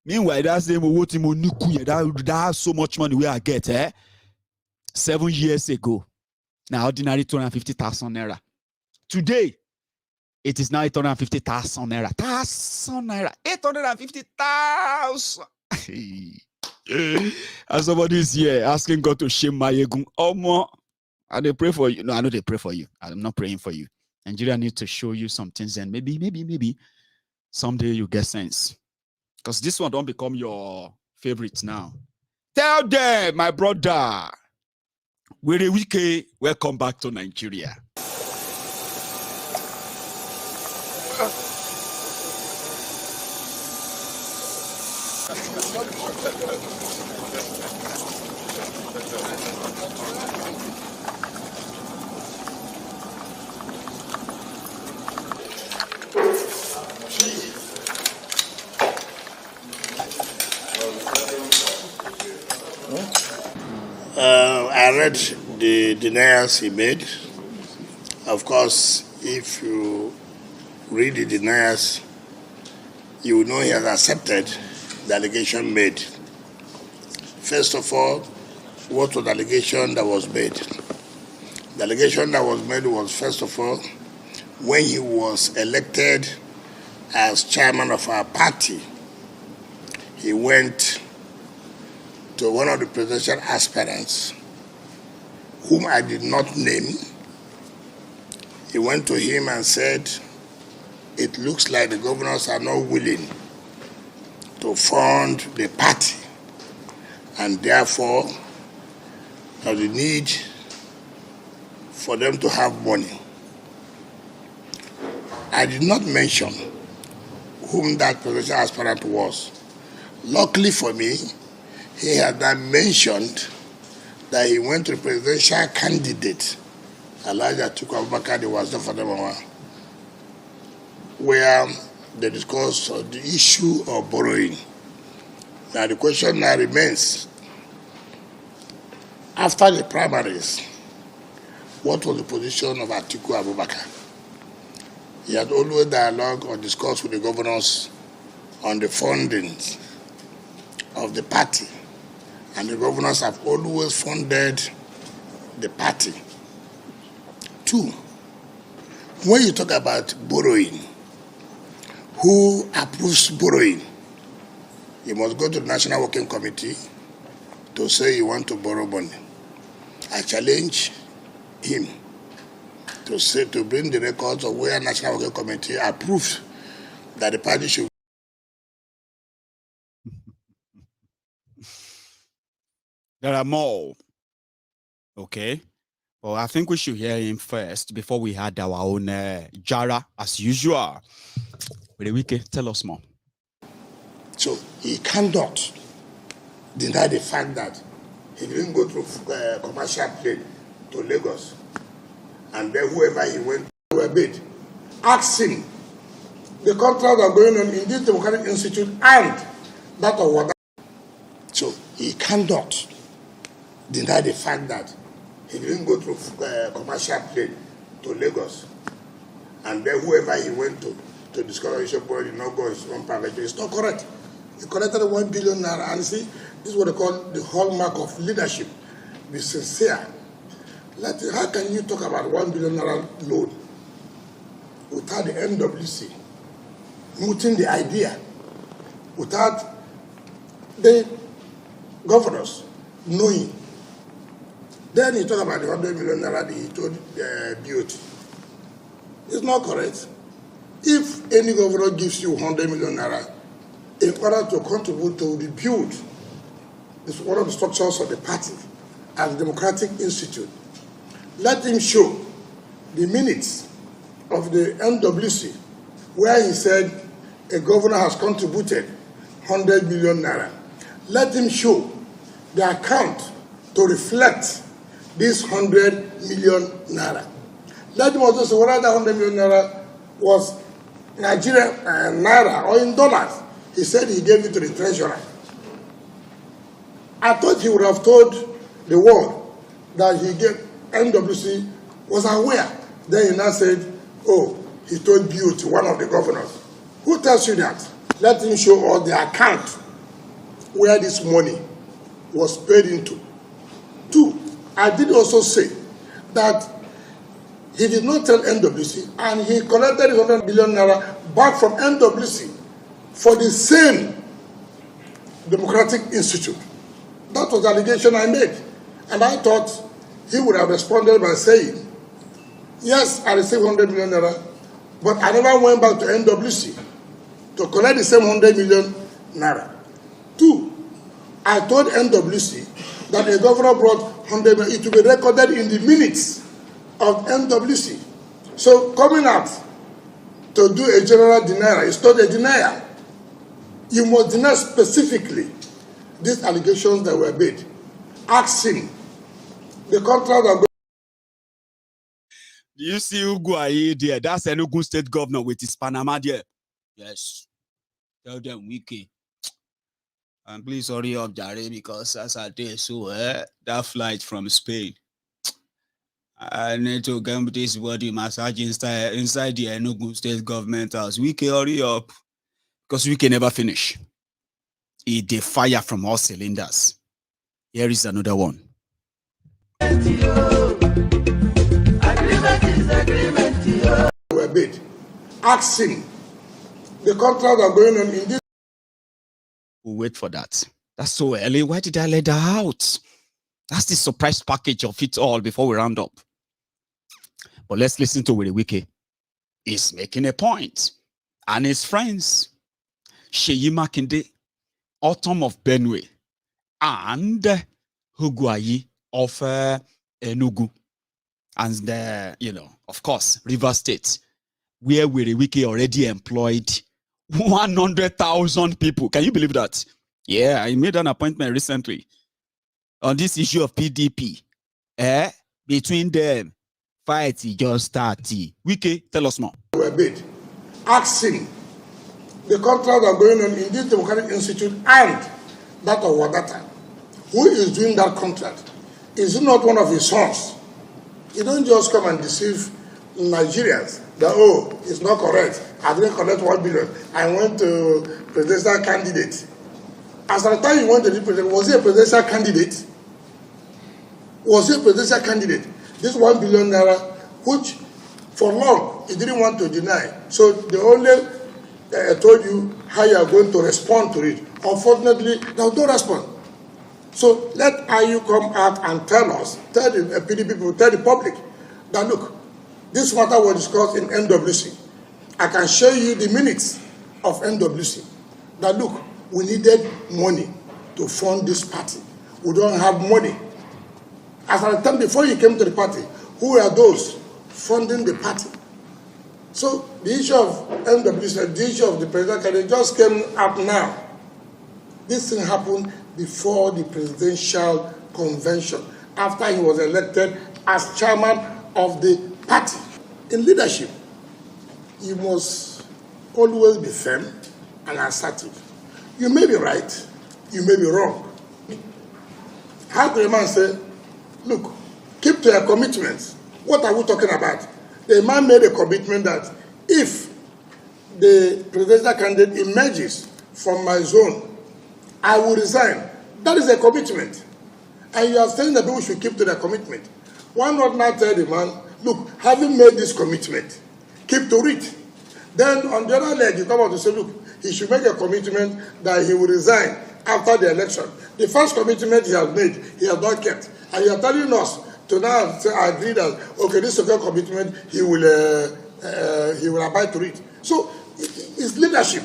Meanwhile, that's the that has so much money where I get 7 years ago. Now ordinary 250,000 naira. Today, it is now 850,000 naira. 850,000. And somebody is here asking God to shame Maiyegun. And they pray for you. No, I know they pray for you. I'm not praying for you. Nigeria needs to show you some things, and maybe someday you get sense. Because this one don't become your favorite now. Tell them, my brother, Wike, welcome back to Nigeria. I read the denials he made. Of course, if you read the denials, you will know he has accepted the allegation made. First of all, what was the allegation that was made? The allegation that was made was, first of all, when he was elected as chairman of our party, he went to one of the presidential aspirants, whom I did not name. He went to him and said, it looks like the governors are not willing to fund the party, and therefore have the need for them to have money. I did not mention whom that presidential aspirant was. Luckily for me, he had then mentioned that he went to the presidential candidate, Atiku Abubakar, the was for them, where they discussed the issue of borrowing. Now the question now remains, after the primaries, what was the position of Atiku Abubakar? He had always dialogued or discussed with the governors on the fundings of the party, and the governors have always funded the party. Two, when you talk about borrowing, who approves borrowing? You must go to the National Working Committee to say you want to borrow money. I challenge him to bring the records of where National Working Committee approved that the party should. There are more. Okay. Well, I think we should hear him first before we had our own Jara, as usual. Wike, tell us more. So he cannot deny the fact that he didn't go through commercial plane to Lagos, and then whoever he went to were bid. Ask him the contracts are going on in this Democratic Institute and that of what. So he cannot deny the fact that he didn't go through commercial plane to Lagos, and then whoever he went to discover his boy did not go his own private. It's not correct. He collected 1 billion naira, and see, this is what they call the hallmark of leadership. Be sincere. How can you talk about 1 billion naira loan without the NWC mooting the idea, without the governors knowing? Then you talk about the 100 million naira that he told BOT. It's not correct. If any governor gives you 100 million naira in order to contribute to rebuild one of the structures of the party and the Democratic Institute, let him show the minutes of the NWC where he said a governor has contributed 100 million naira. Let him show the account to reflect this 100 million naira. Let him also say whether that 100 million naira was Nigerian naira or in dollars. He said he gave it to the treasurer. I thought he would have told the world that he gave NWC was aware. Then he now said, oh, he told BOT, one of the governors. Who tells you that? Let him show all the account where this money was paid into. Two, I did also say that he did not tell NWC, and he collected 100 billion naira back from NWC for the same Democratic Institute. That was the allegation I made. And I thought he would have responded by saying, yes, I received 100 million naira, but I never went back to NWC to collect the same 100 million naira. Two, I told NWC that a governor brought 100 million, it will be recorded in the minutes of NWC. So coming out to do a general denial is not a denial. You must deny specifically these allegations that were made. Ask him. The contract are going. Do you see Uguayi there? That's Enugu State Governor with his Panama there. Yes. Tell them Wike. And please hurry up, Jare, because as I tell so that flight from Spain, I need to get this body massage inside the Enugu State Government house. Wike, hurry up. Because we can never finish. It dey fire from all cylinders. Here is another one. Ask him. The contracts are going on in this. We'll wait for that. That's so early. Why did I let that out? That's the surprise package of it all before we round up. But let's listen to Wike. He's making a point. And his friends, Sheyi Makinde, Autumn of Benue, and Uguayi of Enugu. And, of course, River State, where Wike already employed 100,000 people. Can you believe that? Yeah, I made an appointment recently on this issue of PDP. Between them, fight just started. Wike, tell us more. Asking the contracts are going on in this Democratic Institute and that of Wadata. Who is doing that contract? Is it not one of his sons? You don't just come and deceive Nigerians that, oh, it's not correct. I didn't collect 1 billion. I went to presidential candidate. As at the time you went to the president, was he a presidential candidate? Was he a presidential candidate? This 1 billion naira, which for long he didn't want to deny. So they only told you how you are going to respond to it. Unfortunately, there was no response. So let IU come out and tell us, tell the PDP people, tell the public that look, this matter was discussed in NWC. I can show you the minutes of NWC. That look, we needed money to fund this party. We don't have money. As at the time before you came to the party, who were those funding the party? So the issue of NWC, the issue of the presidential candidate just came up now. This thing happened before the presidential convention, after he was elected as chairman of the party. In leadership, you must always be firm and assertive. You may be right, you may be wrong. How could a man say, look, keep to your commitments? What are we talking about? The man made a commitment that if the presidential candidate emerges from my zone, I will resign. That is a commitment. And you are saying that people should keep to their commitment. Why not now tell the man, look, having made this commitment, keep to it. Then on the other leg, you come out to say, look, he should make a commitment that he will resign after the election. The first commitment he has made, he has not kept. And you are telling us to now say, I agree that, okay, this second commitment, he will abide to it. So it's leadership.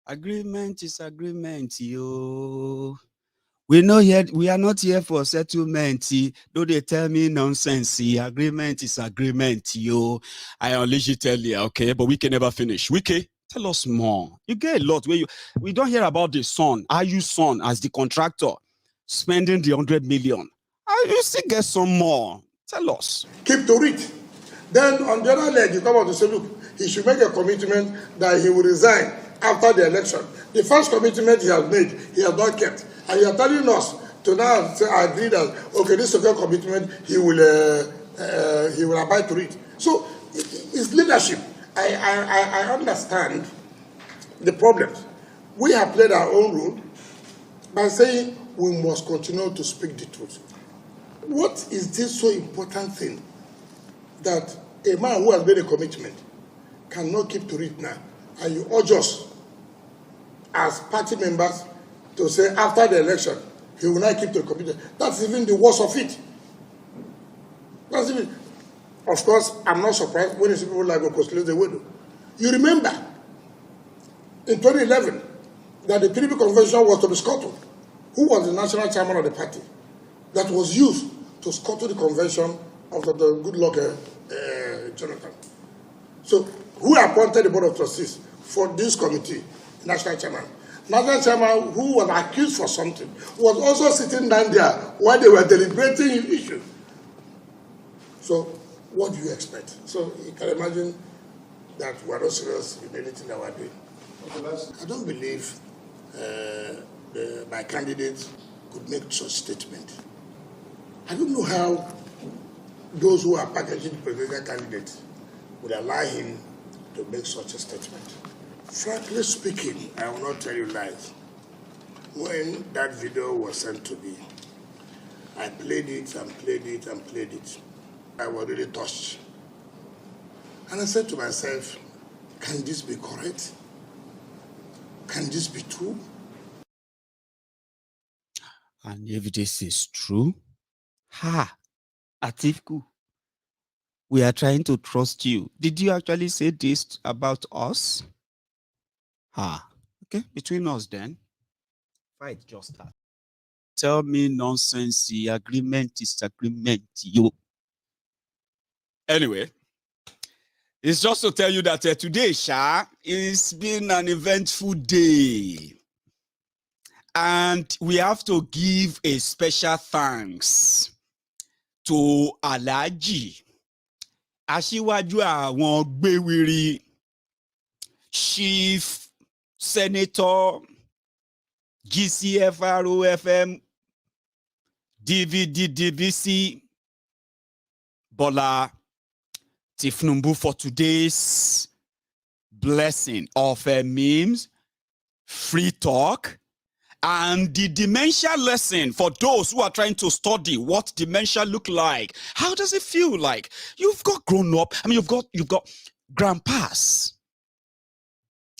Agreement is agreement, yo. We are not here for settlement. Don't they tell me nonsense? Agreement is agreement, yo. I unleash it earlier, okay? But we can never finish. Wike, tell us more. You get a lot where we don't hear about the son. Are you son as the contractor spending the 100 million? You still get some more. Tell us. Keep to it. Then on the other leg, you come out to say, look, he should make a commitment that he will resign after the election. The first commitment he has made, he has not kept. And you are telling us to now say, I agree that, okay, this second commitment, he will abide to it. So it's leadership. I understand the problems. We have played our own role by saying we must continue to speak the truth. What is this so important thing that a man who has made a commitment cannot keep to it now? And you urge us as party members to say after the election, he will not keep to the commitment. That's even the worst of it. That's even, of course, I'm not surprised when you see people like Okosile the widow. You remember in 2011 that the PDP convention was to be scuttled. Who was the national chairman of the party? That was used to scuttle the convention of the good luck Jonathan. So who appointed the board of trustees for this committee? National chairman. National chairman who was accused for something was also sitting down there while they were deliberating issues. So what do you expect? So you can imagine that we are not serious in anything that we are doing. I don't believe my candidate could make such statement. I don't know how those who are packaging the presidential candidate would allow him to make such a statement. Frankly speaking, I will not tell you lies. When that video was sent to me, I played it and played it and played it. I was really touched. And I said to myself, can this be correct? Can this be true? And if this is true, Atiku, we are trying to trust you. Did you actually say this about us? Okay, between us then. Fight just that. Tell me nonsense. The agreement is agreement. You. Anyway, It's just to tell you that today, Sha, it's been an eventful day. And we have to give a special thanks to Alhaji Aṣíwájú àwọn gbéwìrì Chief Senator GCFROFM DVC Bola Tinubu for today's blessing of memes, free talk, and the dementia lesson for those who are trying to study what dementia look like. How does it feel like? You've got grown up. I mean, you've got grandpas.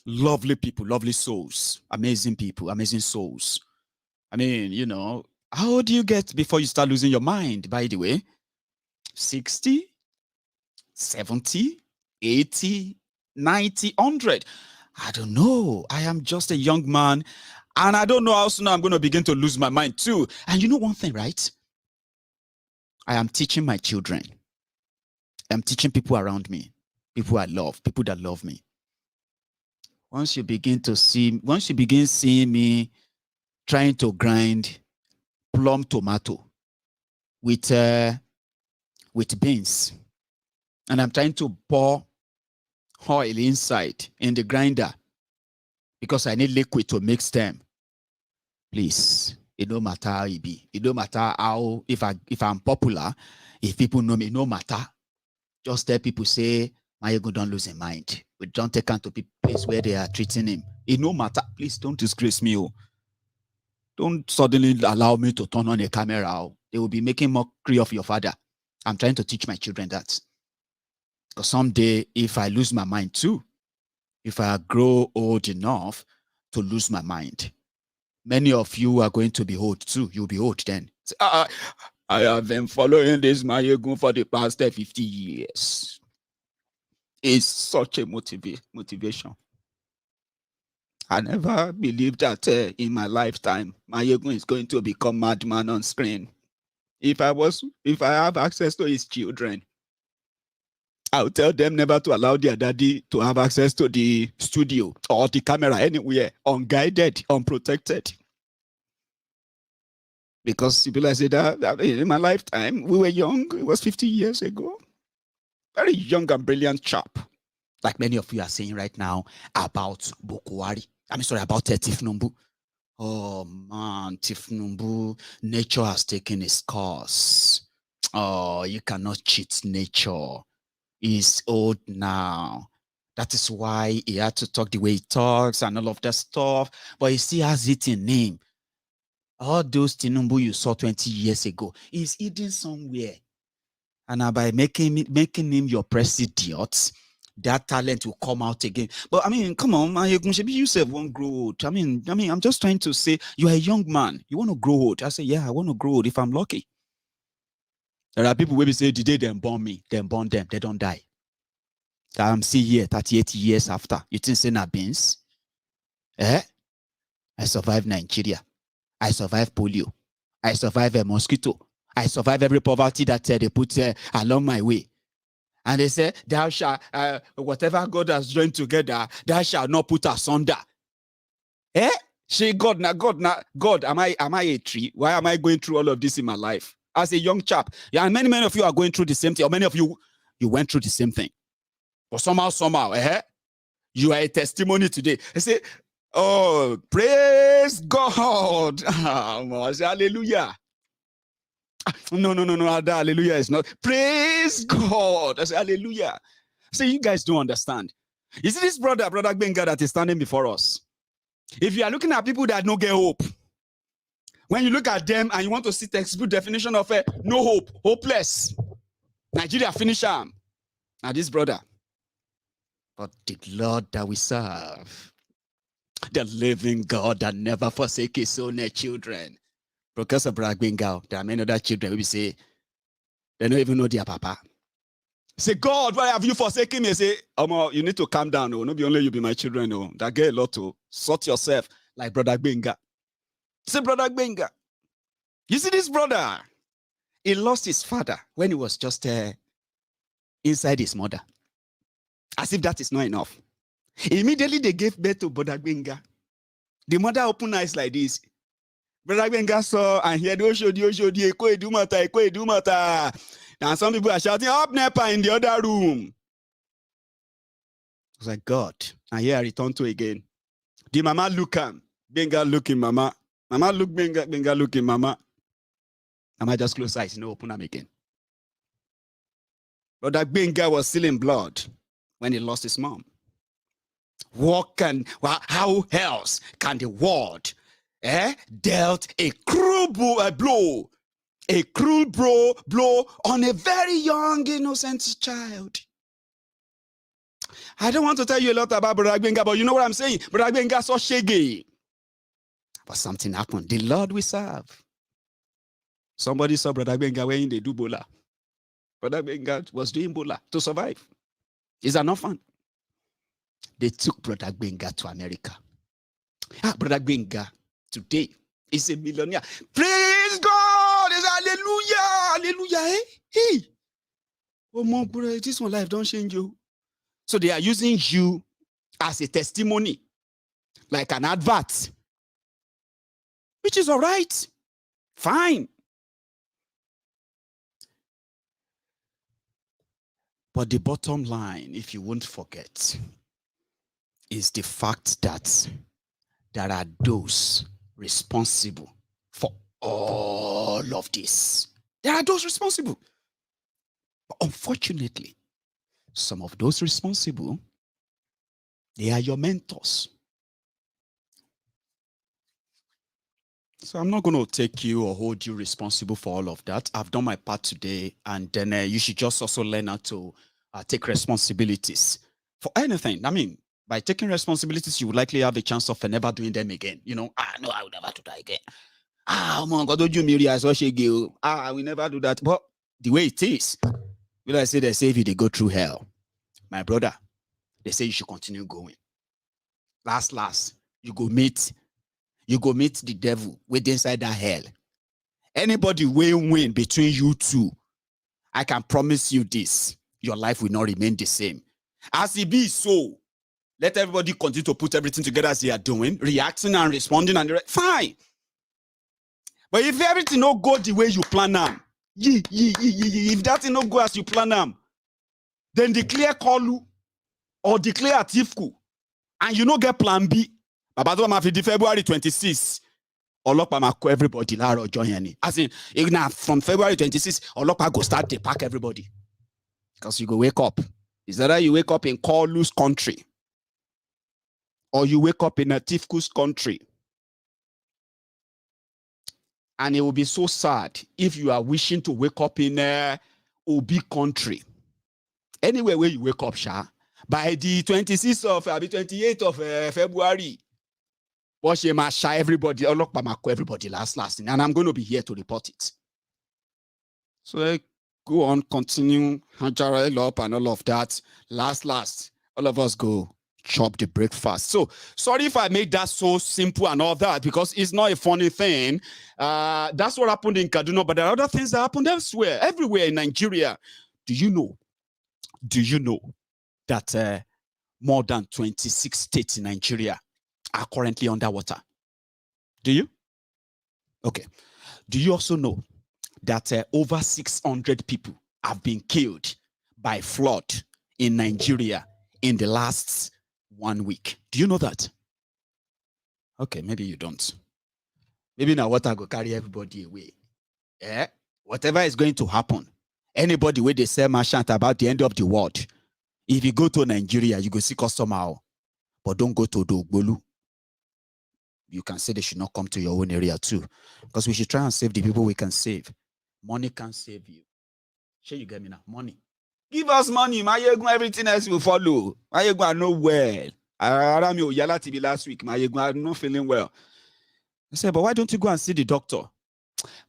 Lovely people, lovely souls, amazing people, amazing souls. I mean, you know, how old do you get before you start losing your mind, by the way? 60, 70, 80, 90, 100. I don't know. I am just a young man. And I don't know how soon I'm going to begin to lose my mind too. And you know one thing, right? I am teaching my children. I'm teaching people around me, people I love, people that love me. Once you begin seeing me trying to grind plum tomato with beans, and I'm trying to pour oil inside in the grinder because I need liquid to mix them. Please, it don't matter how it be. It don't matter how, if I'm popular, if people know me, no matter. Just tell people, say, Maiyegun don't lose his mind. We don't take him to place where they are treating him. It no matter. Please don't disgrace me. Oh. Don't suddenly allow me to turn on a camera. Oh. They will be making mockery of your father. I'm trying to teach my children that. Because someday, if I lose my mind too, if I grow old enough to lose my mind, many of you are going to be old too. You'll be old then. Say, I have been following this Maiyegun for the past 50 years. It's such a motivation. I never believed that in my lifetime, Maiyegun is going to become madman on screen. If I have access to his children, I'll tell them never to allow their daddy to have access to the studio or the camera anywhere, unguided, unprotected. Because people I say that in my lifetime, we were young. It was 50 years ago. Very young and brilliant chap. Like many of you are saying right now about Bokwari. About Tinubu. Oh man, Tinubu, nature has taken its course. Oh, you cannot cheat nature. He's old now. That is why he had to talk the way he talks and all of that stuff. But he still has it in him. All those Tinubu you saw 20 years ago is hidden somewhere. And by making him your president, that talent will come out again. But I mean, come on, Maiyegun, you yourself won't grow old. I mean, I'm just trying to say you are a young man. You want to grow old. I say, yeah, I want to grow old if I'm lucky. There are people who will say, the day they born me, they born them, they don't die. I'm still here 38 years after. You think say na beans? I survived Nigeria. I survived polio. I survived a mosquito. I survived every poverty that they put along my way. And they say, thou shalt, whatever God has joined together, thou shalt not put asunder. Say God, am I a tree? Why am I going through all of this in my life? As a young chap. Yeah, and many of you are going through the same thing, or many of you went through the same thing. But somehow, you are a testimony today. They say, oh, praise God. Hallelujah. No, hallelujah is not. Praise God. I say, hallelujah. So you guys don't understand. You see this brother Benga that is standing before us. If you are looking at people that don't get hope, when you look at them and you want to see textbook definition of no hope, hopeless, Nigeria finish arm. Now this brother, but the Lord that we serve, the living God that never forsake his own children. Professor Benga, there are many other children who will say, they don't even know their papa. Say, God, why have you forsaken me? Say, you need to calm down. Oh, not be only you be my children. Oh, that get a lot to sort yourself like Brother Benga. Say, Brother Benga. You see this brother? He lost his father when he was just inside his mother. As if that is not enough. Immediately they gave birth to Brother Gbenga. The mother opened eyes like this. Brother Gbenga saw and heard, Eko Edumata. And some people are shouting, up Nepa in the other room. I was like, God. And here I returned to again. The mama look him. Gbenga looking mama. Mama look Gbenga, Gbenga looking mama. Mama just close eyes, open them again. Brother Gbenga was still in blood when he lost his mom. How else can the world dealt a cruel blow on a very young, innocent child? I don't want to tell you a lot about Brother Gbenga, but you know what I'm saying? Brother Gbenga saw shaggy. But something happened. The Lord we serve. Somebody saw Brother Gbenga when they do bola. Brother Gbenga was doing bola to survive. He's an orphan. They took Brother Gbenga to America. Brother Gbenga today is a millionaire. Praise God! It's hallelujah! Hallelujah! Hey! Oh, my brother, this one life don't change you. So they are using you as a testimony, like an advert, which is all right. Fine. But the bottom line, if you won't forget, is the fact that there are those responsible for all of this. There are those responsible. But unfortunately, some of those responsible, they are your mentors. So I'm not going to take you or hold you responsible for all of that. I've done my part today, and then you should just also learn how to take responsibilities for anything. I mean, by taking responsibilities, you would likely have a chance of never doing them again. No, I will never do that again. Oh my God, don't you realize what she give? I will never do that. But the way it is, will I say they say if you they go through hell, my brother, they say you should continue going. Last, you go meet the devil with inside that hell. Anybody win between you two, I can promise you this: your life will not remain the same. As it be so, let everybody continue to put everything together as they are doing, reacting and responding, and fine. But if everything not go the way you plan them, if that thing not go as you plan them, then declare Kolu or declare Atiku, and you don't get plan B. About February 26th, everybody join. As in, from February 26th, Olopa go start to pack everybody. Because you go wake up. Is that you wake up in Kolu's country, or you wake up in Atifu's country? And it will be so sad if you are wishing to wake up in Obi country. Anywhere where you wake up, by the 26th of, 28th of February, watch him shy everybody, everybody last thing. And I'm going to be here to report it. So go on, continue, Hajara up and all of that. Last, all of us go chop the breakfast. So sorry if I made that so simple and all that, because it's not a funny thing. That's what happened in Kaduna, but there are other things that happened elsewhere, everywhere in Nigeria. Do you know that more than 26 states in Nigeria are currently underwater? Do you? Okay. Do you also know that over 600 people have been killed by flood in Nigeria in the last 1 week? Do you know that? Okay, maybe you don't. Maybe now water go carry everybody away. Whatever is going to happen, anybody where they sell merchant about the end of the world, if you go to Nigeria, you go see customer, but don't go to Dogbolu. You can say they should not come to your own area too, because we should try and save the people we can save. Money can save you. Sure, you get me now? Money. Give us money. Maiyegun, everything else will follow. Maiyegun, I know well. Yala TV last week. Maiyegun, I'm not feeling well. I said, but why don't you go and see the doctor?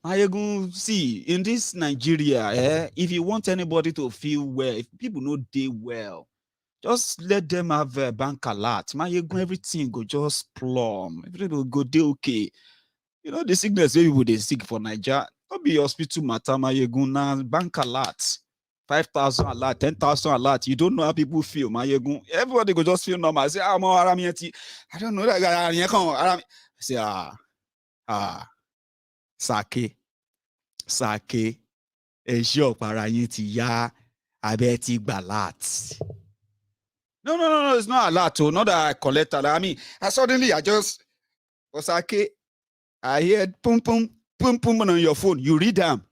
Maiyegun, see, in this Nigeria, if you want anybody to feel well, if people know they well, just let them have a bank alert. Maiyegun, everything go just plumb. Everything will go okay. You know, the sickness where people they sick for Nigeria, not be hospital matter, Maiyegun, now bank alert. 5,000 a lot, 10,000 a lot. You don't know how people feel, Maiyegun. Everybody go just feel normal. Say, I don't know that guy. I say, sake, ejo para yin ti ya, abeti balat. No, it's not a lot. Not that I collect a lot. I mean, suddenly I just, sake, I heard pum on your phone. You read them.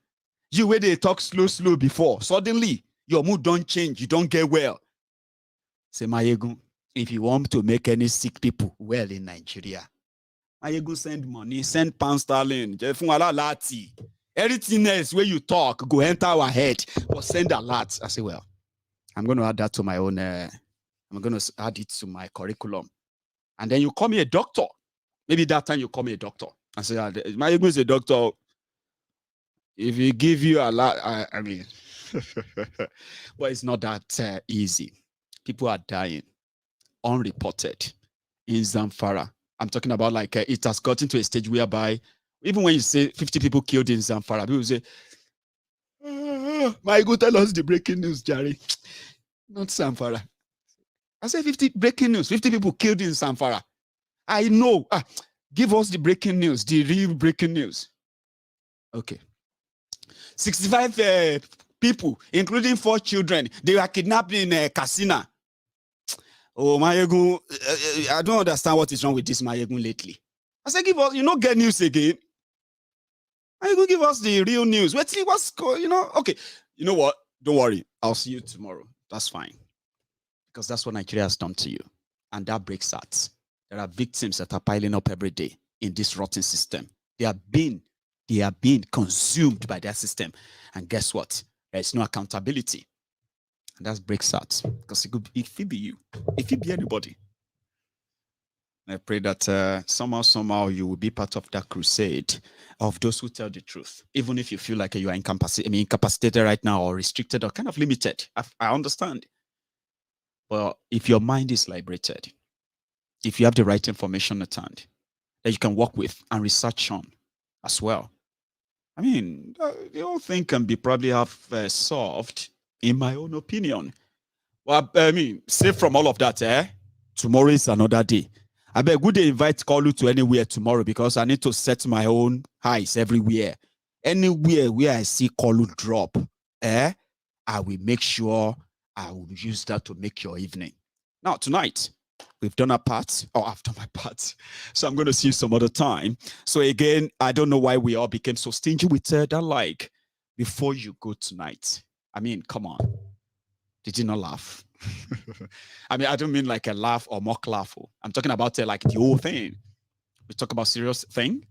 You where they talk slow before. Suddenly, your mood don't change. You don't get well. Say, Maiyegun, if you want to make any sick people well in Nigeria, Maiyegun send money, send pound sterling. Everything else where you talk, go enter our head. But send a lot. I say, well, I'm going to add that to my own, I'm going to add it to my curriculum. And then you call me a doctor. Maybe that time you call me a doctor. I say, Maiyegun is a doctor. If he give you a lot, I mean, but it's not that easy. People are dying, unreported, in Zamfara. I'm talking about like it has gotten to a stage whereby even when you say 50 people killed in Zamfara, people say, Maiyegun, tell us the breaking news, Jerry. Not Zamfara. I say 50 breaking news, 50 people killed in Zamfara. I know. Give us the breaking news, the real breaking news. Okay. 65 people, including 4 children, they were kidnapped in Kasina. Oh, Maiyegun, I don't understand what is wrong with this Maiyegun lately. I said, give us, get news again. Maiyegun, give us the real news. Let's see what's going, Okay, you know what? Don't worry. I'll see you tomorrow. That's fine. Because that's what Nigeria has done to you. And that breaks hearts. There are victims that are piling up every day in this rotten system. They are being consumed by that system. And guess what? There's no accountability. And that breaks hearts. Because it could be you. It could be anybody. I pray that somehow you will be part of that crusade of those who tell the truth. Even if you feel like you are incapacitated right now or restricted or kind of limited. I understand. But if your mind is liberated, if you have the right information at hand that you can work with and research on as well, I mean, the whole thing can be probably have solved, in my own opinion. Well, I mean, safe from all of that, tomorrow is another day. I beg good day invite Kalu to anywhere tomorrow because I need to set my own highs everywhere. Anywhere where I see Kalu drop, I will make sure I will use that to make your evening. Now, tonight, we've done our part, or I've done my part. So I'm going to see you some other time. So again, I don't know why we all became so stingy with that like before you go tonight. I mean, come on. Did you not laugh? I mean, I don't mean like a laugh or mock laugh. I'm talking about like the whole thing. We talk about serious thing.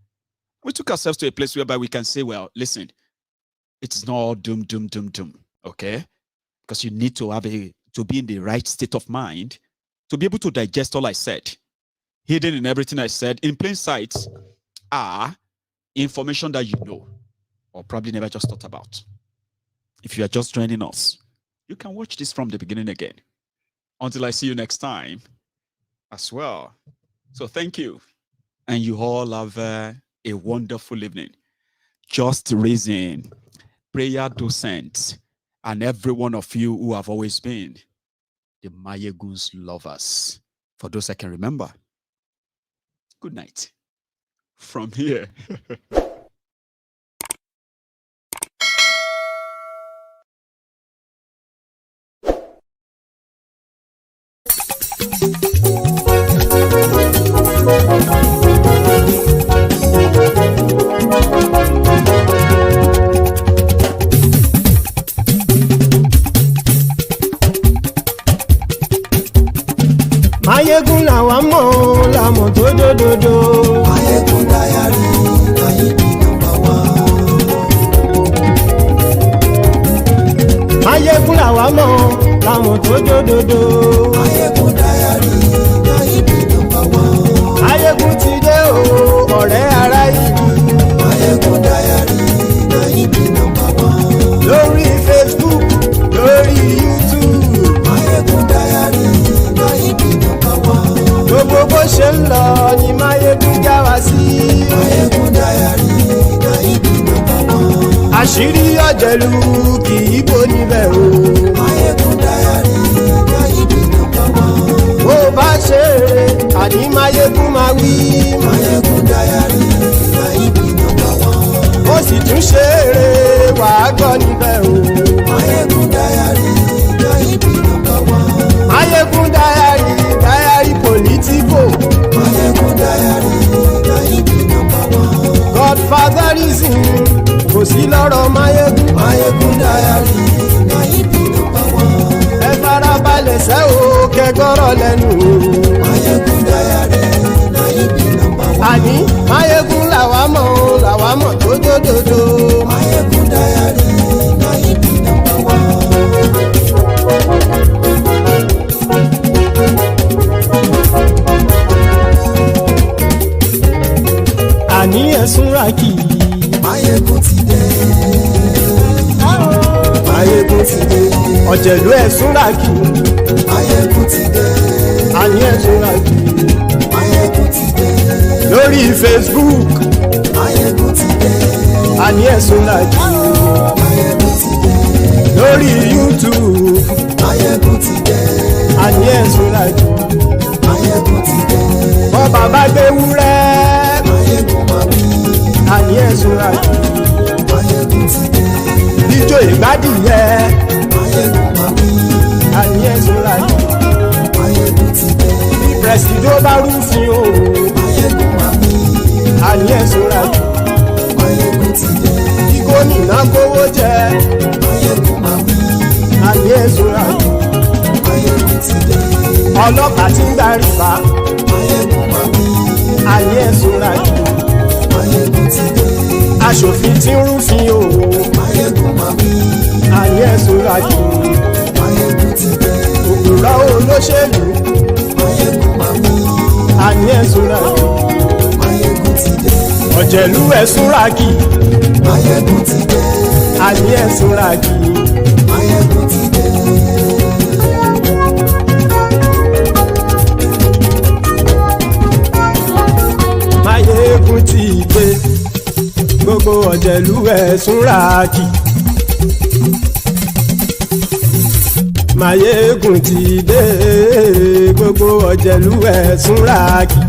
We took ourselves to a place whereby we can say, well, listen, it's not all doom. Okay? Because you need to to be in the right state of mind to be able to digest all I said. Hidden in everything I said, in plain sight, are information that you know, or probably never just thought about. If you are just joining us, you can watch this from the beginning again. Until I see you next time as well. So thank you. And you all have a wonderful evening. Just Reason, prayer docent, and every one of you who have always been the Maiyegun's lovers. For those I can remember. Good night. From here. Maiyegun làwa mọ̀ làmọ̀ tó dòdòdò. Maiyegun Diary, Maiyegun #1. Maiyegun làwa mọ̀ làmọ̀ tó dòdòdò. Maiyegun Diary, Maiyegun #1. Maiyegun ti dé o, ọ̀rẹ́ ará ìlú. Maiyegun Diary, Maiyegun #1. Lórí Facebook, lórí YouTube. Maiyegun Diary, Maiyegun #1. Gbogbo bó ṣe ń lọ ni Maiyegun já wa sí. Maiyegun Diary, Maiyegun #1. Àṣírí ọ̀jẹ̀lú kì í òyìnbó níbẹ̀ o. Maiyegun Diary, Nayibi #1. Bó bá ṣe eré, àní Maiyegun máa wí. Maiyegun Diary, Nayibi #1. Ó sì tún ṣe eré, wàá gbọ́ níbẹ̀ o. Maiyegun Diary, Nayibi #1. Maiyegun Diary, Diary Politico. Maiyegun Diary, Nayibi #1. Godfatherism kò sí lọ́rọ̀ Maiyegun. Maiyegun Diary, Nayibi #1. Ẹ farabalẹ̀ sẹ́ o kẹgọ́rọ̀ lẹ́nu. Maiyegun Diary, Nayibi #1. Àní Maiyegun làwa mọ̀ tó dòdòdò. Maiyegun Diary, Nayibi #1. Àní ẹ̀sùn ràkì. Maiyegun ti dé. Maiyegun ti dé. Ọ̀jẹ̀lú ẹ̀sùn ràkì. Maiyegun ti dé. Àní ẹ̀sùn ràkì. Maiyegun ti dé. Lórí Facebook. Maiyegun ti dé. Àní ẹ̀sùn ràkì. Maiyegun ti dé. Lórí YouTube. Maiyegun ti dé. Àní ẹ̀sùn ràkì. Maiyegun ti dé. Bọ́ bàbá gbé wúrẹ́. Maiyegun máa wí. Àní ẹ̀sùn ràkì. Maiyegun ti dé. Ijó ìgbádìyẹ. Maiyegun máa wí. Àní ẹ̀sùn ràkì. Maiyegun ti dé. Presido bá rúfin o. Maiyegun máa wí. Àní ẹ̀sùn ràkì. Maiyegun ti dé. Kí gómìnà kówó jẹ. Maiyegun máa wí. Àní ẹ̀sùn ràkì. Maiyegun ti dé. Ọlọ́pàá tí ń gba rìbá. Maiyegun máa wí. Àní ẹ̀sùn ràkì. Maiyegun ti dé. Aṣòfin tí ń rúfin o. Maiyegun máa wí. Àní ẹ̀sùn ràkì. Maiyegun ti dé. Òpùrọ́ olóṣèlú. Maiyegun máa wí. Àní ẹ̀sùn ràkì. Maiyegun ti dé. Ọ̀jẹ̀lú ẹ̀sùn ràkì. Maiyegun ti dé. Àní ẹ̀sùn ràkì. Maiyegun ti dé. Maiyegun ti dé. Gbogbo ọ̀jẹ̀lú ẹ̀sùn ràkì. Maiyegun ti dé. Gbogbo ọ̀jẹ̀lú ẹ̀sùn ràkì.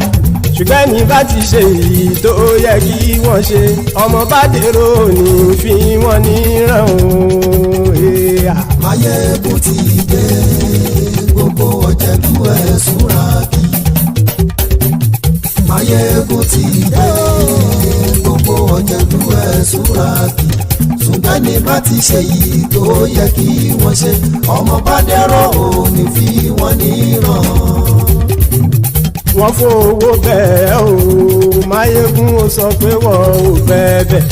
Ṣùgbọ́n ní bá ti ṣe èyí tó yẹ kí wọ́n ṣe, ọmọ bá dèrò ní fi wọ́n níran o. Maiyegun ti dé. Gbogbo ọ̀jẹ̀lú ẹ̀sùn ràkì. Maiyegun ti dé. Gbogbo ọ̀jẹ̀lú ẹ̀sùn ràkì. Ṣùgbọ́n ní bá ti ṣe èyí tó yẹ kí wọ́n ṣe, ọmọ bá dẹ̀rọ̀ ò ní fi wọ́n níran. Wọ́n fowó bẹ́ẹ̀ o, Maiyegun ó sọ pé wọ́n ò bẹ́ẹ̀.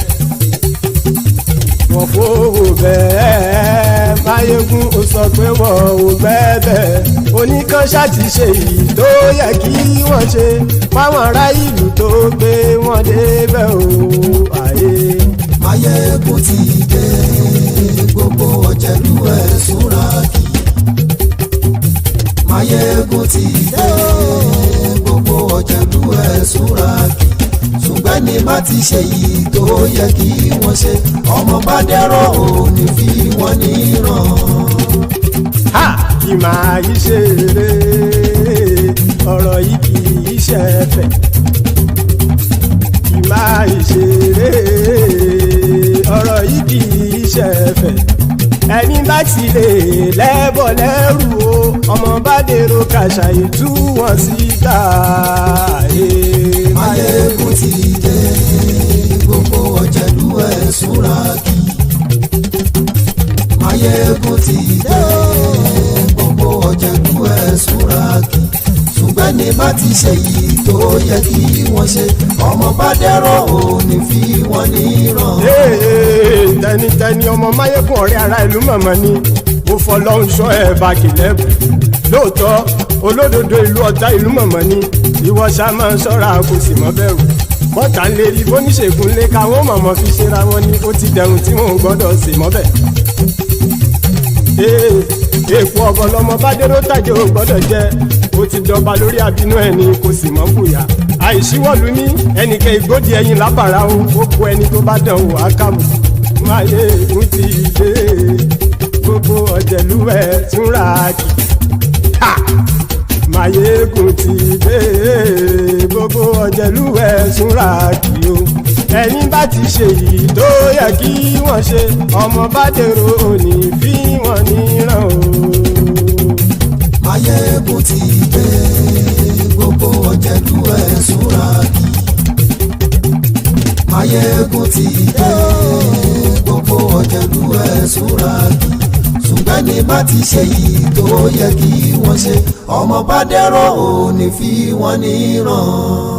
Wọ́n fowó bẹ́ẹ̀, Maiyegun ó sọ pé wọ́n ò bẹ́ẹ̀. Oníkan ṣáàtì ṣe èyí tó yẹ kí wọ́n ṣe, fáwọn ará ìlú tó gbé wọn débẹ̀ o. Maiyegun ti dé. Gbogbo ọ̀jẹ̀lú ẹ̀sùn ràkì. Maiyegun ti dé. Gbogbo ọ̀jẹ̀lú ẹ̀sùn ràkì. Ṣùgbọ́n ní má ti ṣe yìí tó yẹ kí wọ́n ṣe, ọmọ bá dẹ̀rọ̀ ò ní fi wọ́n níran. Ha! Kì máa yí ṣeré, ọ̀rọ̀ yìí kì í ṣẹ̀fẹ̀. Kì máa yí ṣeré, ọ̀rọ̀ yìí kì í ṣẹ̀fẹ̀. Ẹni bá ti lè lẹ́bọ̀ lẹ́rù o, ọmọ bá dèrò kàṣàyè tú wọn síta. Maiyegun ti dé. Gbogbo ọ̀jẹ̀lú ẹ̀sùn ràkì. Maiyegun ti dé. Gbogbo ọ̀jẹ̀lú ẹ̀sùn ràkì. Ṣùgbọ́n ní bá ti ṣe yìí tó yẹ kí wọ́n ṣe, ọmọ bá dẹ̀rọ̀ ò ní fi wọ́n níran. Tẹnitẹni ọmọ Maiyegun ọ̀rẹ́ ara ìlú mọ̀mọ́ ni mo fọlọ́hún ṣọ́ ẹ̀ bá kìlẹ́bù. Lóòótọ́ olódodo ìlú ọ̀tá ìlú mọ̀mọ́ ni ìwọ ṣá máa ń ṣọ́ra kò sì mọ́ bẹ̀rù. Bọ́tà ń lè rí bóníṣègùn lé káwọn mọ̀mọ́ fi ṣera wọn ni ó ti dẹrùn tí wọn ò gbọ́dọ̀ sì mọ́ bẹ̀. Èèpo ọ̀bọ lọmọ bá dérò tàjẹ́ ò gbọ́dọ̀ jẹ́, ó ti dọba lórí àbínú ẹni kò sì mọ́ fòyà. Àìsíwọ́lu ní ẹnìkẹ́ ìgbódì ẹyin lábàrá o, ó kó ẹni tó bá dán wò á kàmù. Maiyegun ti dé. ẹ̀ túnra kì. Maiyegun ti dé gbogbo ọ̀jẹ̀lú ẹ̀ túnra kì o. Ẹni bá ti ṣe èyí tó yẹ kí wọ́n ṣe ọmọ bá dèrò òní fi wọ́n níran o. Maiyegun ti dé gbogbo ọ̀jẹ̀lú ẹ̀ túnra kì. Maiyegun ti dé gbogbo ọ̀jẹ̀lú ẹ̀ túnra kì. Ṣùgbọ́n ní bá ti ṣe yìí tó yẹ kí wọ́n ṣe ọmọ bá dẹ́rọ̀ ò ní fi wọ́n níran.